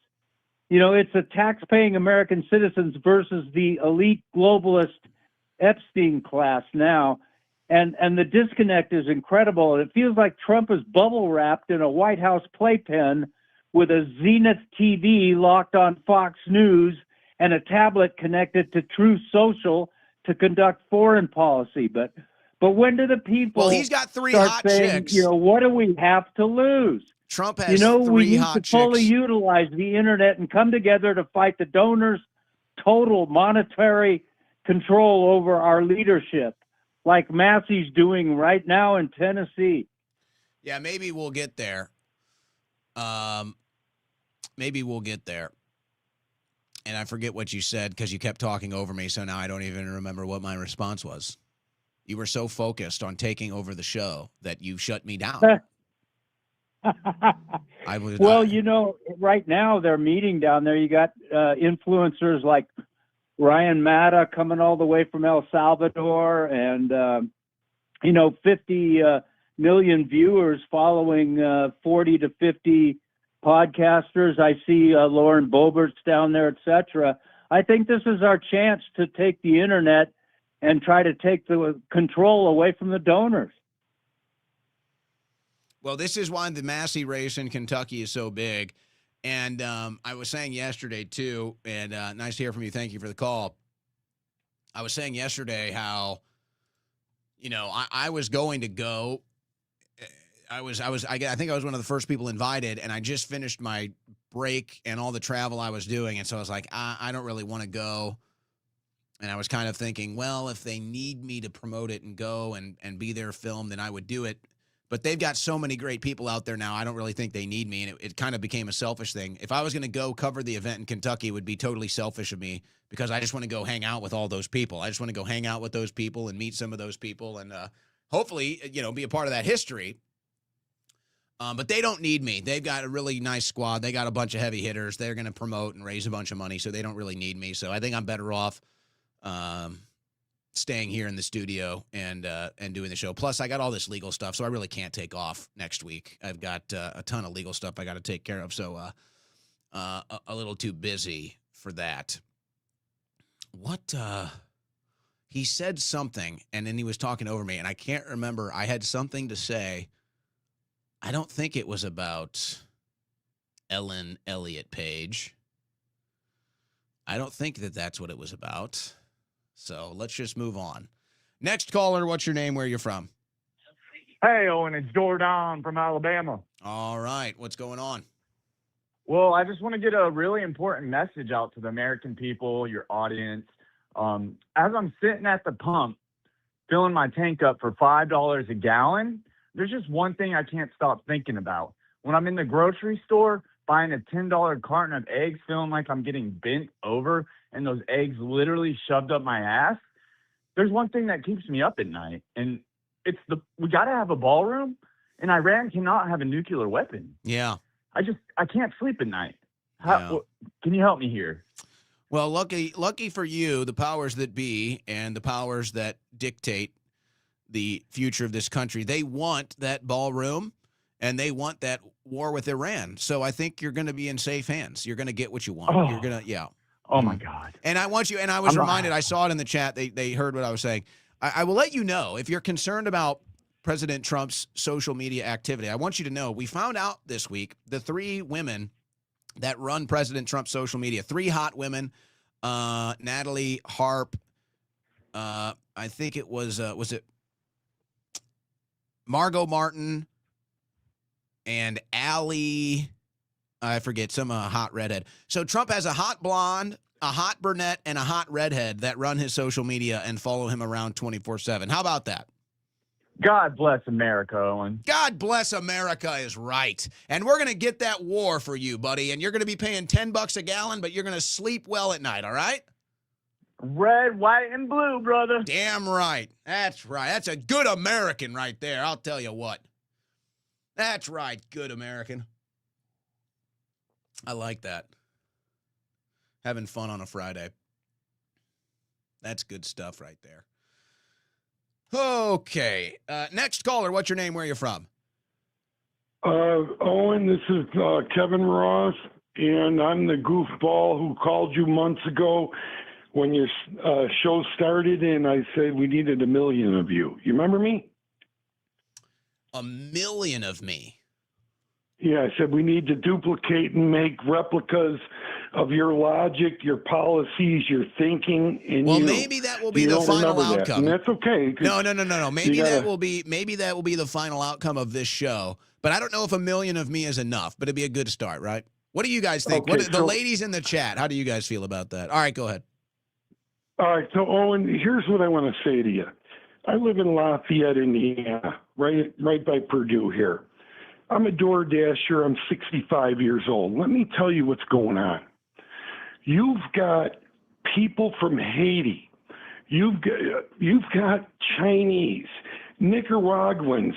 You know, it's a tax-paying American citizens versus the elite globalist Epstein class now, and the disconnect is incredible. It feels like Trump is bubble wrapped in a White House playpen with a Zenith TV locked on Fox News and a tablet connected to Truth Social to conduct foreign policy. But when do the people? Well, he's got three start hot saying, chicks. You know, what do we have to lose? Trump has we three need hot to fully chicks. utilize the internet and come together to fight the donors' total monetary control over our leadership, like Massey's doing right now in Tennessee. Yeah, maybe we'll get there. Maybe we'll get there. And I forget what you said because you kept talking over me, so now I don't even remember what my response was. You were so focused on taking over the show that you shut me down. Well, you know, right now they're meeting down there. You got influencers like Ryan Matta coming all the way from El Salvador, and 50 million viewers following 40 to 50 podcasters. I see Lauren Boebert's down there, etc. I think this is our chance to take the internet and try to take the control away from the donors. Well, this is why the Massey race in Kentucky is so big. And I was saying yesterday, too, and nice to hear from you. Thank you for the call. I was saying yesterday how, I was going to go. I think I was one of the first people invited, and I just finished my break and all the travel I was doing. And so I was like, I don't really want to go. And I was kind of thinking, well, if they need me to promote it and go and be their film, then I would do it. But they've got so many great people out there now, I don't really think they need me. And it kind of became a selfish thing. If I was going to go cover the event in Kentucky, it would be totally selfish of me because I just want to go hang out with all those people. I just want to go hang out with those people and meet some of those people and hopefully, be a part of that history. But they don't need me. They've got a really nice squad. They got a bunch of heavy hitters. They're going to promote and raise a bunch of money, so they don't really need me. So I think I'm better off staying here in the studio and doing the show. Plus, I got all this legal stuff, so I really can't take off next week. I've got a ton of legal stuff I got to take care of, so a little too busy for that. What he said something, and then he was talking over me, and I can't remember. I had something to say. I don't think it was about Ellen Elliott Page. I don't think that's what it was about. So let's just move on. Next caller, what's your name, where you're from? Hey, Owen, it's Jordan from Alabama. All right, what's going on? Well, I just want to get a really important message out to the American people, your audience. As I'm sitting at the pump, filling my tank up for $5 a gallon, there's just one thing I can't stop thinking about. When I'm in the grocery store buying a $10 carton of eggs, feeling like I'm getting bent over and those eggs literally shoved up my ass, there's one thing that keeps me up at night, and it's we got to have a ballroom, and Iran cannot have a nuclear weapon. Yeah. I can't sleep at night. Yeah. Can you help me here? Well, lucky for you, the powers that be and the powers that dictate the future of this country, they want that ballroom and they want that war with Iran. So I think you're going to be in safe hands. You're going to get what you want. You're going to, yeah. Oh my God. And I want you, and I was reminded, I saw it in the chat. They heard what I was saying. I will let you know if you're concerned about President Trump's social media activity. I want you to know we found out this week the 3 women that run President Trump's social media. 3 hot women, Natalie Harp, I think it was it Margot Martin and Allie, I forget, some hot redhead. So Trump has a hot blonde, a hot brunette, and a hot redhead that run his social media and follow him around 24/7. How about that? God bless America, Owen. God bless America is right. And we're going to get that war for you, buddy. And you're going to be paying $10 a gallon, but you're going to sleep well at night, all right? Red, white, and blue, brother. Damn right. That's right. That's a good American right there. I'll tell you what. That's right. Good American. I like that. Having fun on a Friday. That's good stuff right there. Okay. Next caller, what's your name? Where are you from? Owen, this is Kevin Ross, and I'm the goofball who called you months ago when your show started, and I said we needed 1 million of you. You remember me? 1 million of me? Yeah, I said we need to duplicate and make replicas of your logic, your policies, your thinking, and well, you. maybe that will be You the don't final remember that, outcome. and that's okay. No. Maybe gotta- that will be the final outcome of this show. But I don't know if 1 million of me is enough. But it'd be a good start, right? What do you guys think? Okay, The ladies in the chat, how do you guys feel about that? All right, go ahead. All right, so Owen, here's what I want to say to you. I live in Lafayette, Indiana, right by Purdue here. I'm a door dasher. I'm 65 years old. Let me tell you what's going on. You've got people from Haiti. You've got Chinese, Nicaraguans,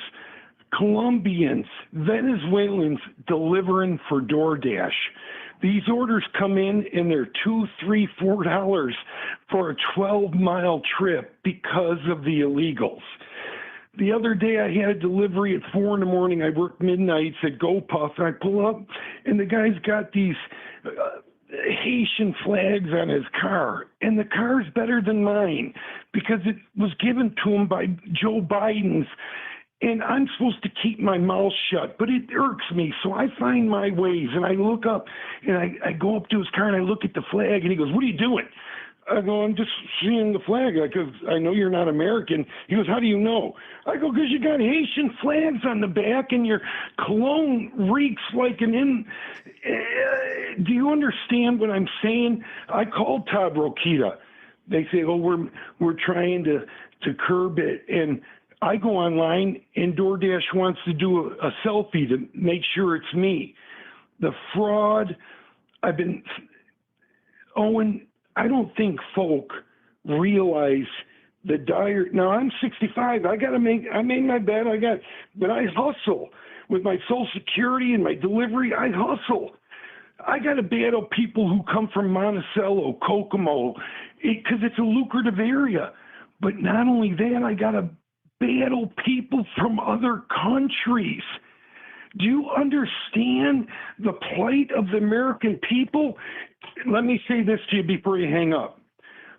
Colombians, Venezuelans delivering for DoorDash. These orders come in and they're $2, $3, $4 for a 12-mile trip because of the illegals. The other day I had a delivery at 4 a.m. I work midnights at GoPuff, and I pull up, and the guy's got these Haitian flags on his car, and the car's better than mine because it was given to him by Joe Biden's. And I'm supposed to keep my mouth shut, but it irks me. So I find my ways, and I look up, and I go up to his car, and I look at the flag, and he goes, "What are you doing?" I go, "I'm just seeing the flag because I know you're not American." He goes, "How do you know?" I go, "Because you got Haitian flags on the back, and your cologne reeks like an in." Do you understand what I'm saying? I called Todd Rokita. They say, "Oh, we're trying to curb it," and I go online, and DoorDash wants to do a selfie to make sure it's me. The fraud. Owen, I don't think folk realize the dire. Now I'm 65. I made my bed. But I hustle with my Social Security and my delivery. I hustle. I got to battle people who come from Monticello, Kokomo, because it's a lucrative area. But not only that, I got to battle people from other countries. Do you understand the plight of the American people? Let me say this to you before you hang up.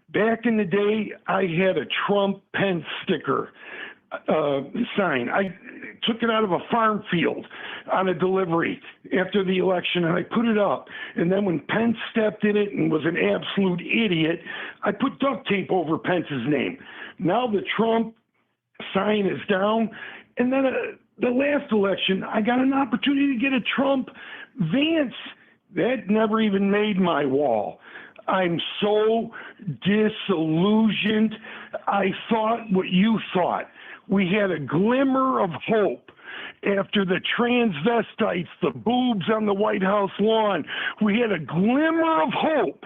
Back in the day, I had a Trump Pence sticker sign. I took it out of a farm field on a delivery after the election, and I put it up. And then when Pence stepped in it and was an absolute idiot, I put duct tape over Pence's name. Now the Trump sign is down. And then the last election, I got an opportunity to get a Trump Vance. That never even made my wall. I'm so disillusioned. I thought what you thought. We had a glimmer of hope after the transvestites, the boobs on the White House lawn. We had a glimmer of hope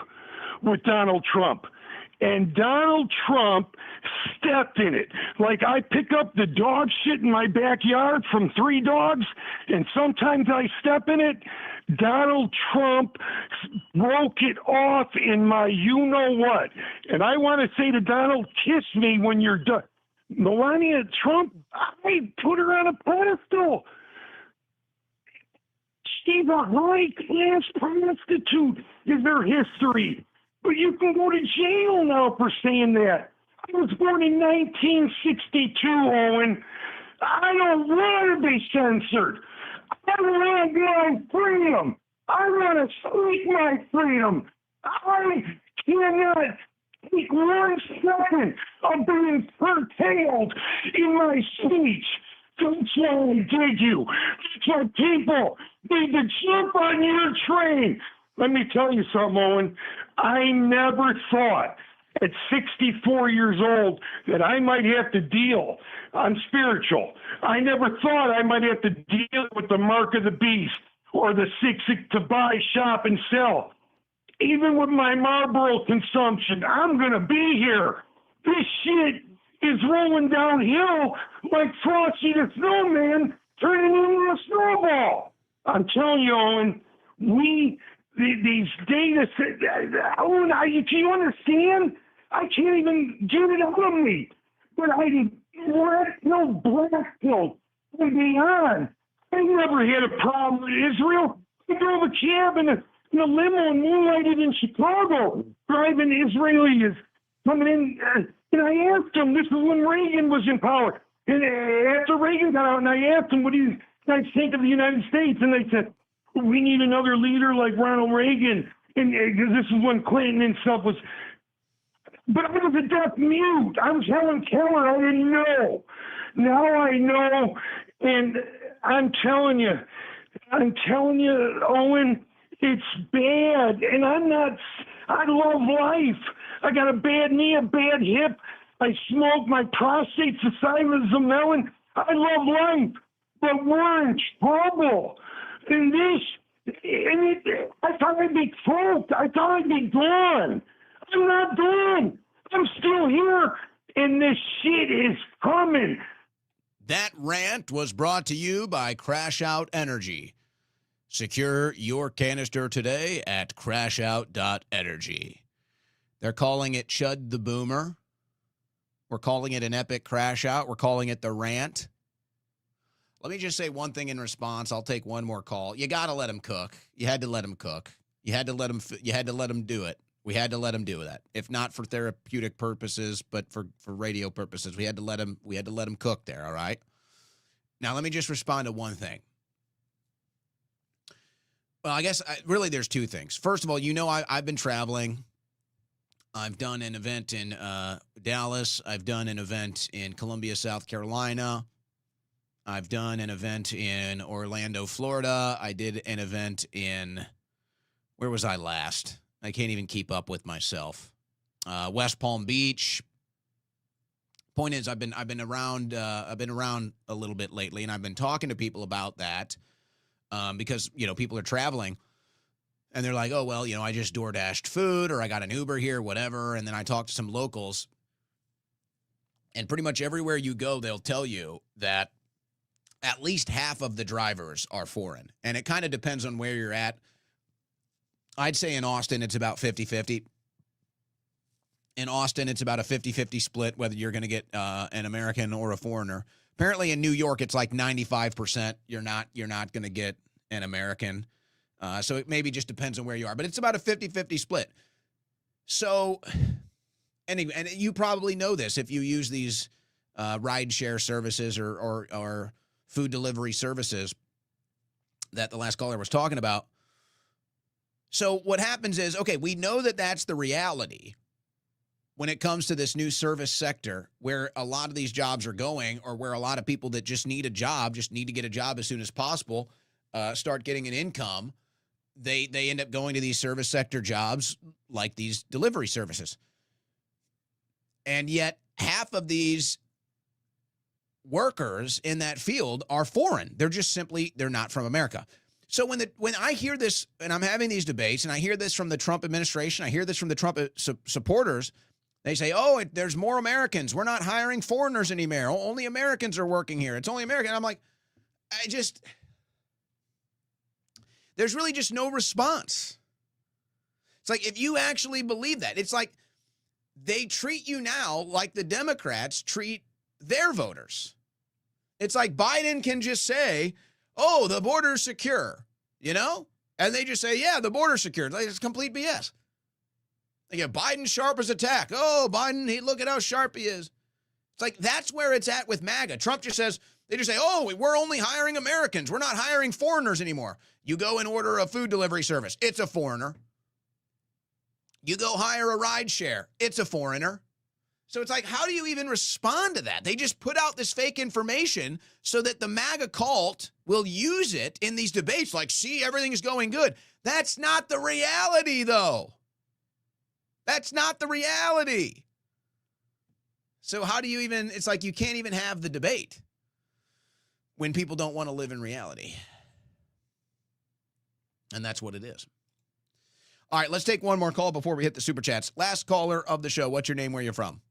with Donald Trump. And Donald Trump stepped in it. Like I pick up the dog shit in my backyard from 3 dogs, and sometimes I step in it. Donald Trump broke it off in my you-know-what. And I want to say to Donald, kiss me when you're done. Melania Trump, I put her on a pedestal. She's a high-class prostitute in their history. But you can go to jail now for saying that. I was born in 1962, Owen. I don't want to be censored. I want my freedom. I want to speak my freedom. I cannot take 1 second of being curtailed in my speech. That's why I did you. That's why people need to jump on your train. Let me tell you something, Owen. I never thought at 64 years old that I might have to deal. I'm spiritual. I never thought I might have to deal with the mark of the beast or the 6 to buy, shop, and sell. Even with my Marlboro consumption, I'm going to be here. This shit is rolling downhill like Frosty the Snowman turning into a snowball. I'm telling you, Owen, these data, Owen, do you understand? I can't even get it out of me. But I did no black pill and beyond. I never had a problem with Israel. I drove a cab in a limo and moonlighted in Chicago, driving Israelis coming in. And I asked him, this is when Reagan was in power. And after Reagan got out, and I asked him, what do you guys think of the United States? And they said, we need another leader like Ronald Reagan. And this is when Clinton and stuff was. But I was a deaf mute. I was Helen Keller. I didn't know. Now I know. And I'm telling you, Owen, it's bad. And I love life. I got a bad knee, a bad hip. I smoke. My prostate's the size of a melon. I love life. But we're in trouble. And I thought I'd be close. I thought I'd be gone. I'm not done. I'm still here. And this shit is coming. That rant was brought to you by Crash Out Energy. Secure your canister today at crashout.energy. They're calling it Chud the Boomer. We're calling it an epic crash out. We're calling it the rant. Let me just say one thing in response. I'll take one more call. You got to let him cook. You had to let him cook. You had to let him do it. We had to let him do that. If not for therapeutic purposes, but for radio purposes, we had to let him cook there, all right? Now, let me just respond to one thing. Well, I guess really there's two things. First of all, I've been traveling. I've done an event in Dallas. I've done an event in Columbia, South Carolina. I've done an event in Orlando, Florida. I did an event in, where was I last? I can't even keep up with myself. West Palm Beach. Point is, I've been around a little bit lately, and I've been talking to people about that because people are traveling, and they're like, oh well, I just DoorDashed food, or I got an Uber here, whatever, and then I talked to some locals, and pretty much everywhere you go, they'll tell you that at least half of the drivers are foreign, and it kind of depends on where you're at. I'd say in Austin, it's about 50-50. In Austin, it's about a 50-50 split, whether you're going to get an American or a foreigner. Apparently in New York, it's like 95%. You're not going to get an American. So it maybe just depends on where you are. But it's about a 50-50 split. So, anyway, and you probably know this if you use these rideshare services or food delivery services that the last caller was talking about. So what happens is, okay, we know that that's the reality when it comes to this new service sector where a lot of these jobs are going, or where a lot of people that just need a job, just need to get a job as soon as possible, start getting an income. They end up going to these service sector jobs like these delivery services. And yet half of these workers in that field are foreign. They're just simply, they're not from America. So when I hear this, and I'm having these debates, and I hear this from the Trump administration, I hear this from the Trump supporters, they say, oh, there's more Americans. We're not hiring foreigners anymore. Only Americans are working here. It's only American. I'm like, there's really just no response. It's like, if you actually believe that, it's like they treat you now like the Democrats treat their voters. It's like Biden can just say, oh, the border's secure, and they just say, yeah, the border's secure. Like, it's complete BS. They get Biden sharp as a tack. Oh, Biden, look at how sharp he is. It's like, that's where it's at with MAGA. Trump just says, They just say, oh, we're only hiring Americans. We're not hiring foreigners anymore. You go and order a food delivery service. It's a foreigner. You go hire a ride share. It's a foreigner. So it's like, how do you even respond to that? They just put out this fake information so that the MAGA cult will use it in these debates like, see, everything's going good. That's not the reality, though. That's not the reality. So how do you even, it's like you can't even have the debate when people don't want to live in reality. And that's what it is. All right, let's take one more call before we hit the super chats. Last caller of the show. What's your name? Where you're from?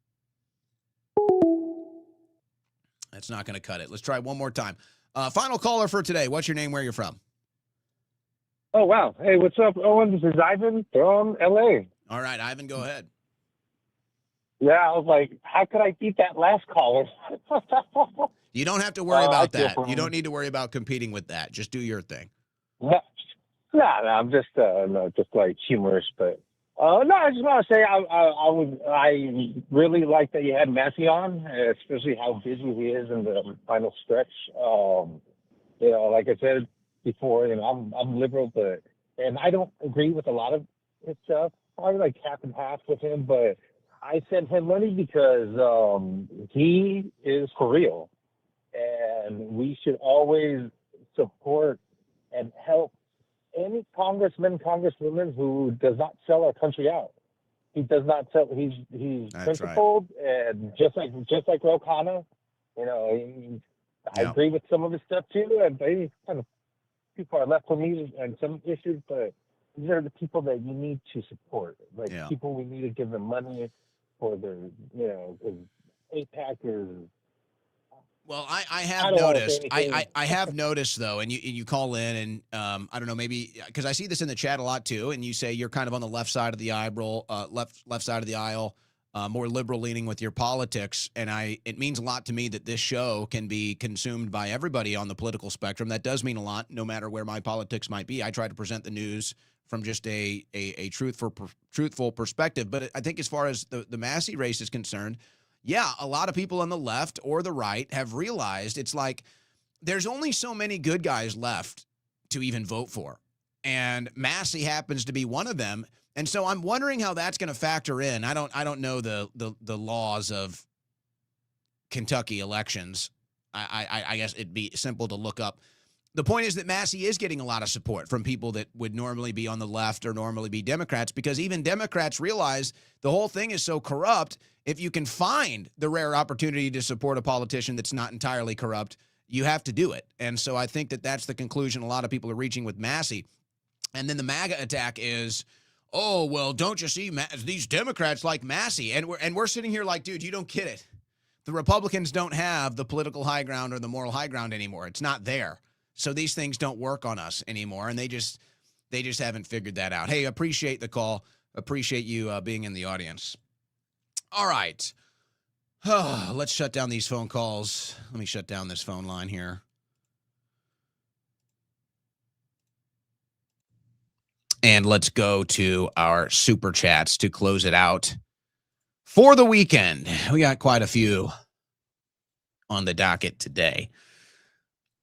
That's not going to cut it. Let's try one more time. Final caller for today. What's your name? Where you're from? Oh, wow. Hey, what's up, Owen? This is Ivan from LA. All right, Ivan, go ahead. Yeah, I was like, how could I beat that last caller? You don't have to worry about I feel that. for You him. don't need to worry about competing with that. Just do your thing. No, I'm just no, just like humorous, but no, I just want to say I really like that you had Massey on, especially how busy he is in the final stretch. You know, like I said before, you know, I'm liberal, and I don't agree with a lot of his stuff. Probably like half and half with him, but I sent him money because he is for real, and we should always support and help any congressman, congresswoman who does not sell our country out. He does not sell. He's That's principled, and just like Ro Khanna, you know, I agree with some of his stuff too, and they kind of too far left for me on some issues, but these are the people that you need to support. Like people, we need to give them money for their, you know, AIPAC is. Well, I have noticed. I have noticed though, and you call in and I don't know, maybe because I see this in the chat a lot too, and you say you're kind of on the left side of the left side of the aisle, more liberal leaning with your politics, and it means a lot to me that this show can be consumed by everybody on the political spectrum. That does mean a lot, no matter where my politics might be. I try to present the news from just a truthful perspective, but I think as far as the Massey race is concerned. Yeah, a lot of people on the left or the right have realized it's like there's only so many good guys left to even vote for. And Massey happens to be one of them. And so I'm wondering how that's going to factor in. I don't know the laws of Kentucky elections. I guess it'd be simple to look up. The point is that Massey is getting a lot of support from people that would normally be on the left or normally be Democrats, because even Democrats realize the whole thing is so corrupt. If you can find the rare opportunity to support a politician that's not entirely corrupt, you have to do it. And so I think that that's the conclusion a lot of people are reaching with Massey. And then the MAGA attack is, oh, well, don't you see these Democrats like Massey? And we're sitting here like, dude, you don't get it. The Republicans don't have the political high ground or the moral high ground anymore. It's not there. So these things don't work on us anymore, and they just haven't figured that out. Hey, appreciate the call. Appreciate you being in the audience. All right. Let's shut down these phone calls. Let me shut down this phone line here. And let's go to our super chats to close it out for the weekend. We got quite a few on the docket today.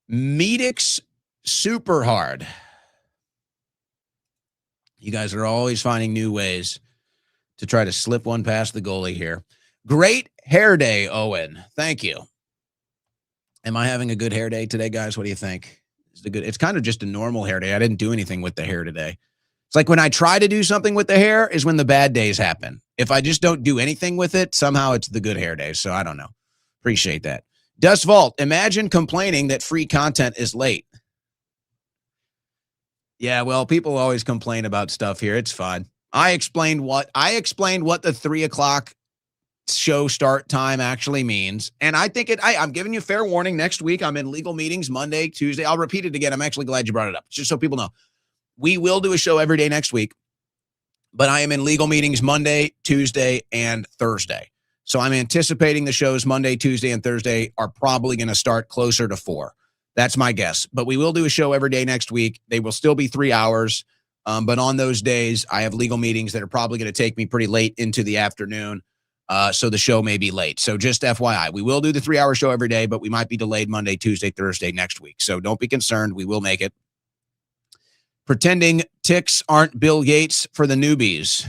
Medix Super Hard. You guys are always finding new ways to try to slip one past the goalie here. Great hair day, Owen. Thank you. Am I having a good hair day today, guys? What do you think? It's kind of just a normal hair day. I didn't do anything with the hair today. It's like when I try to do something with the hair is when the bad days happen. If I just don't do anything with it, somehow it's the good hair day. So I don't know. Appreciate that. Dust Vault, imagine complaining that free content is late. Yeah, well, people always complain about stuff here. It's fine. I explained what the 3 o'clock show start time actually means. And I think I'm giving you fair warning. Next week, I'm in legal meetings Monday, Tuesday. I'll repeat it again. I'm actually glad you brought it up, just so people know. We will do a show every day next week, but I am in legal meetings Monday, Tuesday, and Thursday. So I'm anticipating the shows Monday, Tuesday, and Thursday are probably going to start closer to 4. That's my guess. But we will do a show every day next week. They will still be 3 hours. But on those days, I have legal meetings that are probably going to take me pretty late into the afternoon. So the show may be late. So just FYI, we will do the 3-hour show every day, but we might be delayed Monday, Tuesday, Thursday next week. So don't be concerned. We will make it. Pretending ticks aren't Bill Gates for the newbies.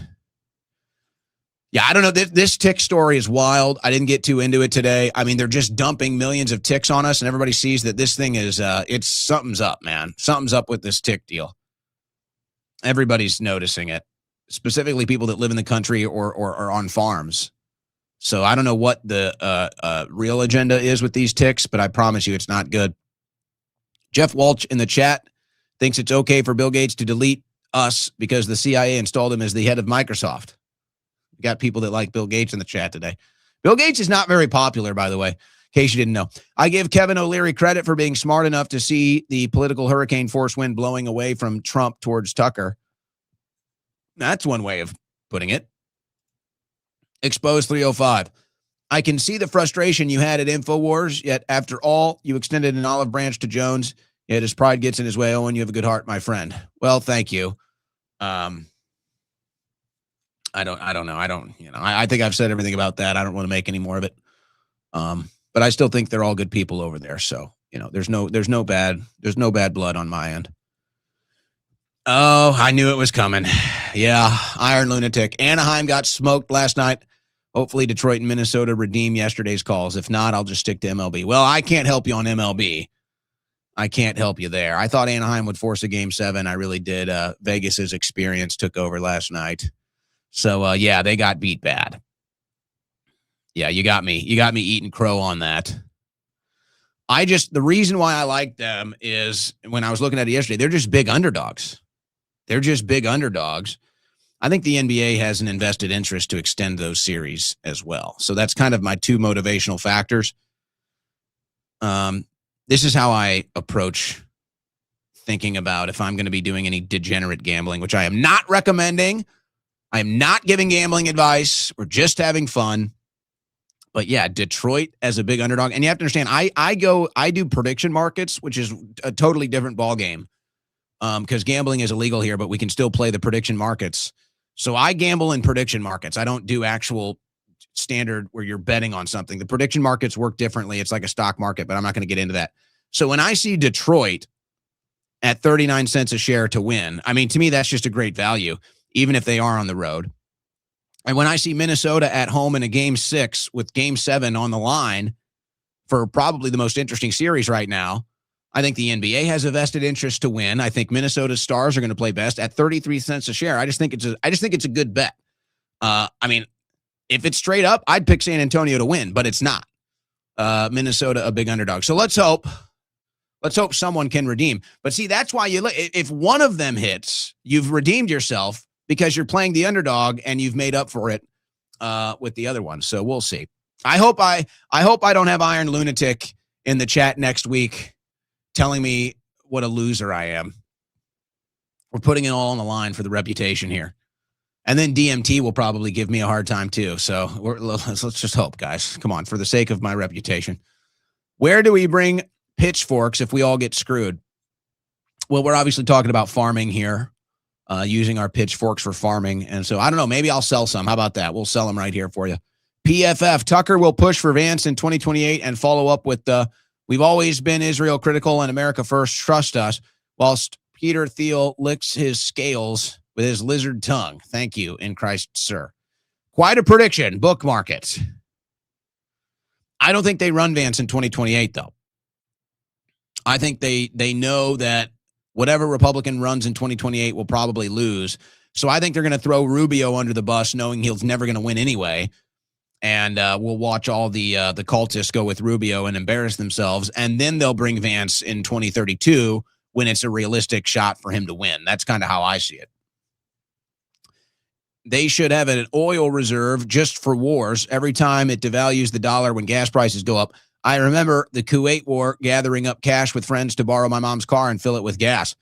Yeah, I don't know. This tick story is wild. I didn't get too into it today. I mean, they're just dumping millions of ticks on us, and everybody sees that this thing is, it's something's up, man. Something's up with this tick deal. Everybody's noticing it, specifically people that live in the country or on farms. So I don't know what the real agenda is with these ticks, but I promise you it's not good. Jeff Walsh in the chat thinks it's okay for Bill Gates to delete us because the CIA installed him as the head of Microsoft. We got people that like Bill Gates in the chat today. Bill Gates is not very popular, by the way, in case you didn't know. I give Kevin O'Leary credit for being smart enough to see the political hurricane force wind blowing away from Trump towards Tucker. That's one way of putting it. Expose 305. I can see the frustration you had at InfoWars, yet after all, you extended an olive branch to Jones, yet his pride gets in his way. Owen, you have a good heart, my friend. Well, thank you. I don't know. I think I've said everything about that. I don't want to make any more of it. But I still think they're all good people over there. So, there's no bad blood on my end. Oh, I knew it was coming. Yeah. Iron Lunatic. Anaheim got smoked last night. Hopefully Detroit and Minnesota redeem yesterday's calls. If not, I'll just stick to MLB. Well, I can't help you on MLB. I can't help you there. I thought Anaheim would force a game 7. I really did. Vegas's experience took over last night. So, yeah, they got beat bad. Yeah, you got me. You got me eating crow on that. The reason why I like them is when I was looking at it yesterday, they're just big underdogs. They're just big underdogs. I think the NBA has an invested interest to extend those series as well. So that's kind of my 2 motivational factors. This is how I approach thinking about if I'm going to be doing any degenerate gambling, which I am not recommending. I'm not giving gambling advice. We're just having fun. But yeah, Detroit as a big underdog. And you have to understand, I do prediction markets, which is a totally different ballgame. Because gambling is illegal here, but we can still play the prediction markets. So I gamble in prediction markets. I don't do actual standard where you're betting on something. The prediction markets work differently. It's like a stock market, but I'm not going to get into that. So when I see Detroit at 39 cents a share to win, I mean, to me, that's just a great value, even if they are on the road. And when I see Minnesota at home in a game 6 with game 7 on the line for probably the most interesting series right now, I think the NBA has a vested interest to win. I think Minnesota's stars are going to play best at 33 cents a share. I just think it's a good bet. I mean, if it's straight up, I'd pick San Antonio to win, but it's not. Minnesota, a big underdog. So let's hope someone can redeem. But see, that's why you look. If one of them hits, you've redeemed yourself because you're playing the underdog and you've made up for it with the other one. So we'll see. I hope I don't have Iron Lunatic in the chat next week telling me what a loser I am. We're putting it all on the line for the reputation here. And then DMT will probably give me a hard time too. So let's just hope, guys. Come on, for the sake of my reputation. Where do we bring pitchforks if we all get screwed? Well, we're obviously talking about farming here, using our pitchforks for farming. And so I don't know, maybe I'll sell some. How about that? We'll sell them right here for you. PFF, Tucker will push for Vance in 2028 and follow up with we've always been Israel critical and America first. Trust us. Whilst Peter Thiel licks his scales with his lizard tongue. Thank you in Christ, sir. Quite a prediction. Bookmark it. I don't think they run Vance in 2028, though. I think they know that whatever Republican runs in 2028 will probably lose. So I think they're going to throw Rubio under the bus, knowing he's never going to win anyway. And we'll watch all the cultists go with Rubio and embarrass themselves. And then they'll bring Vance in 2032 when it's a realistic shot for him to win. That's kind of how I see it. They should have an oil reserve just for wars. Every time it devalues the dollar when gas prices go up. I remember the Kuwait war, gathering up cash with friends to borrow my mom's car and fill it with gas.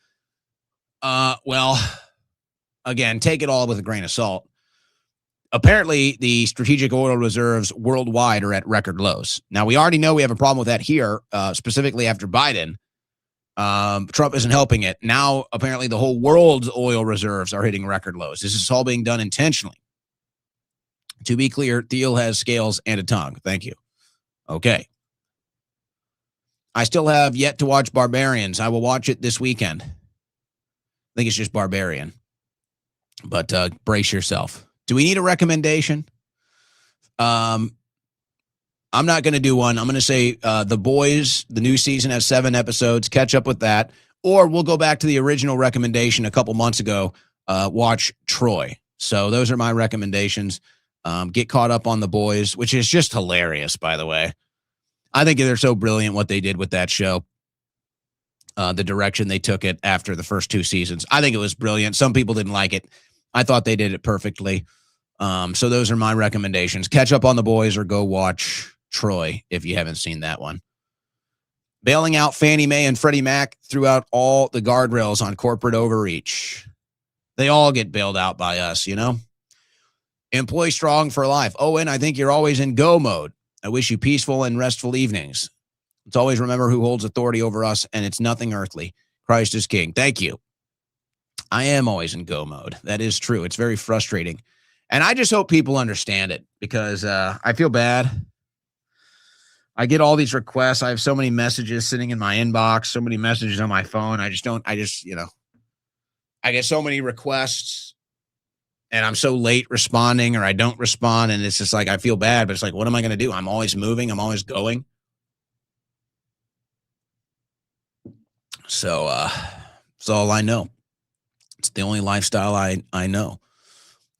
Well, again, take it all with a grain of salt. Apparently, the strategic oil reserves worldwide are at record lows. Now, we already know we have a problem with that here, specifically after Biden. Trump isn't helping it. Now, apparently, the whole world's oil reserves are hitting record lows. This is all being done intentionally. To be clear, Thiel has scales and a tongue. Thank you. Okay. I still have yet to watch Barbarians. I will watch it this weekend. I think it's just Barbarian. But brace yourself. Do we need a recommendation? I'm not going to do one. I'm going to say The Boys, the new season has 7 episodes. Catch up with that. Or we'll go back to the original recommendation a couple months ago. Watch Troy. So those are my recommendations. Get caught up on The Boys, which is just hilarious, by the way. I think they're so brilliant what they did with that show. The direction they took it after the first 2 seasons. I think it was brilliant. Some people didn't like it. I thought they did it perfectly. So those are my recommendations. Catch up on The Boys or go watch Troy if you haven't seen that one. Bailing out Fannie Mae and Freddie Mac throughout all the guardrails on corporate overreach. They all get bailed out by us, you know? Employee strong for life. Owen, I think you're always in go mode. I wish you peaceful and restful evenings. Let's always remember who holds authority over us, and it's nothing earthly. Christ is king. Thank you. I am always in go mode. That is true. It's very frustrating. And I just hope people understand it because I feel bad. I get all these requests. I have so many messages sitting in my inbox, so many messages on my phone. I get so many requests. And I'm so late responding or I don't respond. And it's just like, I feel bad, but it's like, what am I going to do? I'm always moving. I'm always going. So that's all I know. It's the only lifestyle I know.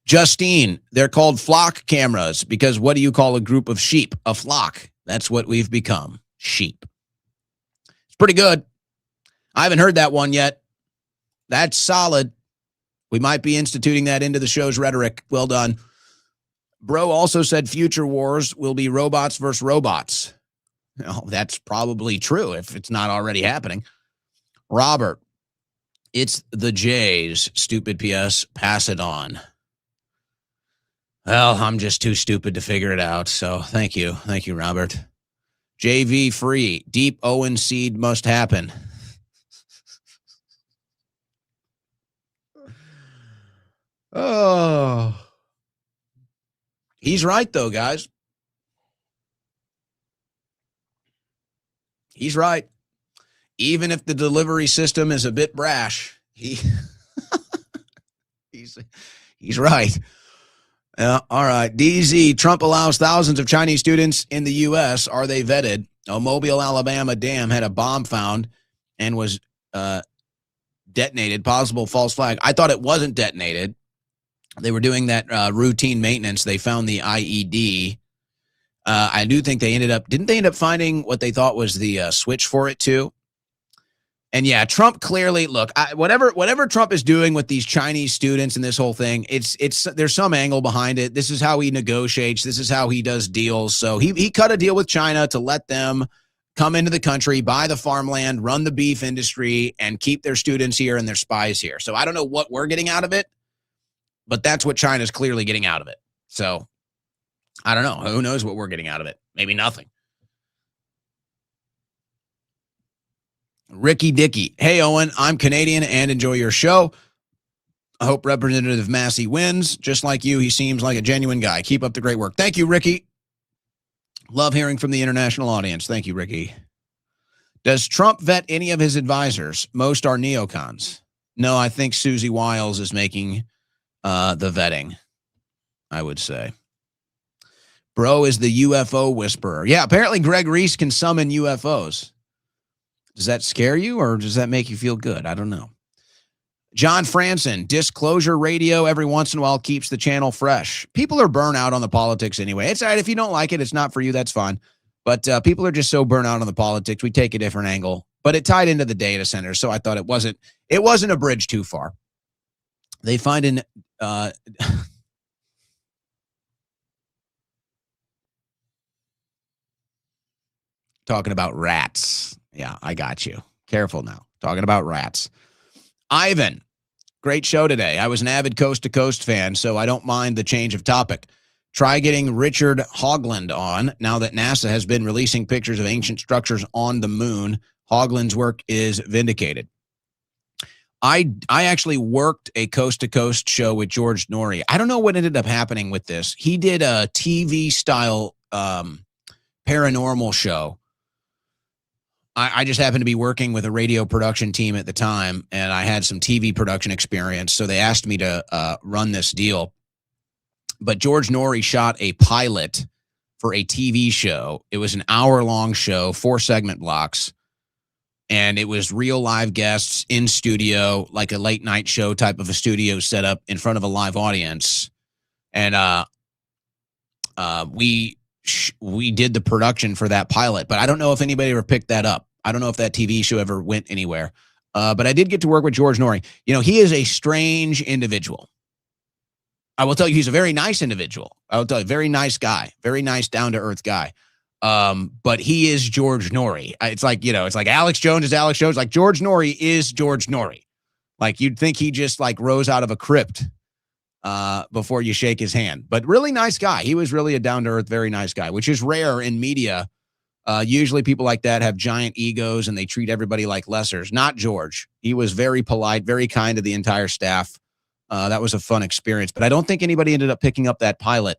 Justine, they're called flock cameras because what do you call a group of sheep? A flock. That's what we've become. Sheep. It's pretty good. I haven't heard that one yet. That's solid. We might be instituting that into the show's rhetoric. Well done. Bro also said future wars will be robots versus robots. Well, that's probably true if it's not already happening. Robert, it's the Jays. Stupid PS. Pass it on. Well, I'm just too stupid to figure it out. So thank you. Thank you, Robert. JV free. Deep Owen seed must happen. Oh, he's right, though, guys. He's right. Even if the delivery system is a bit brash, he's right. All right. DZ, Trump allows thousands of Chinese students in the U.S. Are they vetted? A Mobile, Alabama dam had a bomb found and was detonated. Possible false flag. I thought it wasn't detonated. They were doing that routine maintenance. They found the IED. I do think didn't they end up finding what they thought was the switch for it too? And yeah, Trump clearly, look, whatever Trump is doing with these Chinese students and this whole thing, there's some angle behind it. This is how he negotiates. This is how he does deals. So he cut a deal with China to let them come into the country, buy the farmland, run the beef industry, and keep their students here and their spies here. So I don't know what we're getting out of it. But that's what China's clearly getting out of it. So I don't know. Who knows what we're getting out of it? Maybe nothing. Ricky Dickey. Hey, Owen, I'm Canadian and enjoy your show. I hope Representative Massey wins. Just like you, he seems like a genuine guy. Keep up the great work. Thank you, Ricky. Love hearing from the international audience. Thank you, Ricky. Does Trump vet any of his advisors? Most are neocons. No, I think Susie Wiles is making the vetting, I would say. Bro is the UFO whisperer. Yeah, apparently Greg Reese can summon UFOs. Does that scare you or does that make you feel good? I don't know. John Franson, disclosure radio every once in a while keeps the channel fresh. People are burnt out on the politics anyway. It's all right. If you don't like it, it's not for you. That's fine. But people are just so burnt out on the politics. We take a different angle. But it tied into the data center, so I thought it wasn't a bridge too far. They find an talking about rats. Yeah, I got you. Careful now. Talking about rats. Ivan, great show today. I was an avid Coast to Coast fan, so I don't mind the change of topic. Try getting Richard Hoagland on now that NASA has been releasing pictures of ancient structures on the moon. Hoagland's work is vindicated. I actually worked a coast to coast show with George Norrie. I don't know what ended up happening with this. He did a TV style paranormal show. I just happened to be working with a radio production team at the time, and I had some TV production experience. So they asked me to run this deal. But George Norrie shot a pilot for a TV show. It was an hour-long show, 4 segment blocks. And it was real live guests in studio, like a late night show type of a studio setup in front of a live audience. And we did the production for that pilot, but I don't know if anybody ever picked that up. I don't know if that TV show ever went anywhere. But I did get to work with George Norrie. You know, he is a strange individual. I will tell you, he's a very nice individual. I will tell you, very nice guy, very nice, down-to-earth guy. But he is George Norrie. It's like, you know, it's like Alex Jones is Alex Jones. Like George Norrie is George Norrie. Like you'd think he just like rose out of a crypt before you shake his hand. But really nice guy. He was really a down-to-earth, very nice guy, which is rare in media. Usually people like that have giant egos and they treat everybody like lessers. Not George. He was very polite, very kind to the entire staff. That was a fun experience. But I don't think anybody ended up picking up that pilot,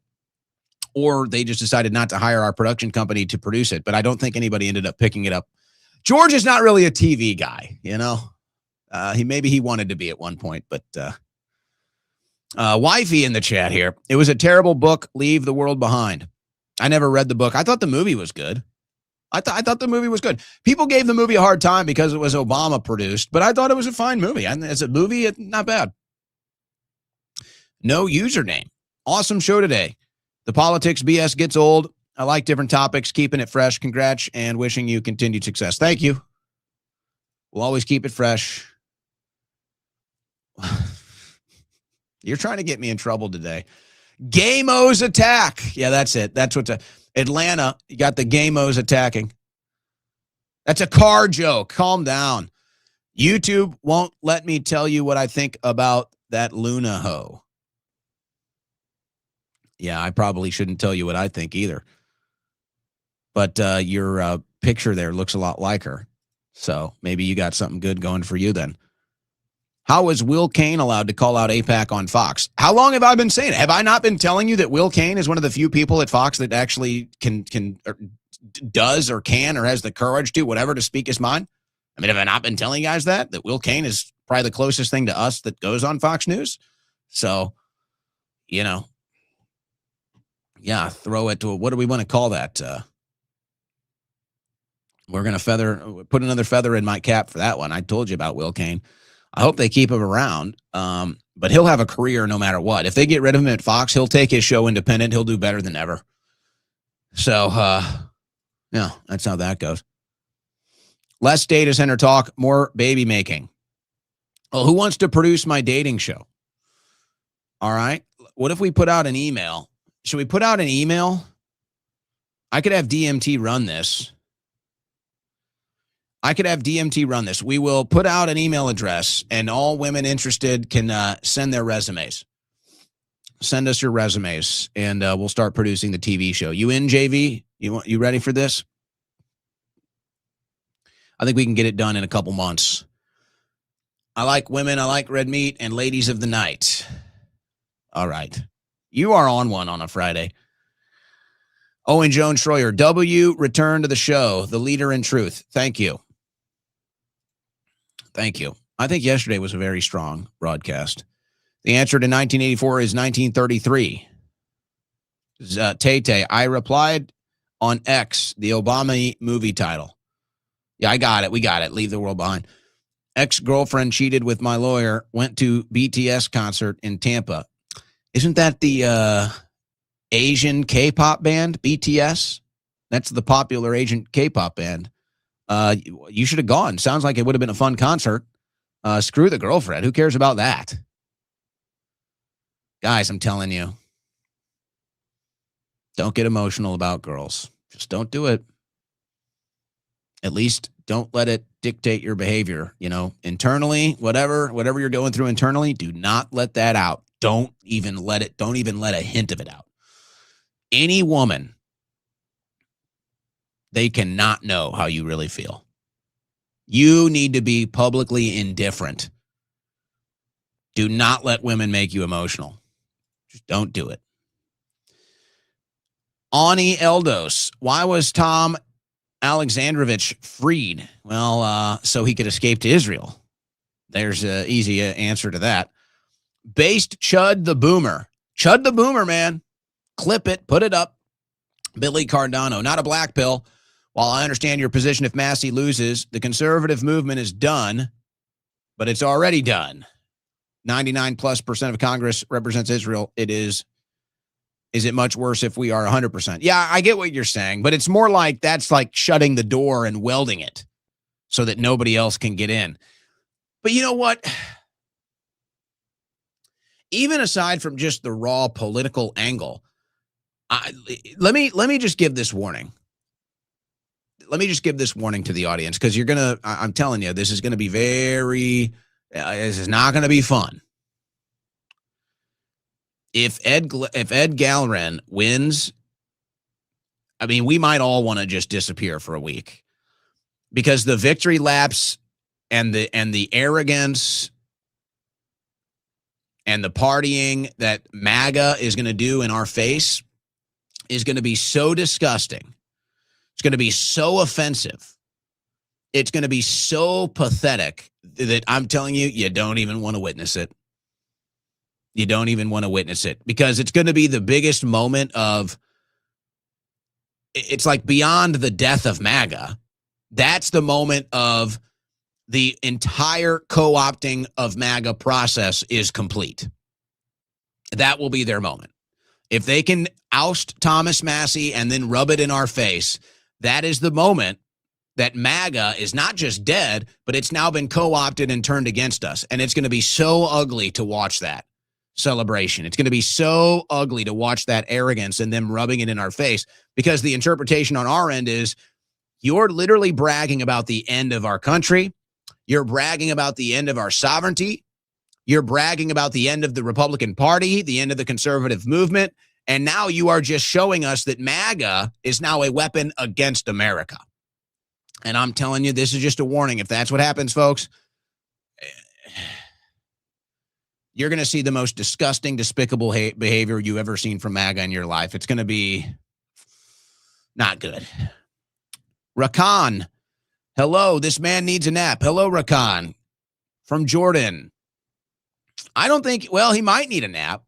or they just decided not to hire our production company to produce it. But I don't think anybody ended up picking it up. George is not really a TV guy, you know. Maybe he wanted to be at one point, but wifey in the chat here. It was a terrible book. Leave the World Behind. I never read the book. I thought the movie was good. I thought the movie was good. People gave the movie a hard time because it was Obama produced, but I thought it was a fine movie. And as a movie, not bad. No username. Awesome show today. The politics BS gets old. I like different topics, keeping it fresh. Congrats and wishing you continued success. Thank you. We'll always keep it fresh. You're trying to get me in trouble today. Gamos attack. Yeah, that's it. That's what's Atlanta. You got the Gamos attacking. That's a car joke. Calm down. YouTube won't let me tell you what I think about that Luna hoe. Yeah, I probably shouldn't tell you what I think either. But your picture there looks a lot like her. So maybe you got something good going for you then. How is Will Cain allowed to call out AIPAC on Fox? How long have I been saying it? Have I not been telling you that Will Cain is one of the few people at Fox that actually does or can or has the courage to whatever to speak his mind? I mean, have I not been telling you guys that Will Cain is probably the closest thing to us that goes on Fox News? So, you know, yeah, throw it to what do we want to call that? We're going to put another feather in my cap for that one. I told you about Will Cain. I hope they keep him around, but he'll have a career no matter what. If they get rid of him at Fox, he'll take his show independent. He'll do better than ever. So, yeah, that's how that goes. Less data center talk, more baby making. Well, who wants to produce my dating show? All right. What if we put out an email? Should we put out an email? I could have DMT run this. We will put out an email address, and all women interested can send their resumes. Send us your resumes, and we'll start producing the TV show. You in, JV? You ready for this? I think we can get it done in a couple months. I like women. I like red meat and ladies of the night. All right. You are on one on a Friday. Owen Jones Schroyer, W, return to the show. The leader in truth. Thank you. Thank you. I think yesterday was a very strong broadcast. The answer to 1984 is 1933. Tay, I replied on X, the Obama movie title. Yeah, I got it. We got it. Leave the world behind. Ex-girlfriend cheated with my lawyer, went to BTS concert in Tampa. Isn't that the Asian K-pop band, BTS? That's the popular Asian K-pop band. You should have gone. Sounds like it would have been a fun concert. Screw the girlfriend. Who cares about that? Guys, I'm telling you. Don't get emotional about girls. Just don't do it. At least don't let it dictate your behavior. You know, internally, whatever you're going through internally, do not let that out. Don't even let a hint of it out. Any woman, they cannot know how you really feel. You need to be publicly indifferent Do not let women make you emotional. Just don't do it. Ani Eldos, why was Tom Alexandrovich freed? Well, so he could escape to Israel. There's an easy answer to that. Based Chud the Boomer. Chud the Boomer, man. Clip it, put it up. Billy Cardano, not a black pill. While I understand your position, if Massey loses, the conservative movement is done, but it's already done. 99+% of Congress represents Israel. Is it much worse if we are 100%? Yeah, I get what you're saying, but it's more like that's like shutting the door and welding it so that nobody else can get in. But you know what? Even aside from just the raw political angle, let me just give this warning. Let me just give this warning to the audience, because I'm telling you, this is going to be this is not going to be fun. If Ed Galren wins, I mean, we might all want to just disappear for a week, because the victory laps and the arrogance and the partying that MAGA is going to do in our face is going to be so disgusting. It's going to be so offensive. It's going to be so pathetic that I'm telling you, you don't even want to witness it. You don't even want to witness it, because it's going to be the biggest moment of, it's like beyond the death of MAGA. That's the moment of the entire co-opting of MAGA process is complete. That will be their moment. If they can oust Thomas Massey and then rub it in our face, that is the moment that MAGA is not just dead, but it's now been co-opted and turned against us. And it's going to be so ugly to watch that celebration. It's going to be so ugly to watch that arrogance and them rubbing it in our face, because the interpretation on our end is you're literally bragging about the end of our country. You're bragging about the end of our sovereignty. You're bragging about the end of the Republican Party, the end of the conservative movement. And now you are just showing us that MAGA is now a weapon against America. And I'm telling you, this is just a warning. If that's what happens, folks, you're going to see the most disgusting, despicable behavior you've ever seen from MAGA in your life. It's going to be not good. Rakan, hello, this man needs a nap. Hello, Rakan, from Jordan. I don't think, well, he might need a nap.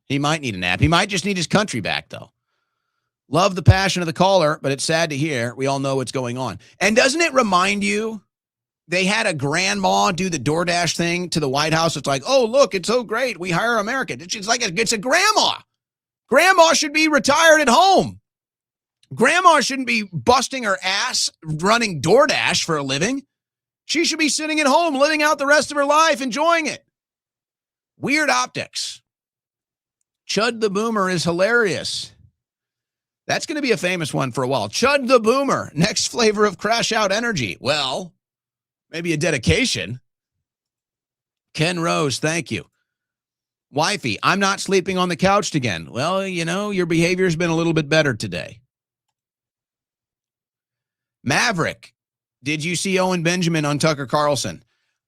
He might need a nap. He might just need his country back, though. Love the passion of the caller, but it's sad to hear. We all know what's going on. And doesn't it remind you, they had a grandma do the DoorDash thing to the White House? It's like, oh, look, it's so great. We hire American. It's like it's a grandma. Grandma should be retired at home. Grandma shouldn't be busting her ass running DoorDash for a living. She should be sitting at home, living out the rest of her life, enjoying it. Weird optics. Chud the Boomer is hilarious. That's going to be a famous one for a while. Chud the Boomer, next flavor of Crash Out Energy. Well, maybe a dedication. Ken Rose, thank you. Wifey, I'm not sleeping on the couch again. Well, you know, your behavior's been a little bit better today. Maverick, did you see Owen Benjamin on Tucker Carlson?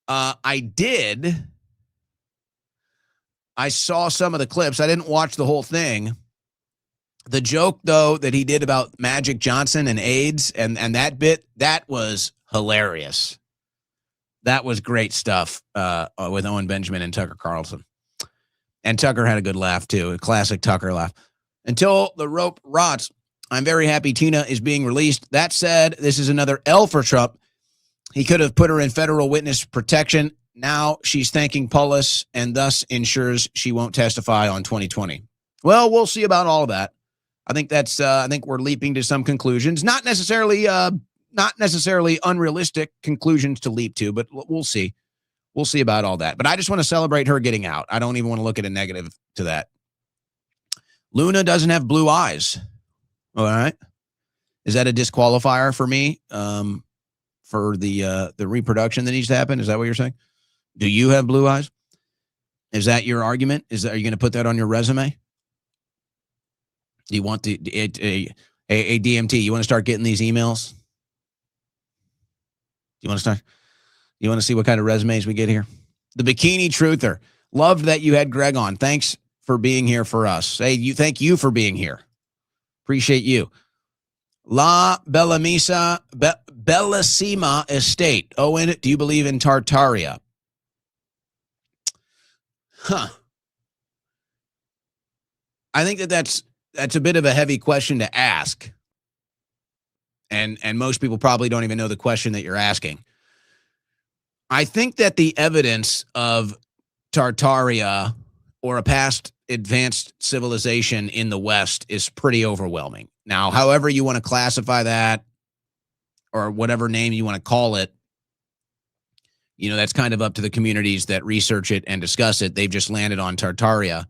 I did. I saw some of the clips. I didn't watch the whole thing. The joke, though, that he did about Magic Johnson and AIDS and that bit, that was hilarious. That was great stuff with Owen Benjamin and Tucker Carlson. And Tucker had a good laugh, too, a classic Tucker laugh. Until the rope rots, I'm very happy Tina is being released. That said, this is another L for Trump. He could have put her in federal witness protection. Now she's thanking Pullis and thus ensures she won't testify on 2020. Well, we'll see about all of that. I think I think we're leaping to some conclusions, not necessarily unrealistic conclusions to leap to, but we'll see. We'll see about all that. But I just want to celebrate her getting out. I don't even want to look at a negative to that. Luna doesn't have blue eyes. All right. Is that a disqualifier for me for the reproduction that needs to happen? Is that what you're saying? Do you have blue eyes? Is that your argument? Are you going to put that on your resume? Do you want a DMT? You want to start getting these emails? You want to see what kind of resumes we get here? The Bikini Truther. Loved that you had Greg on. Thanks for being here for us. Hey, thank you for being here. Appreciate you. La Bellissima Estate. Owen, do you believe in Tartaria? Huh. I think that's a bit of a heavy question to ask. And most people probably don't even know the question that you're asking. I think that the evidence of Tartaria or a past advanced civilization in the West is pretty overwhelming. Now, however you want to classify that or whatever name you want to call it, that's kind of up to the communities that research it and discuss it. They've just landed on Tartaria.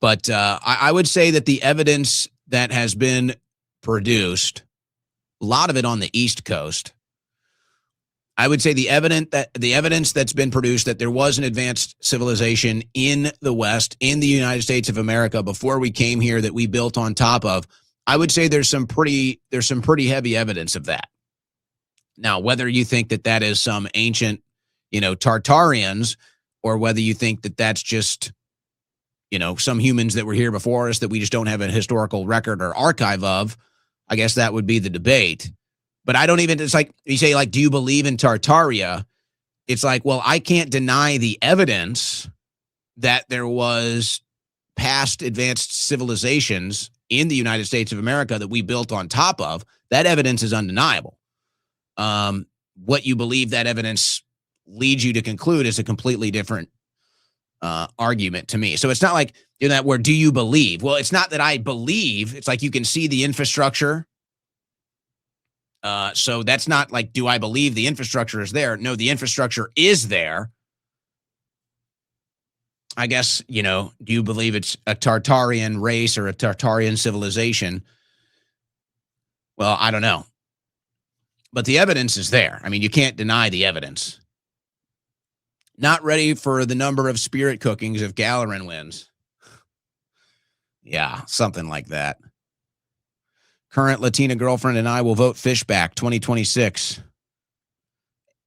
But I would say that the evidence that has been produced, a lot of it on the East Coast, I would say the evidence that's been produced that there was an advanced civilization in the West, in the United States of America before we came here that we built on top of, I would say there's some pretty heavy evidence of that. Now, whether you think that is some ancient, Tartarians, or whether you think that that's just, some humans that were here before us that we just don't have a historical record or archive of, I guess that would be the debate. But I don't even, it's like, you say, like, do you believe in Tartaria? It's like, well, I can't deny the evidence that there was past advanced civilizations in the United States of America that we built on top of. That evidence is undeniable. What you believe that evidence leads you to conclude is a completely different argument to me. So it's not like, that where do you believe? Well, it's not that I believe. It's like you can see the infrastructure. So that's not like, do I believe the infrastructure is there? No, the infrastructure is there. I guess, do you believe it's a Tartarian race or a Tartarian civilization? Well, I don't know. But the evidence is there. I mean, you can't deny the evidence. Not ready for the number of spirit cookings if Galerin wins. Yeah, something like that. Current Latina girlfriend and I will vote Fishback 2026.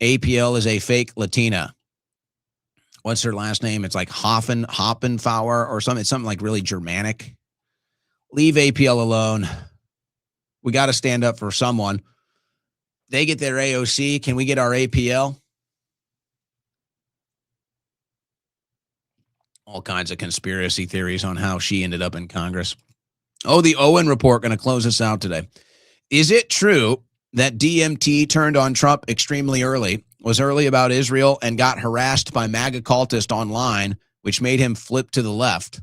APL is a fake Latina. What's her last name? It's like Hoffenfauer or something. It's something like really Germanic. Leave APL alone. We got to stand up for someone. They get their AOC. Can we get our APL? All kinds of conspiracy theories on how she ended up in Congress. Oh, the Owen report going to close us out today. Is it true that DMT turned on Trump extremely early, was early about Israel, and got harassed by MAGA cultists online, which made him flip to the left?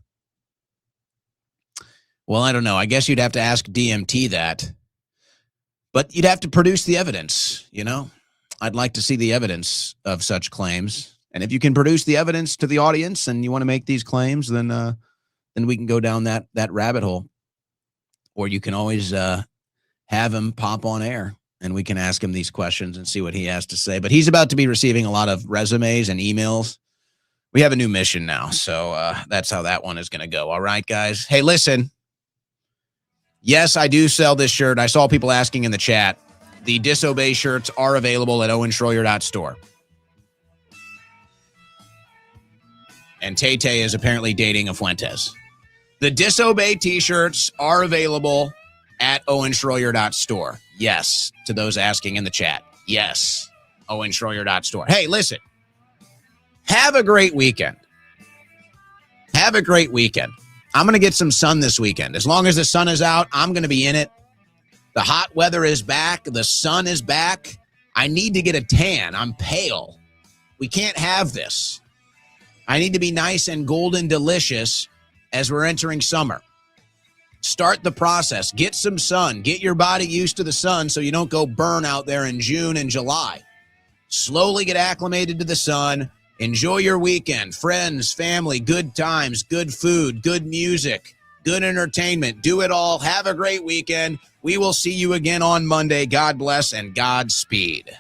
Well, I don't know. I guess you'd have to ask DMT that. But you'd have to produce the evidence, I'd like to see the evidence of such claims. And if you can produce the evidence to the audience and you want to make these claims, then we can go down that rabbit hole. Or you can always have him pop on air and we can ask him these questions and see what he has to say. But he's about to be receiving a lot of resumes and emails. We have a new mission now, so that's how that one is going to go. All right, guys. Hey, listen. Yes, I do sell this shirt. I saw people asking in the chat. The Disobey shirts are available at owenschroyer.store. And Tay-Tay is apparently dating a Fuentes. The Disobey t-shirts are available at owenschroyer.store. Yes, to those asking in the chat. Yes, owenschroyer.store. Hey, listen. Have a great weekend. Have a great weekend. I'm going to get some sun this weekend. As long as the sun is out, I'm going to be in it. The hot weather is back. The sun is back. I need to get a tan. I'm pale. We can't have this. I need to be nice and golden delicious as we're entering summer. Start the process. Get some sun. Get your body used to the sun so you don't go burn out there in June and July. Slowly get acclimated to the sun. Enjoy your weekend. Friends, family, good times, good food, good music, good entertainment. Do it all. Have a great weekend. We will see you again on Monday. God bless and Godspeed.